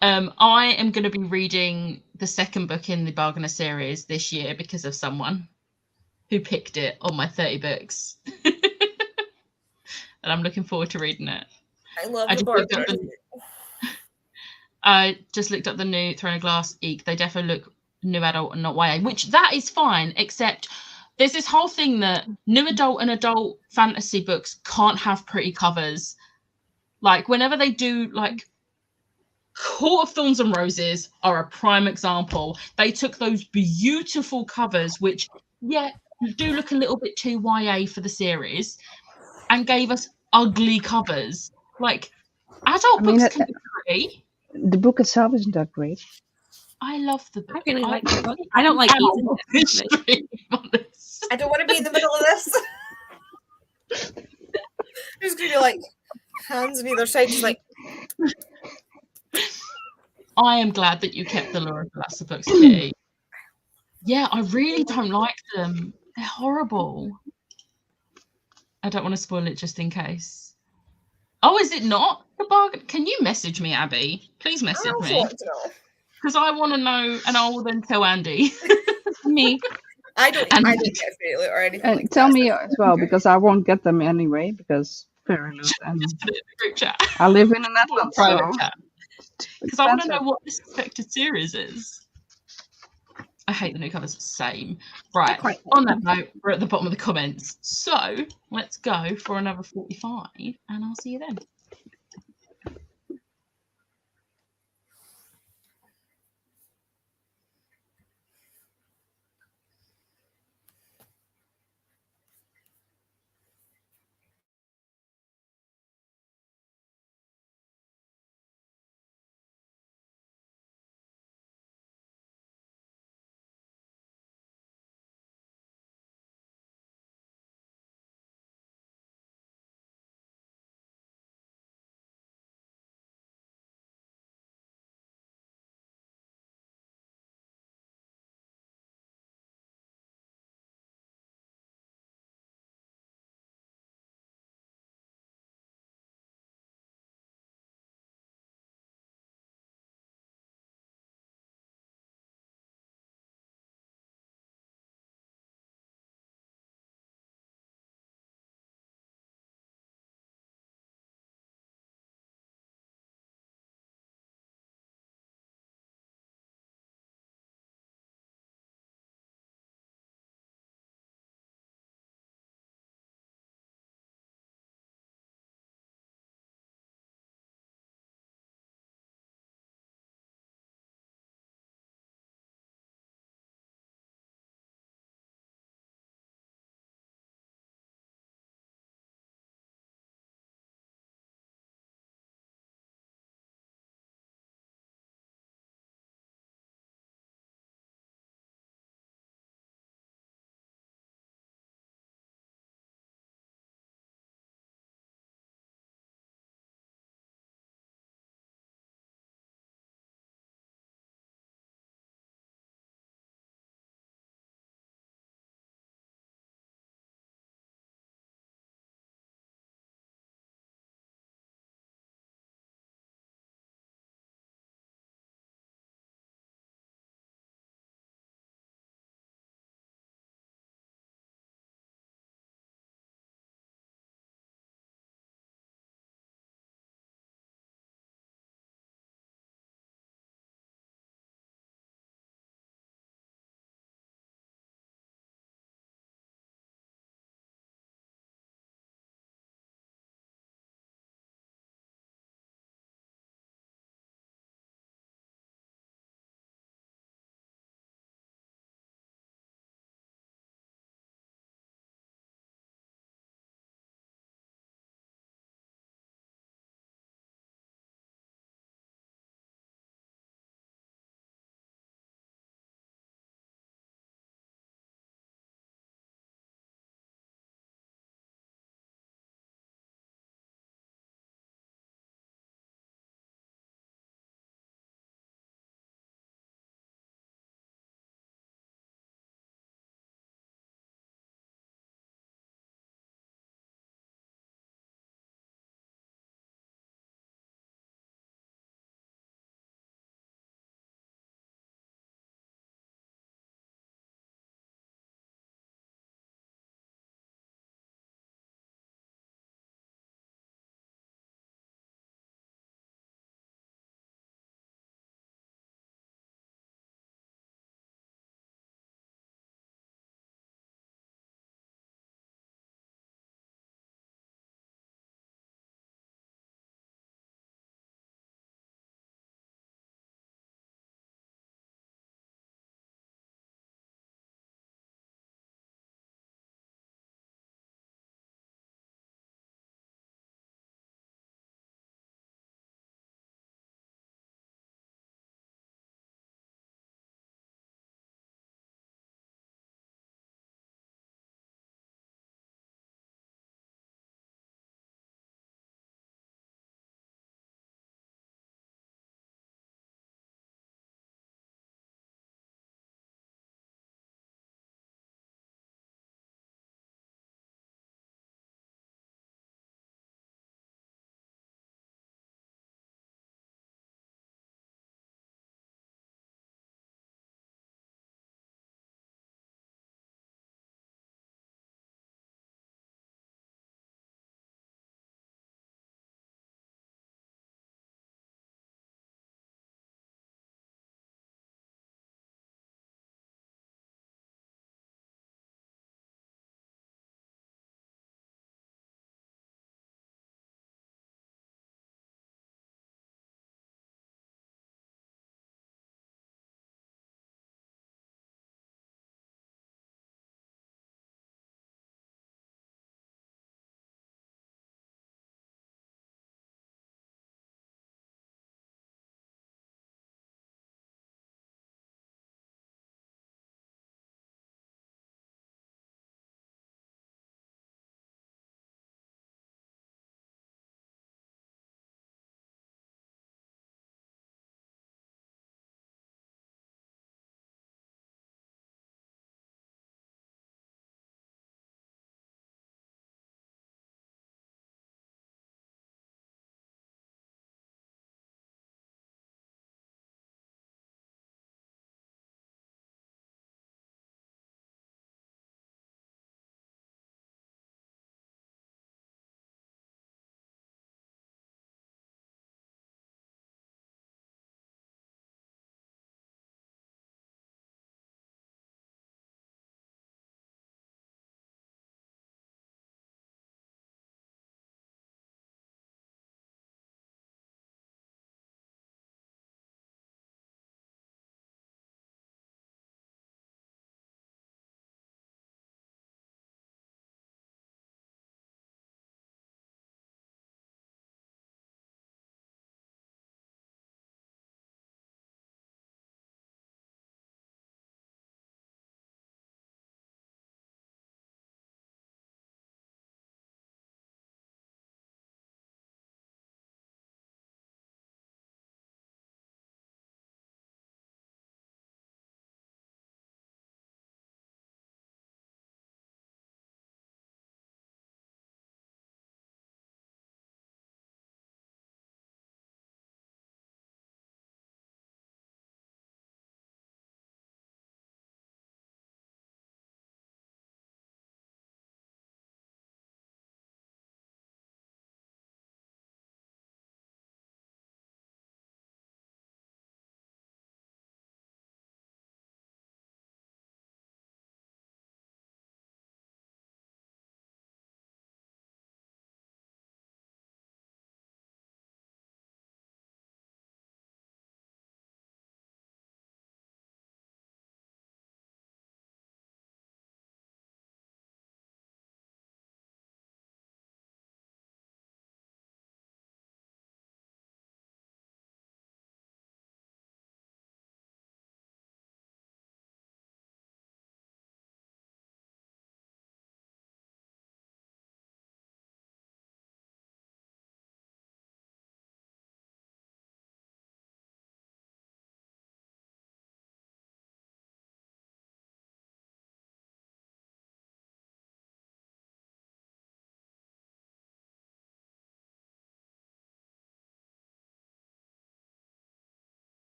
I am going to be reading the second book in the Bargainer series this year because of someone who picked it on my 30 books. And I'm looking forward to reading it. I love the Bargainer. I just looked up the new Throne of Glass Eek. They definitely look new adult and not YA, which that is fine, except there's this whole thing that new adult and adult fantasy books can't have pretty covers. Like, whenever they do, like, Court of Thorns and Roses are a prime example. They took those beautiful covers, which, yeah, do look a little bit too YA for the series, and gave us ugly covers. Like, adult books can be pretty. The book itself isn't that great. I love the book. I really like the book. I don't like history. I don't want to be in the middle of this. I'm just going to be like, Hands on either side, just like I am glad that you kept the Laura Palazzo books, Kitty. Yeah, I really don't like them. They're horrible. I don't want to spoil it just in case. Oh, is it not the bargain? Can you message me, Abby? Please I message also me. want to know. Because I want to know, and I will then tell Andy. Me. I don't And- get affiliate loot or anything And like tell that. me so- as well, because I won't get them anyway, because Fairyloot and Just put it in the group chat. I live in the Netherlands, Private so chat. it's Because I want to know expensive. what this expected series is. I hate the new covers. Same. Right. Quite On that note, we're at the bottom of the comments. So let's go for another 45, and I'll see you then.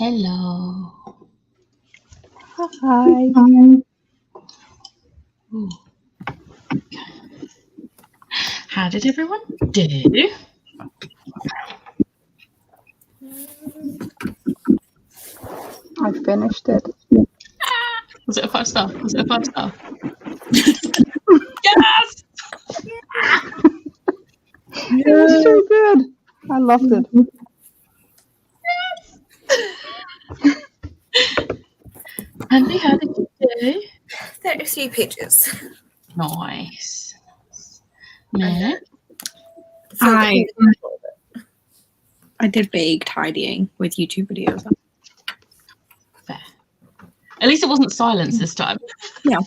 Hello. Hi. Ooh. Okay. How did everyone do? I finished it. Was it a 5-star? Was it a 5-star? Yes! It was so good. I loved it. Andy, how did you do? 33 pages. Nice. Me? I did vague tidying with YouTube videos. Fair. At least it wasn't silence this time. Yeah.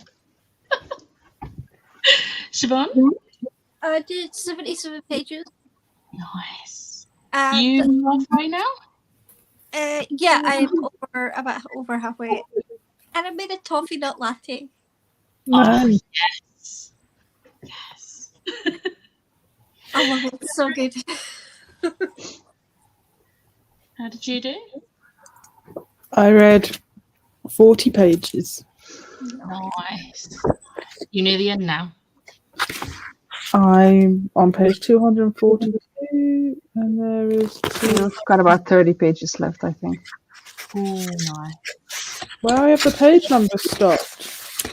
Siobhan? I did 77 pages. Nice. And You halfway now? yeah, I am about over halfway. And I made a toffee nut latte. Oh, yes. Yes. I love it. It's so good. How did you do? I read 40 pages. Nice. You near the end now? I'm on page 242, and there is You've got about 30 pages left, I think. Oh, nice. where I have the page number stopped.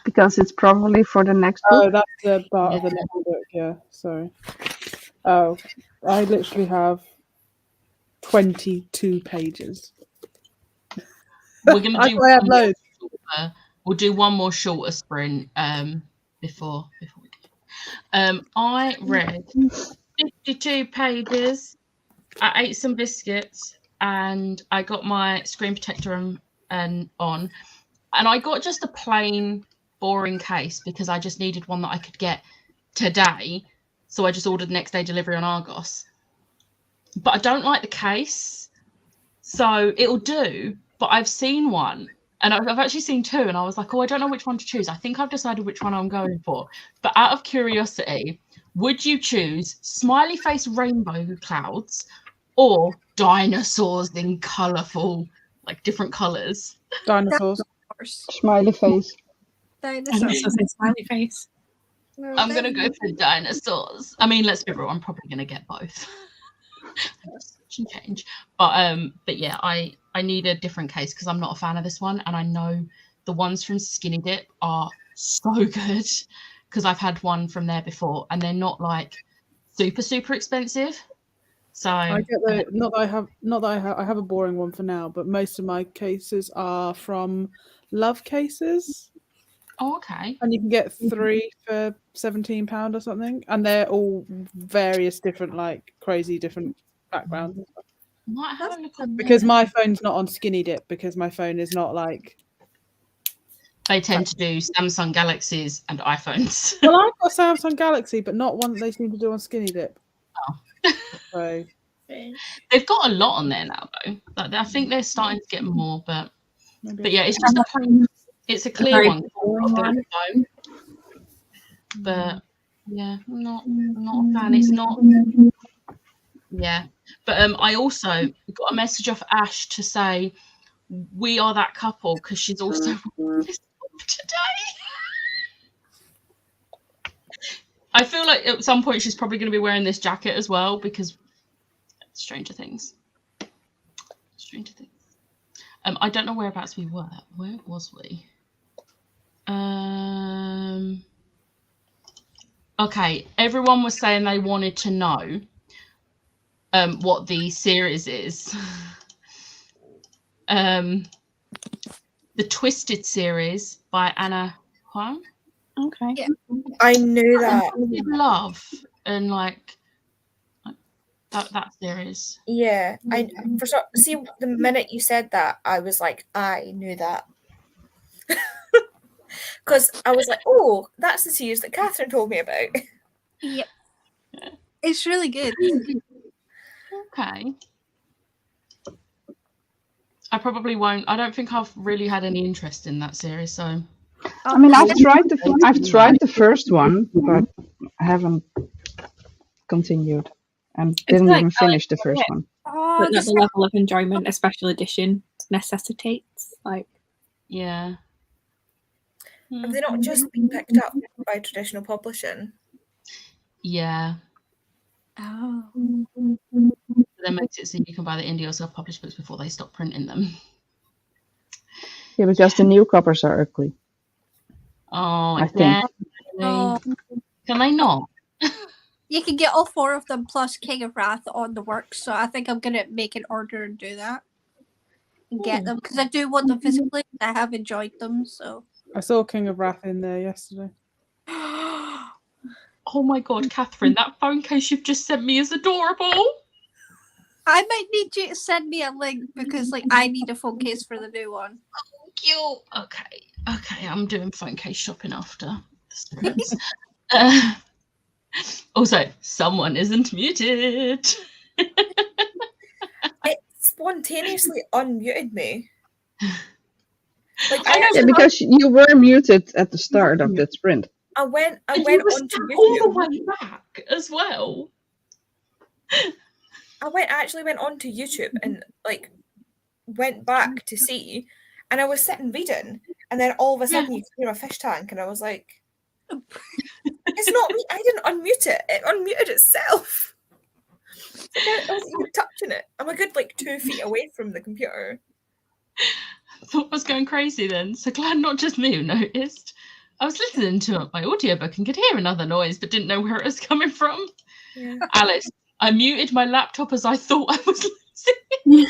Because it's probably for the next book. Oh, that's the part of the next book. Yeah, sorry. Oh, I literally have 22 pages. We're gonna do I have loads. we'll do one more shorter sprint before we go. I read 52 pages. I ate some biscuits and I got my screen protector on, and I got just a plain boring case because I just needed one that I could get today. So I just ordered next day delivery on Argos. But I don't like the case. So it'll do, but I've seen one and I've actually seen two and I was like, oh, I don't know which one to choose. I think I've decided which one I'm going for. But out of curiosity, would you choose smiley face rainbow clouds or dinosaurs in colourful, like different colours? Dinosaurs. Smiley face. And Dinosaurs. also say smiley face. No, I'm going to go for dinosaurs. I mean, let's be real, I'm probably going to get both. Change. But yeah, I need a different case because I'm not a fan of this one. And I know the ones from Skinny Dip are so good because I've had one from there before and they're not like super expensive. So I get the I have a boring one for now, but most of my cases are from Love Cases, oh, okay. and you can get 3 for £17 or something, and they're all various different, like crazy different backgrounds. Might have a look on Because there. my phone's not on Skinny Dip, because my phone is not like. They tend to do Samsung Galaxies and iPhones. Well, I've got Samsung Galaxy, but not one that they seem to do on Skinny Dip. Oh. So They've got a lot on there now, though. Like, I think they're starting to get more, but maybe yeah, it's just a plain. It's a clear very one. boring one. But yeah, I'm not a fan. It's not. Yeah, but I also got a message off Ash to say we are that couple because she's also this today. I feel like at some point she's probably going to be wearing this jacket as well because Stranger Things. I don't know whereabouts we were. Where was we? Okay, everyone was saying they wanted to know what the series is. The Twisted series by Anna Huang. Okay. Yeah. I knew that. Love and like that series. Yeah, see the minute you said that, I was like, I knew that, because I was like, oh, that's the series that Catherine told me about. Yep. It's really good. Okay. I probably won't. I don't think I've really had any interest in that series, so. I mean, I've tried the first one, but I haven't continued and didn't like even finish the first one. Oh, Oh, but not the level of enjoyment a special edition necessitates. Like, Yeah. Have they not just been picked up by traditional publishing? Yeah. Oh. That makes it so you can buy the indie or self-published books before they stop printing them. Yeah, because the new covers are ugly. Oh, I think. yeah. Oh. Can they not? You can get all 4 of them plus King of Wrath on the works, so I think I'm gonna make an order and do that. And get them, because I do want them physically. I have enjoyed them, so. I saw King of Wrath in there yesterday. Oh my god, Catherine, that phone case you've just sent me is adorable. I might need you to send me a link because, like, I need a phone case for the new one. Cute. Okay, I'm doing phone case shopping after this. Also, someone isn't muted. It spontaneously unmuted me. Like I know, Yeah, because you were muted at the start of that sprint. I went and you were onto still all the YouTube. way back as well. I actually went onto YouTube and like went back to see, and I was sitting reading, and then all of a sudden you could hear a fish tank, and I was like, "It's not me. I didn't unmute it. It unmuted itself." I wasn't even touching it. I'm a good like 2 feet away from the computer. I thought I was going crazy then. So glad not just me who noticed. I was listening to my audiobook and could hear another noise, but didn't know where it was coming from. Yeah. Alice, I muted my laptop as I thought I was listening.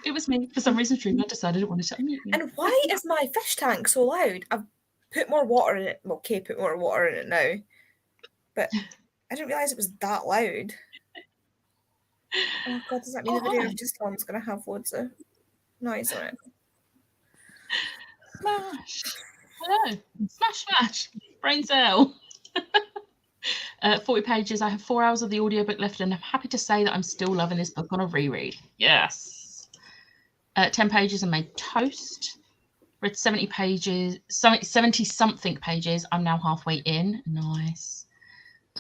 It was me. For some reason, Streamer decided it wanted to unmute me. And why is my fish tank so loud? I've put more water in it. Well, okay, put more water in it now, but I didn't realise it was that loud. Oh god, does that mean the video I've just on is going to have loads of noise on it? Smash. Hello. Smash. Brain cell. 40 pages. I have 4 hours of the audiobook left, and I'm happy to say that I'm still loving this book on a reread. Yes. 10 pages and made toast. Read 70 pages, 70 something pages. I'm now halfway in. Nice.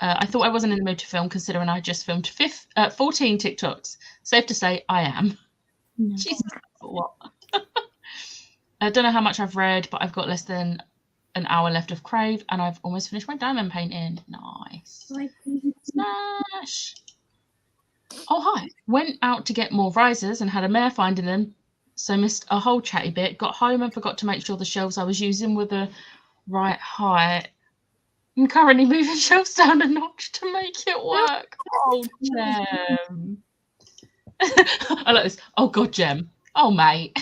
I thought I wasn't in the mood to film, considering I just filmed 14 TikToks. Safe to say, I am. Jesus, what? I don't know how much I've read, but I've got less than an hour left of Crave, and I've almost finished my diamond painting. Nice. Smash. Oh, hi. Went out to get more risers and had a mare finding them, so missed a whole chatty bit. Got home and forgot to make sure the shelves I was using were the right height. I'm currently moving shelves down a notch to make it work. Oh, Gem. I like this. Oh, God, Gem. Oh, mate.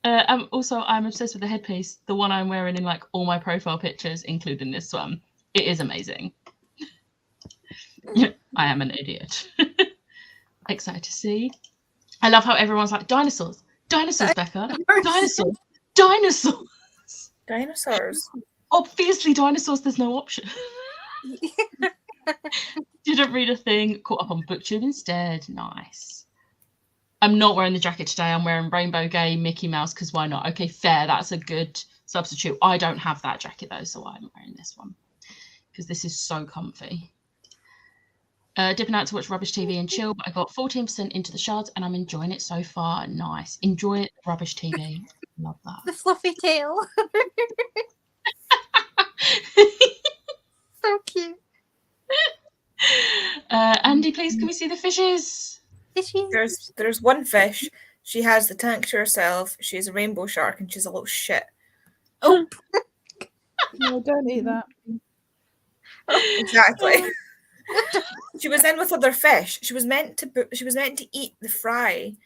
I'm obsessed with the headpiece, the one I'm wearing in like all my profile pictures, including this one. It is amazing. I am an idiot. Excited to see. I love how everyone's like, dinosaurs, Becca, dinosaurs. Obviously, dinosaurs, there's no option. Didn't read a thing, caught up on BookTube instead. Nice. I'm not wearing the jacket today. I'm wearing Rainbow Gay Mickey Mouse because why not? Okay, fair. That's a good substitute. I don't have that jacket though, so I'm wearing this one because this is so comfy. Dipping out to watch Rubbish TV and chill, but I got 14% into the shards and I'm enjoying it so far. Nice. Enjoy it, Rubbish TV. Love that. The fluffy tail. So cute. Andy, please, can we see the fishes? There's one fish. She has the tank to herself. She's a rainbow shark and she's a little shit. Oh. No, don't eat that. Exactly. She was in with other fish. She was meant to eat the fry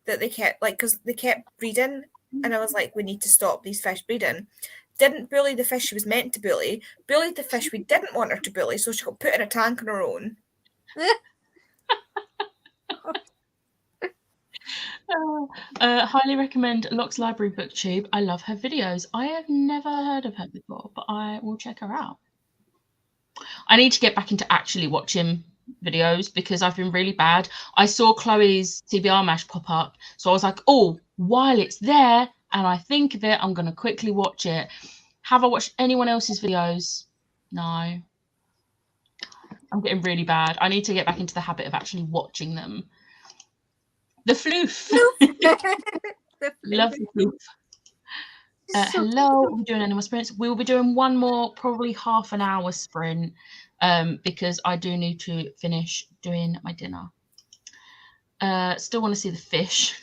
that they kept, like, because they kept breeding, and I was like, we need to stop these fish breeding. Didn't bully the fish she was meant to bully. Bullied the fish we didn't want her to bully, so she got put in a tank on her own. Highly recommend Locke's Library BookTube. I love her videos. I have never heard of her before, but I will check her out. I need to get back into actually watching videos because I've been really bad. I saw Chloe's TBR Mash pop up, so I was like, oh, while it's there and I think of it, I'm going to quickly watch it. Have I watched anyone else's videos? No. I'm getting really bad. I need to get back into the habit of actually watching them. The floof. Love the floof. Hello, we're doing any more sprints. We will be doing one more, probably half an hour sprint, because I do need to finish doing my dinner. Still want to see the fish.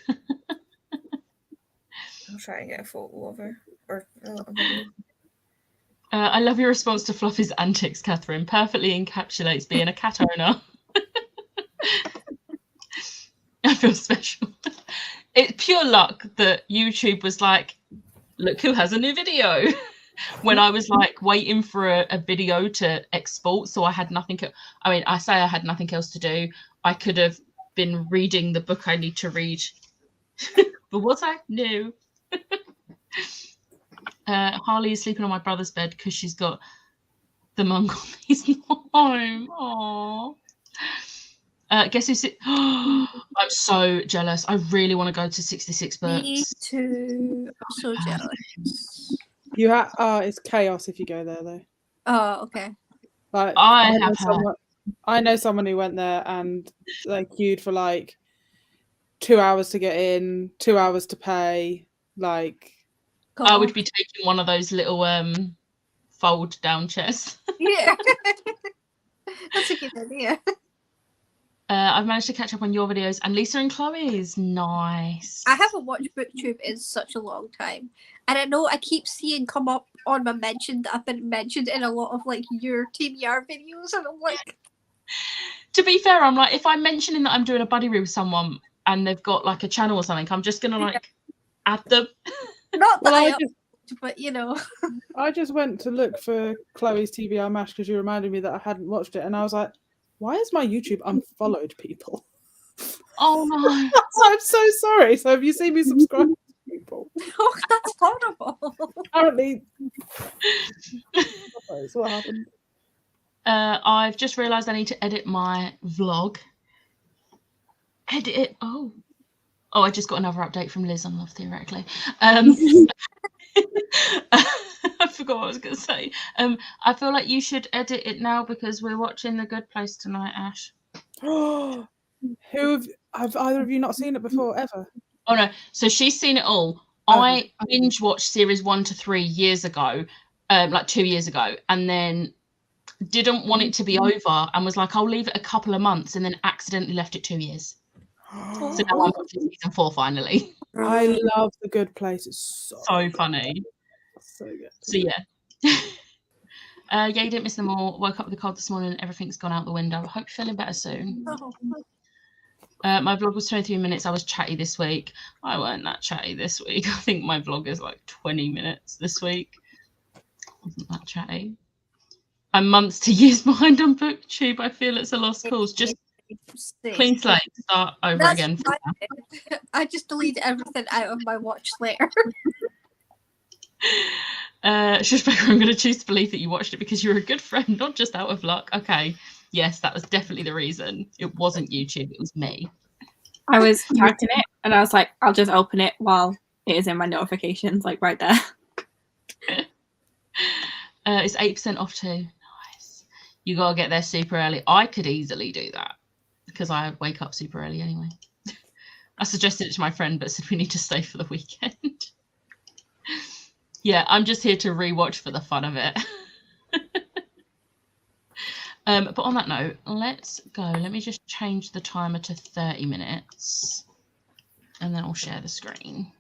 I'll try and get a photo of her or a video. I love your response to Fluffy's antics, Catherine. Perfectly encapsulates being a cat owner. I feel special. It's pure luck that YouTube was like, look who has a new video. When I was like waiting for a video to export, so I had nothing. I mean, I say I had nothing else to do. I could have been reading the book I need to read. But was I? No. Harley is sleeping on my brother's bed because she's got the Mongolies home. Aww. Guess who's I'm so jealous. I really want to go to 66 Books. Me too. I'm so jealous. It's chaos if you go there though. Oh, okay. Like, I know someone who went there and they queued for like 2 hours to get in, 2 hours to pay. Like, I would be taking one of those little fold down chairs. Yeah. That's a good idea. I've managed to catch up on your videos and Lisa and Chloe's. Nice. I haven't watched BookTube in such a long time. And I know I keep seeing come up on my mention that I've been mentioned in a lot of like your TBR videos, and I'm like, to be fair, I'm like, if I'm mentioning that I'm doing a buddy read with someone and they've got like a channel or something, I'm just gonna like add them. not that well, but you know. I just went to look for Chloe's TBR Mash because you reminded me that I hadn't watched it, and I was like, why is my YouTube unfollowed people? Oh no. I'm so sorry. So have you seen me subscribe to people? Oh, that's horrible. Apparently that's what happened. I've just realised I need to edit my vlog. Edit it. Oh, I just got another update from Liz on Love Theoretically. I forgot what I was going to say. I feel like you should edit it now because we're watching The Good Place tonight, Ash. Have either of you not seen it before ever? Oh no, so she's seen it all. I binge watched series 1 to 3 years ago, like 2 years ago, and then didn't want it to be over and was like, I'll leave it a couple of months, and then accidentally left it 2 years. So now I'm watching season 4 finally. I love The Good Place. It's so funny. So good. So yeah. Yeah, you didn't miss them all. Woke up with a cold this morning and everything's gone out the window. I hope you're feeling better soon. My vlog was 23 minutes. I was chatty this week. I weren't that chatty this week. I think my vlog is like 20 minutes this week. Wasn't that chatty. I'm months to years behind on BookTube. I feel it's a lost cause. Just clean slate, start over again. I just deleted everything out of my watch later. Shushbaker, I'm going to choose to believe that you watched it because you're a good friend, not just out of luck. Okay, yes, that was definitely the reason. It wasn't YouTube, it was me. I was typing it and I was like, I'll just open it while it is in my notifications, like right there. It's 8% off too. Nice. You got to get there super early. I could easily do that because I wake up super early anyway. I suggested it to my friend but said we need to stay for the weekend. Yeah, I'm just here to rewatch for the fun of it. But on that note, let's go. Let me just change the timer to 30 minutes and then I'll share the screen.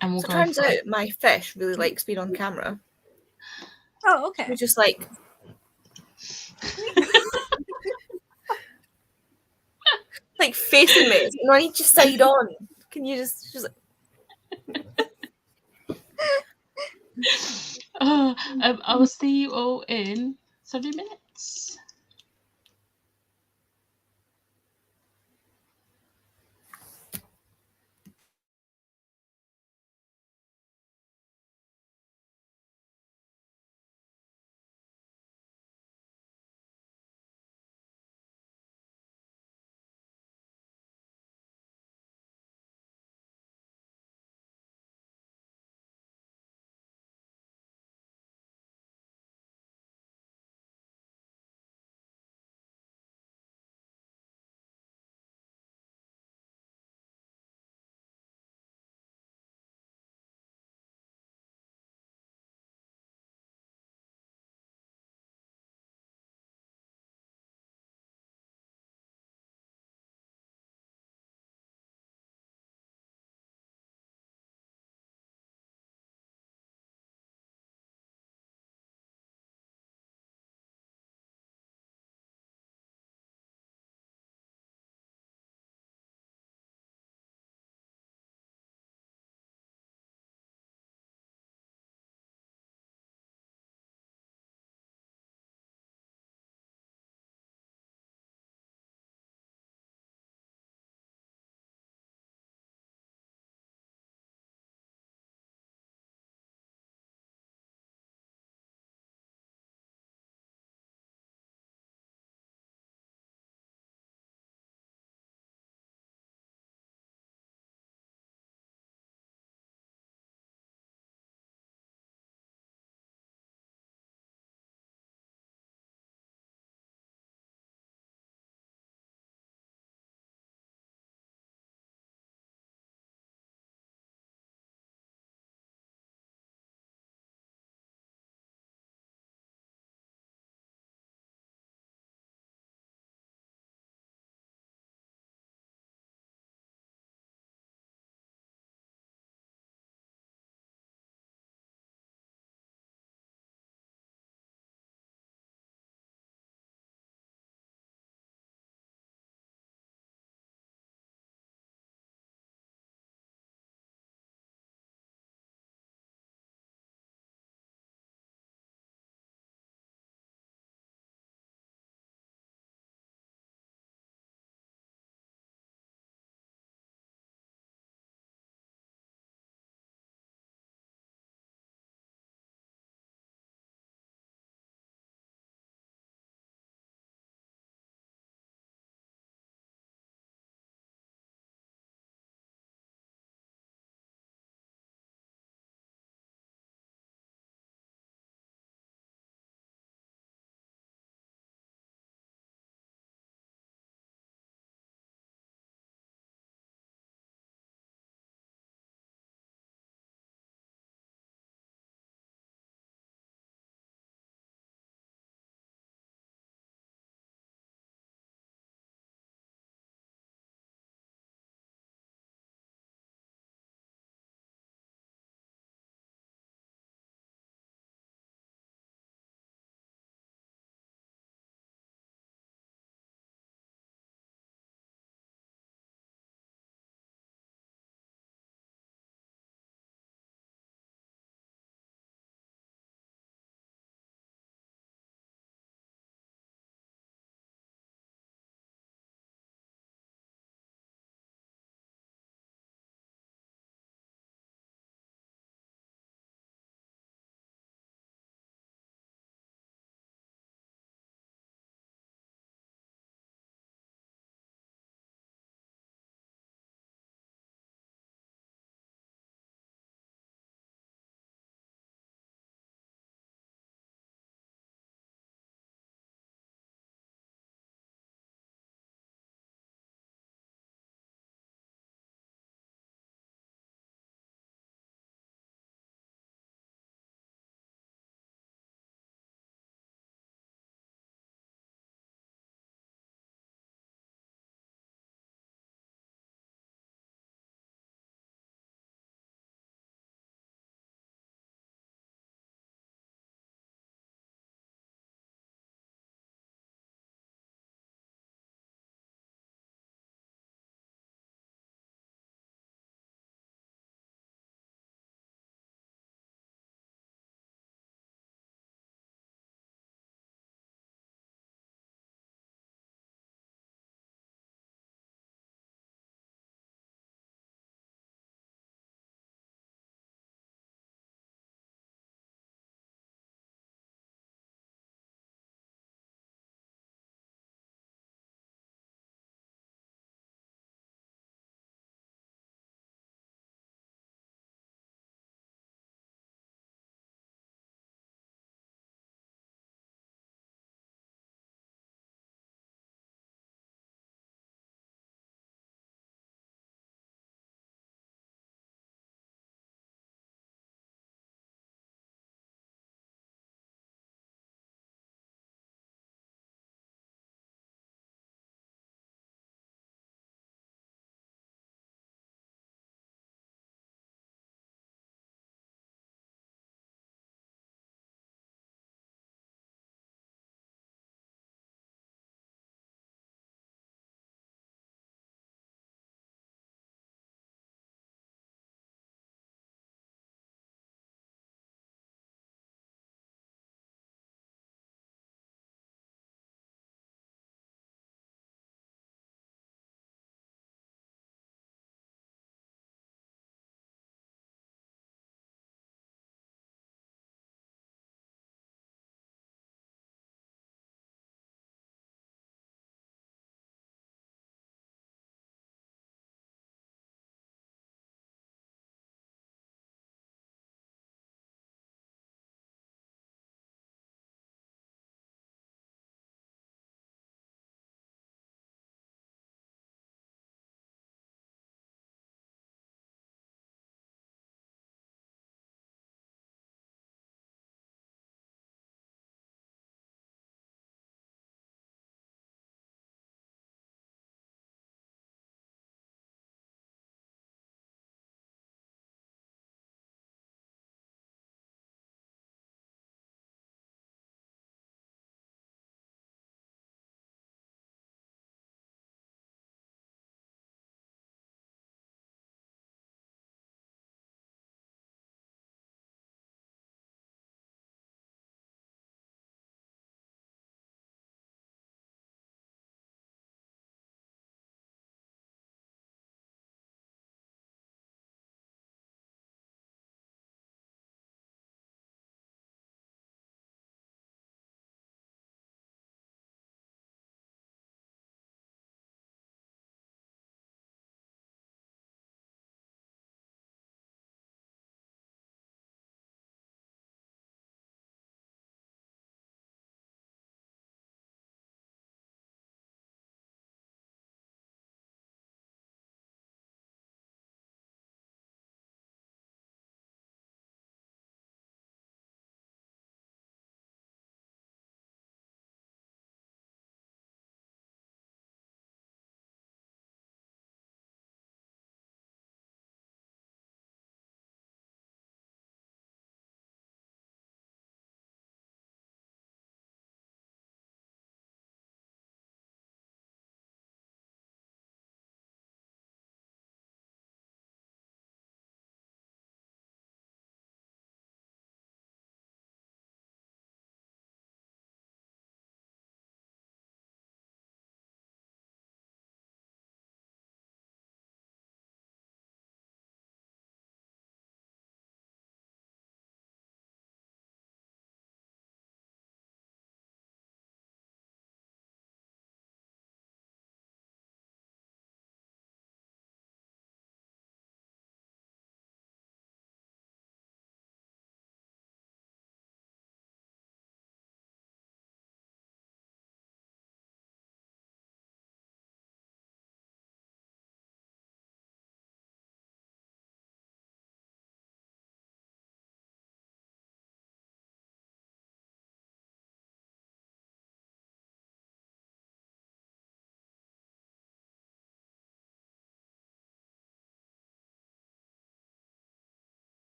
And we'll go. Turns out my fish really likes being on camera. Oh, okay. We're just like like facing me. No, I need you side on. Can you just I will see you all in 30 minutes.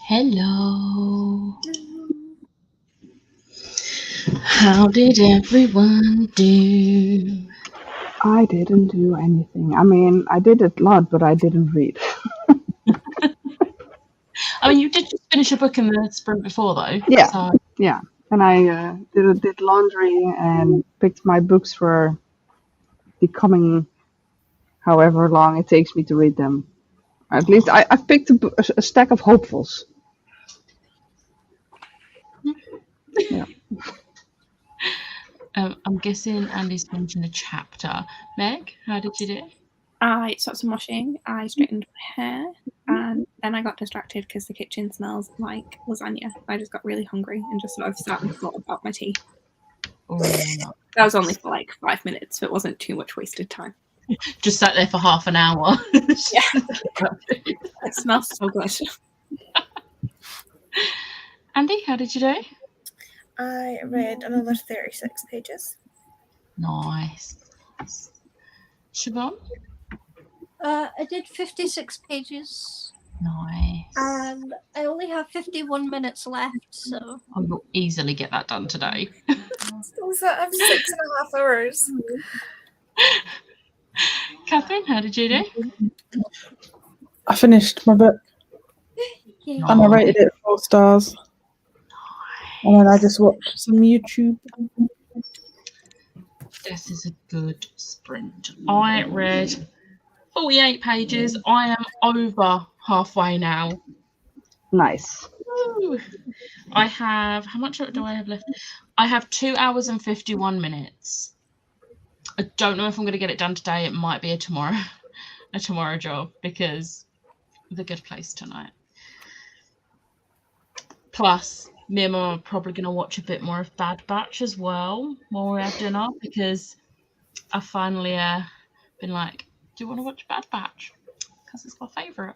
Hello. How did everyone do? I didn't do anything. I mean, I did a lot, but I didn't read. I mean, you did just finish a book in the sprint before, though. Yeah. So, Yeah, and I did laundry and picked my books for the coming however long it takes me to read them. At least I've picked a stack of hopefuls. Yeah. I'm guessing Andy's mentioned a chapter. Meg, how did you do? I stopped some washing, I straightened my hair, and then I got distracted because the kitchen smells like lasagna. I just got really hungry and just sort of sat and thought about my tea. Oh, no. That was only for like 5 minutes, so it wasn't too much wasted time. Just sat there for half an hour. Yeah. It smells so good. Andy, how did you do? I read another 36 pages. Nice. Siobhan? I did 56 pages, Nice. and I only have 51 minutes left, so I will easily get that done today. So I have 6.5 hours. Catherine, how did you do? I finished my book yeah. and I rated it 4 stars. And then I just watched some YouTube. This is a good sprint. I read 48 pages. I am over halfway now. Nice. Woo. I have, how much do I have left? I have 2 hours and 51 minutes. I don't know if I'm going to get it done today. It might be a tomorrow job because of the Good Place tonight. Plus, me and Mum are probably going to watch a bit more of Bad Batch as well while we have dinner because I finally been like, do you want to watch Bad Batch? Because it's my favourite.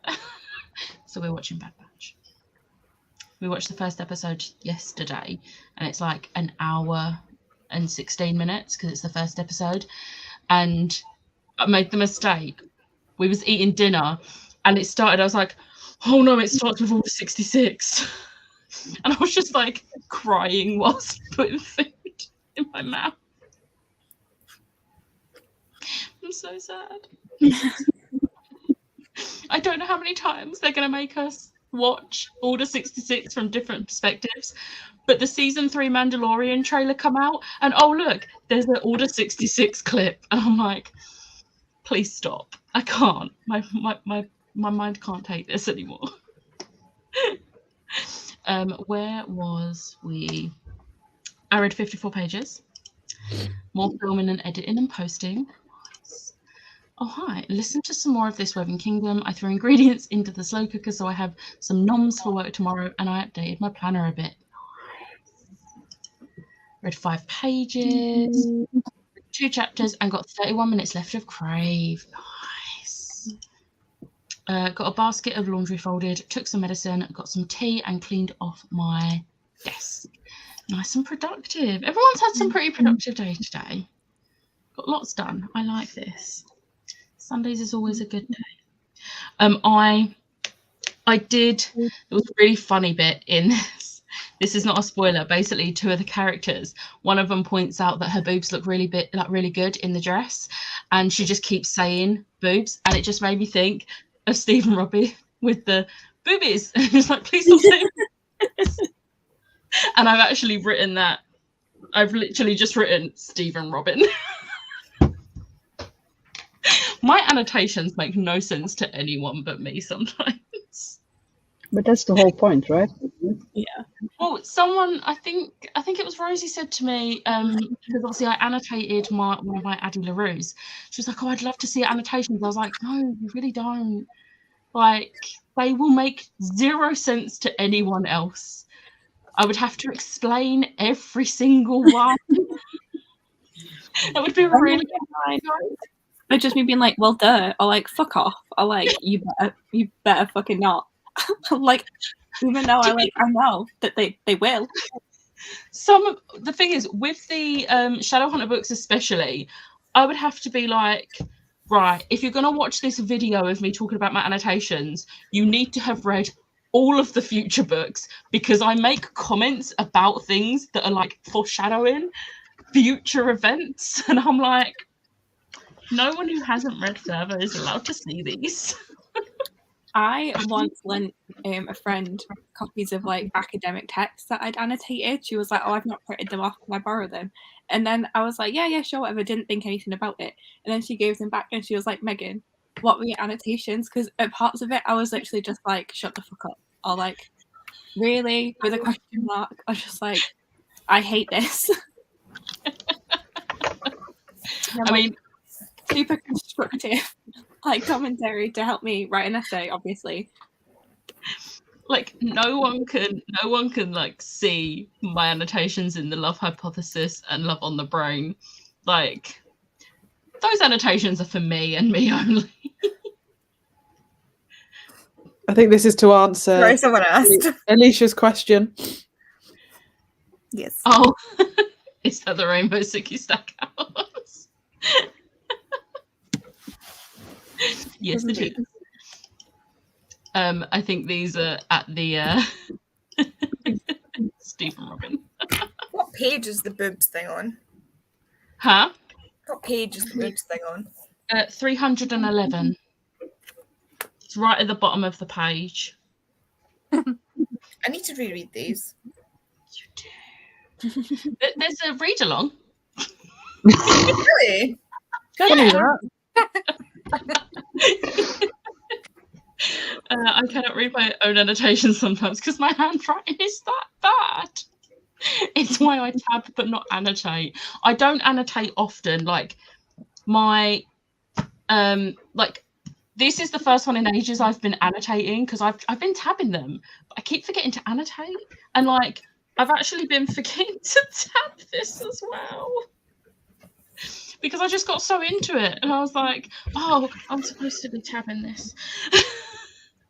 So we're watching Bad Batch. We watched the first episode yesterday and it's like an hour and 16 minutes because it's the first episode. And I made the mistake. We was eating dinner and it started, I was like, oh no, it starts with Order 66. And I was just like crying whilst putting food in my mouth. I'm so sad. I don't know how many times they're going to make us watch Order 66 from different perspectives. But the season 3 Mandalorian trailer come out and oh look, there's an Order 66 clip. And I'm like, please stop. I can't. My mind can't take this anymore. Where was we? I read 54 pages. More filming and editing and posting. Nice. Oh, hi. Listen to some more of this Woven Kingdom. I threw ingredients into the slow cooker so I have some noms for work tomorrow and I updated my planner a bit. Read 5 pages, 2 chapters and got 31 minutes left of Crave. Nice. Got a basket of laundry folded, took some medicine, got some tea and cleaned off my desk. Nice and productive. Everyone's had some pretty productive day today. Got lots done. I like this. Sundays is always a good day. I did, there was a really funny bit in this. This is not a spoiler. Basically, 2 of the characters, one of them points out that her boobs look really good in the dress, and she just keeps saying boobs, and it just made me think of Stephen Robbie with the boobies. And it's like, please don't say this. And I've actually written that. I've literally just written Stephen Robin. My annotations make no sense to anyone but me sometimes. But that's the whole point, right? Yeah. Well, someone, I think it was Rosie said to me, because obviously I annotated one of my Addie LaRue's. She was like, oh, I'd love to see annotations. I was like, no, you really don't. Like, they will make 0 sense to anyone else. I would have to explain every single one. That would be really hard. Or just me being like, well, duh, or like, fuck off, or like, you better fucking not. Like, even though I know that they will. The thing is, with the Shadowhunter books especially, I would have to be like, right, if you're going to watch this video of me talking about my annotations, you need to have read all of the future books because I make comments about things that are like foreshadowing future events, and I'm like, no one who hasn't read Server is allowed to see these. I once lent a friend copies of like academic texts that I'd annotated. She was like, "Oh, I've not printed them off. Can I borrow them?" And then I was like, "Yeah, sure, whatever." Didn't think anything about it. And then she gave them back, and she was like, "Megan, what were your annotations?" Because at parts of it, I was literally just like, "Shut the fuck up," or like, "Really?" with a question mark. I was just like, "I hate this." I mean, super constructive like commentary to help me write an essay, obviously. like no one can like see my annotations in the Love Hypothesis and Love on the Brain. Like, those annotations are for me and me only. I think this is to answer Sorry, someone asked. Alicia's question. Yes. Oh, is that the Rainbow Suki Stackhouse? Yes, it is. I think these are at the Stephen Robin. What page is the boobs thing on? Huh? What page is the boobs thing on? 311. It's right at the bottom of the page. I need to reread these. You do. There's a read along. Really? Yeah. I cannot read my own annotations sometimes because my handwriting is that bad. It's why I tab but not annotate. I don't annotate often. Like my like this is the first one in ages I've been annotating because I've been tabbing them, but I keep forgetting to annotate, and like I've actually been forgetting to tab this as well. Because I just got so into it, and I was like, "Oh, I'm supposed to be tabbing this."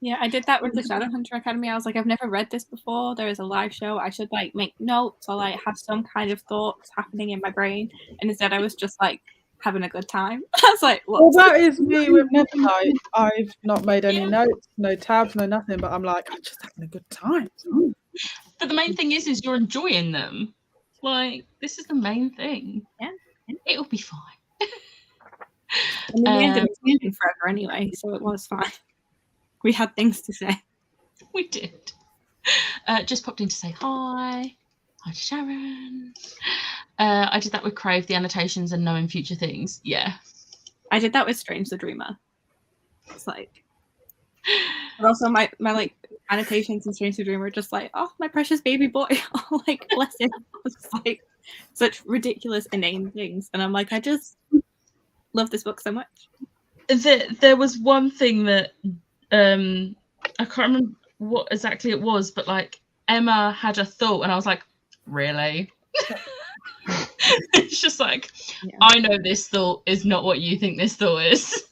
Yeah, I did that with the Shadowhunter Academy. I was like, I've never read this before. There is a live show. I should like make notes or like have some kind of thoughts happening in my brain. And instead, I was just like having a good time. I was like, Well, what? that is me with Nevernight. I've not made any notes, no tabs, no nothing, but I'm like, I'm just having a good time. But the main thing is you're enjoying them. Like, this is the main thing. Yeah. It'll be fine. And in the end, it was moving forever anyway, so it was fine. We had things to say. We did. Just popped in to say hi. Hi to Sharon. I did that with Crave, the annotations and knowing future things. Yeah. I did that with Strange the Dreamer. It's like, but also my like annotations in Strange the Dreamer are just like, oh, my precious baby boy. Like, bless him. It's like such ridiculous, inane things. And I'm like, I just love this book so much. There was one thing that I can't remember what exactly it was, but like Emma had a thought, and I was like, really? It's just like, yeah. I know this thought is not what you think this thought is.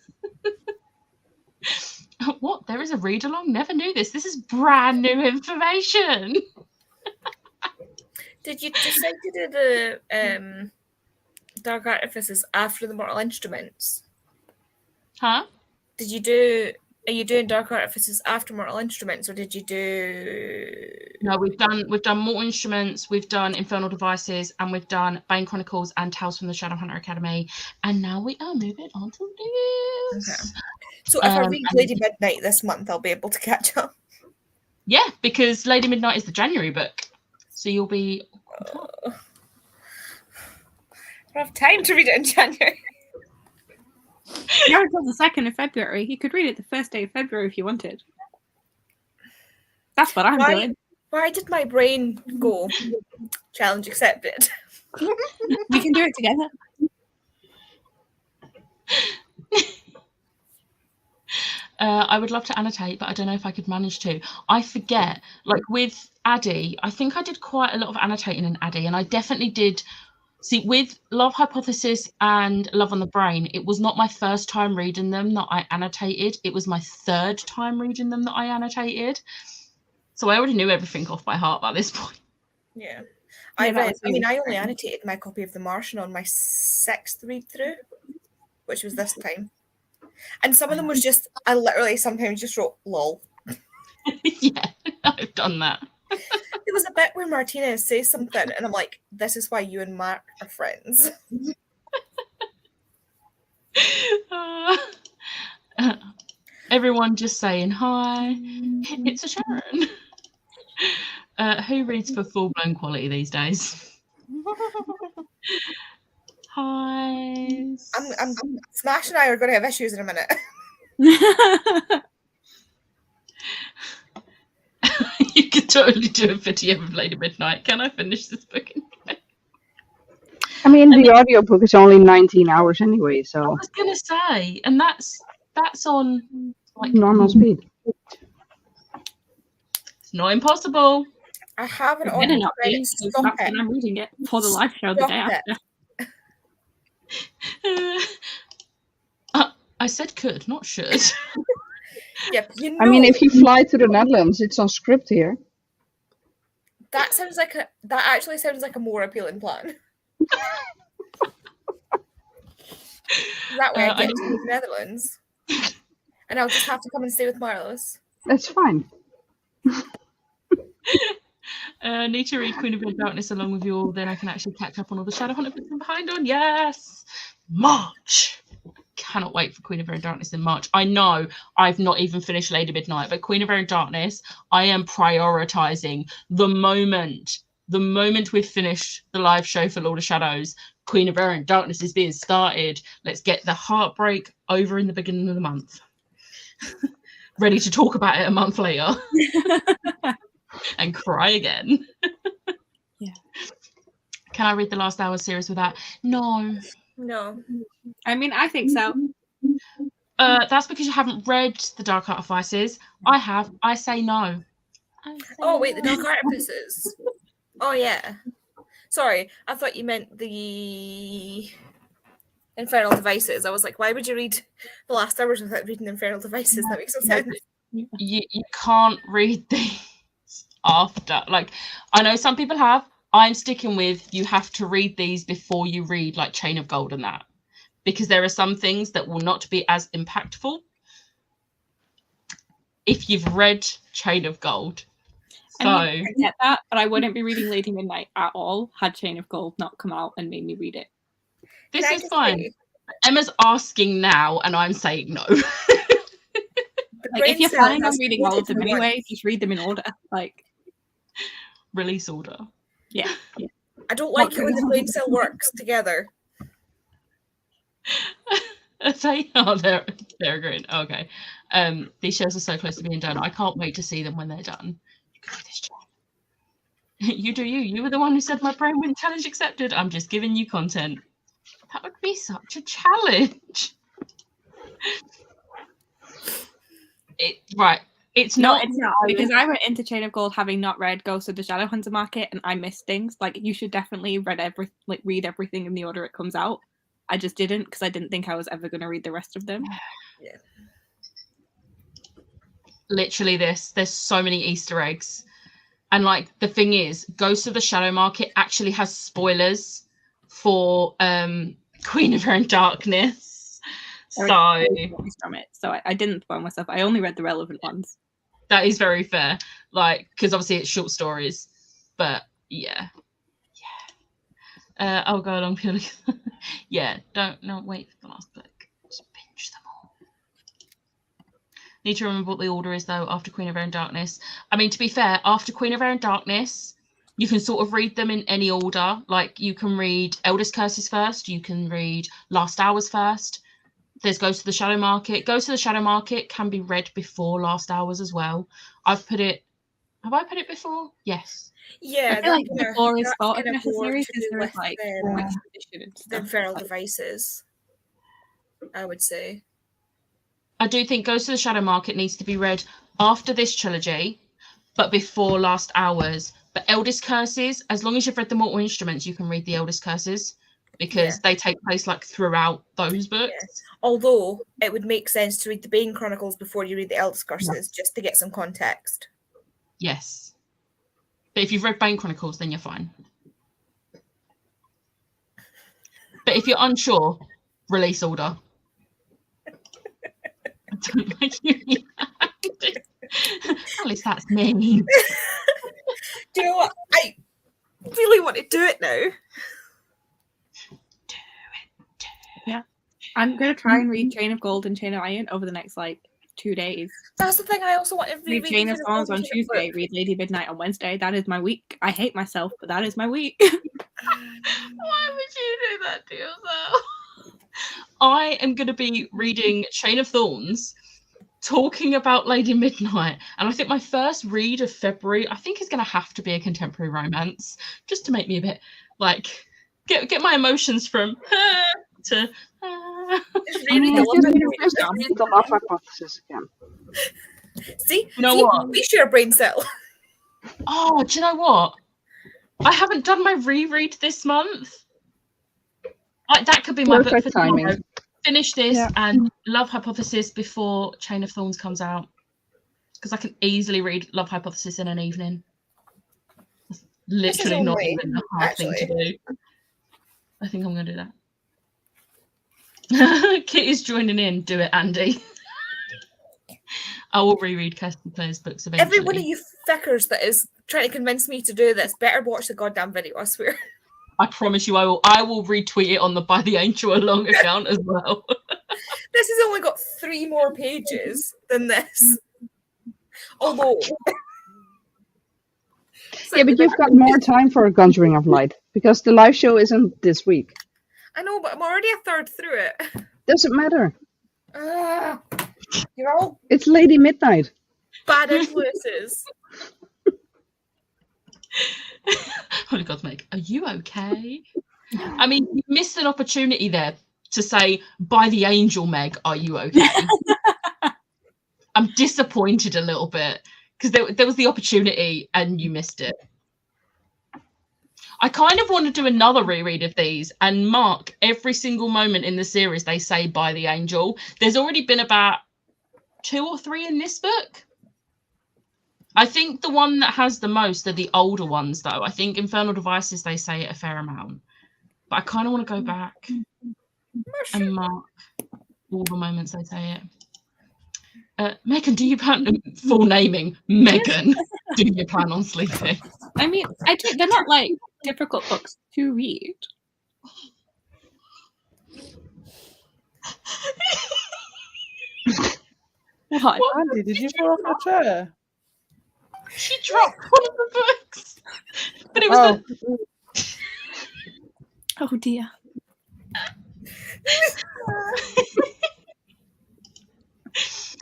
What? There is a read along? Never knew this. This is brand new information. Did you decide to do the Dark Artifices after the Mortal Instruments? Huh? Are you doing Dark Artifices after Mortal Instruments, or did you do? No, we've done Mortal Instruments, we've done Infernal Devices, and we've done Bane Chronicles and Tales from the Shadowhunter Academy, and now we are moving on to this. Okay. So if I read Lady Midnight this month, I'll be able to catch up. Yeah, because Lady Midnight is the January book, so you'll be. I don't have time to read it in January. You're until the 2nd of February. You could read it the first day of February if you wanted. That's what I'm doing. Why did my brain go? Challenge accepted. We can do it together. I would love to annotate, but I don't know if I could manage to. I forget. Like with Addie, I think I did quite a lot of annotating in Addie, and I definitely did. See, with Love Hypothesis and Love on the Brain, it was not my first time reading them that I annotated. It was my third time reading them that I annotated. So I already knew everything off by heart by this point. Yeah. I only annotated my copy of The Martian on my 6th read through, which was this time. And some of them was just, I literally sometimes just wrote lol. Yeah. I've done that. There was a bit where Martinez says something, and I'm like, this is why you and Mark are friends. Everyone just saying hi. It's a Sharon. Who reads for full-blown quality these days? Hi. Smash and I are going to have issues in a minute. You could totally do a video of Lady Midnight. Can I finish this book? I mean, the audiobook is only 19 hours anyway, I so was gonna say, and that's on like normal speed. It's not impossible. I have an I'm gonna audio not credit. read, so Stop that's it. when I'm reading it for the live show the day Stop it. after. I said could, not should. Yep, you know, I mean, if you fly to the Netherlands, it's on script here. that actually sounds like a more appealing plan. That way I I get to the Netherlands. And I'll just have to come and stay with Marlos. That's fine. Need to read Queen of Red Darkness along with you all, then I can actually catch up on all the Shadowhunter books I'm behind on. Yes! March! Cannot wait for Queen of Red Darkness in March. I know I've not even finished Lady Midnight, but Queen of Red Darkness, I am prioritizing the moment we've finished the live show for Lord of Shadows. Queen of Air and Darkness is being started. Let's get the heartbreak over in the beginning of the month. Ready to talk about it a month later. And cry again. Yeah. Can I read the Last Hour series with that? No. No. I mean, I think so. That's because you haven't read The Dark Artifices. I have. I say no. Oh, wait, the Dark Artifices. Oh, yeah. Sorry, I thought you meant the Infernal Devices. I was like, why would you read The Last Hours without reading Infernal Devices? That makes no sense. You can't read these after. Like, I know some people have. I'm sticking with you have to read these before you read like Chain of Gold and that. Because there are some things that will not be as impactful if you've read Chain of Gold. So I mean, I get that, but I wouldn't be reading Lady Midnight at all had Chain of Gold not come out and made me read it. this Can I is just fine. say, Emma's asking now, and I'm saying no. the Like, brain if you're cell planning on has reading all of them multiple anyway, ones. just read them in order. Like, Release order. yeah. I don't like it when the brain cell works together. They're agreeing. Okay. These shows are so close to being done. I can't wait to see them when they're done. You can do this, Jen. You do you. You were the one who said my brain wouldn't challenge accepted. I'm just giving you content. That would be such a challenge. Right. It's not. It's not, because I went into Chain of Gold having not read Ghost of the Shadowhunter Market, and I missed things. Like, you should definitely read everything in the order it comes out. I just didn't, because I didn't think I was ever going to read the rest of them. Yeah. Literally this. There's so many Easter eggs. And like the thing is, Ghost of the Shadow Market actually has spoilers for Queen of Her and Darkness. So from it. So I didn't spoil myself. I only read the relevant ones. that is very fair. Like, because obviously it's short stories. But yeah. I'll go along purely. Yeah, don't wait for the last book. Just binge them all. Need to remember what the order is though after Queen of Air and Darkness. I mean, to be fair, after Queen of Air and Darkness, you can sort of read them in any order. Like you can read Eldest Curses first, you can read Last Hours first. There's Ghost of the Shadow Market. Ghost of the Shadow Market can be read before Last Hours as well. Have I put it before? Yes. Yeah, I feel like that before is that's thought of kind of more necessary to because do there's with like tradition and the stuff. Infernal Devices, I would say. I do think Ghost of the Shadow Market needs to be read after this trilogy, but before Last Hours. But Eldest Curses, as long as you've read the Mortal Instruments, you can read the Eldest Curses because they take place like throughout those books. Yeah. Although it would make sense to read the Bane Chronicles before you read the Eldest Curses, just to get some context. Yes. But if you've read Bane Chronicles, then you're fine. But if you're unsure, release order. I don't like you. Alice, that's mean. Do you know what? I really want to do it now. I'm gonna try and read Chain of Gold and Chain of Iron over the next like 2 days. That's the thing. I also want to Read Chain of Storms on Tuesday, read Lady Midnight on Wednesday. That is my week. I hate myself, but that is my week. Why would you do that to yourself? I am going to be reading Chain of Thorns, talking about Lady Midnight, and I think my first read of February, I think, is going to have to be a contemporary romance, just to make me a bit like get my emotions from to. Just reading the Love Hypothesis again. See, You know what? we share a brain cell. Oh, do you know what? I haven't done my reread this month. That could be my book Perfect for tomorrow. timing. Finish this Yeah. and Love Hypothesis before Chain of Thorns comes out, because I can easily read Love Hypothesis in an evening. It's literally all not right, even a hard thing to do. I think I'm going to do that. Kitty's joining in. Do it, Andy. I will reread Kirsty Clare's books eventually. Every one of you fuckers that is trying to convince me to do this better watch the goddamn video, I swear. I promise you, I will retweet it on the By the Angel Along account as well. This has only got 3 more pages than this. Although... Yeah, but you've got more time for Conjuring of Light, because the live show isn't this week. I know, but I'm already a third through it. Doesn't matter. You're all It's Lady Midnight. bad influences. Holy God, Meg, are you okay? I mean, you missed an opportunity there to say, by the angel, Meg, are you okay? I'm disappointed a little bit, because there was the opportunity and you missed it. I kind of want to do another reread of these and mark every single moment in the series they say by the angel. There's already been about 2 or 3 in this book. I think the one that has the most are the older ones, though. I think Infernal Devices, they say it a fair amount. But I kind of want to go back and mark all the moments they say it. Megan, do you plan full naming? Megan, do you plan on sleeping? I mean, they're not like difficult books to read. What? Andy, did you fall off your chair? She dropped one of the books. But it was Oh dear.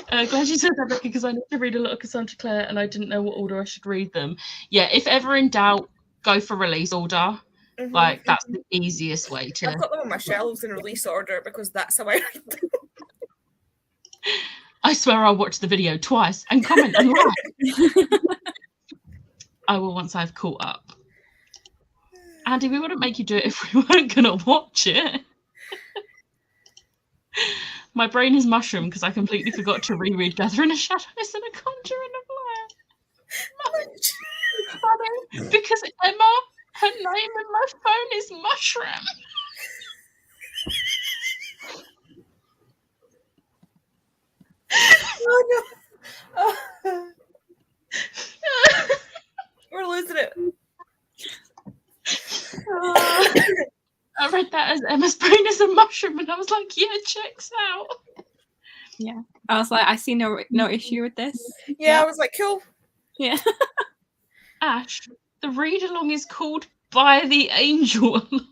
Glad you said that, Becky, because I need to read a lot of Cassandra Clare and I didn't know what order I should read them. Yeah, if ever in doubt, go for release order. Mhm. Like, that's the easiest way to. I've got them on my shelves in release order because that's how I read them. I swear I'll watch the video twice and comment and like. I will once I've caught up. Andy, we wouldn't make you do it if we weren't going to watch it. My brain is mushroom because I completely forgot to reread Gathering of Shadows and A Conjuring of Light. Because Emma, her name in my phone is Mushroom. Oh no. Oh. We're losing it. I read that as Emma's brain is a mushroom and I was like, yeah, checks out. Yeah. I was like, I see no issue with this. Yeah, I was like, cool. Yeah. Ash, the read along is called By the Angel Along.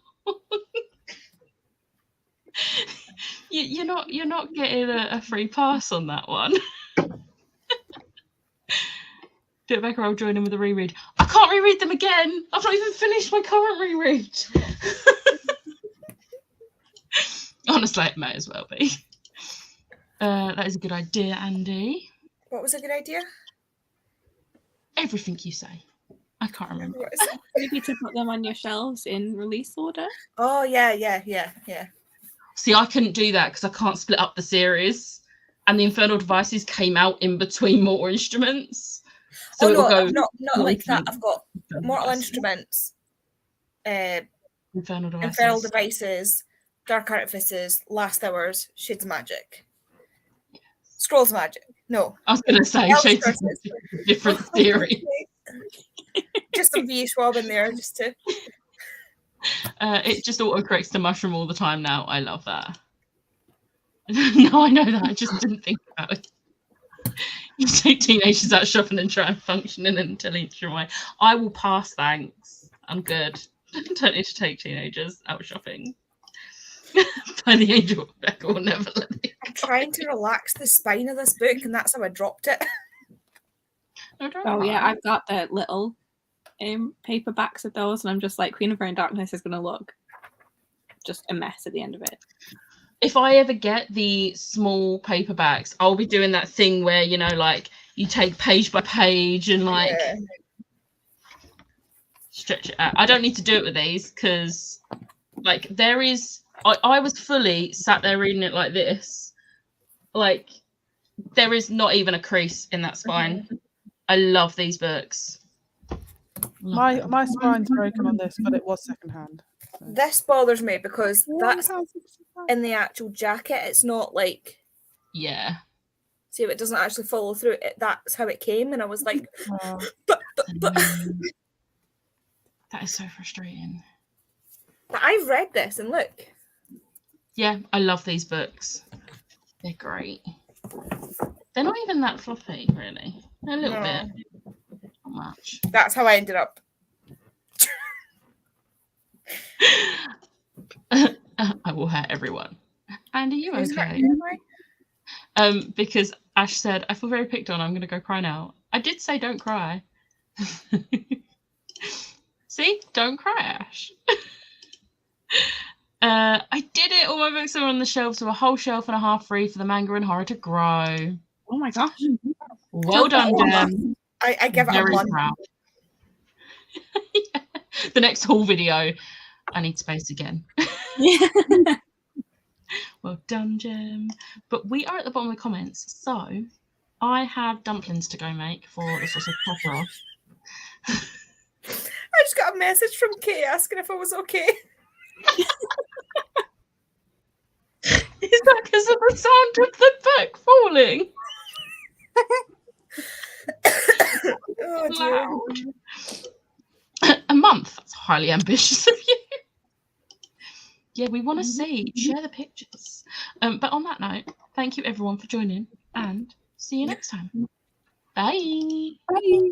You're not getting a free pass on that one. Bit Becca, I'll join in with a reread. I can't reread them again. I've not even finished my current reread. Honestly, it may as well be. That is a good idea, Andy. What was a good idea? Everything you say. I can't remember. What is it? Maybe to put them on your shelves in release order. Oh yeah. See, I couldn't do that because I can't split up the series. And the Infernal Devices came out in between Mortal Instruments. So it'll go not like that. I've got Mortal Instruments, Infernal Devices, Dark Artifices, Last Hours, Shades of Magic. Scrolls of Magic. No. I was going to say Elf Shades of Curses. Magic is a different theory. Just some V Schwab in there, just to. It just autocorrects to mushroom all the time now. I love that. No, I know that. I just didn't think about it. You take teenagers out shopping and try and function in an intellectual way. I will pass, thanks. I'm good. Don't need to take teenagers out shopping. By the angel of Rebecca will never let me. I'm trying to relax the spine of this book, and that's how I dropped it. Oh yeah, I've got the little paperbacks of those, and I'm just like, Queen of Rain Darkness is going to look just a mess at the end of it. If I ever get the small paperbacks, I'll be doing that thing where, you know, like you take page by page and like stretch it out. I don't need to do it with these because like there is, I was fully sat there reading it like this. Like there is not even a crease in that spine. I love these books. My spine's broken on this, but it was secondhand. So. This bothers me because that's in the actual jacket. It's not like, yeah. see, it doesn't actually follow through. That's how it came, and I was like, That is so frustrating. But I've read this, and look. Yeah, I love these books. They're great. They're not even that fluffy, really. They're a little bit. Not much. That's how I ended up. I will hurt everyone. And are you okay? Because Ash said, I feel very picked on. I'm going to go cry now. I did say don't cry. See? Don't cry, Ash. I did it. All my books are on the shelves, so a whole shelf and a half free for the manga and horror to grow. Oh my gosh. Well done, Jem. I give it Very a 1. proud. Yeah. The next haul video, I need space again. Well done, Jem. But we are at the bottom of the comments, so I have dumplings to go make for the sausage pepper off. I just got a message from Kate asking if I was okay. Is that because of the sound of the book falling? Oh, dear. Loud. A month? That's highly ambitious of you. Yeah, we want to see. Share the pictures. But on that note, thank you everyone for joining, and see you next time. Bye. Bye.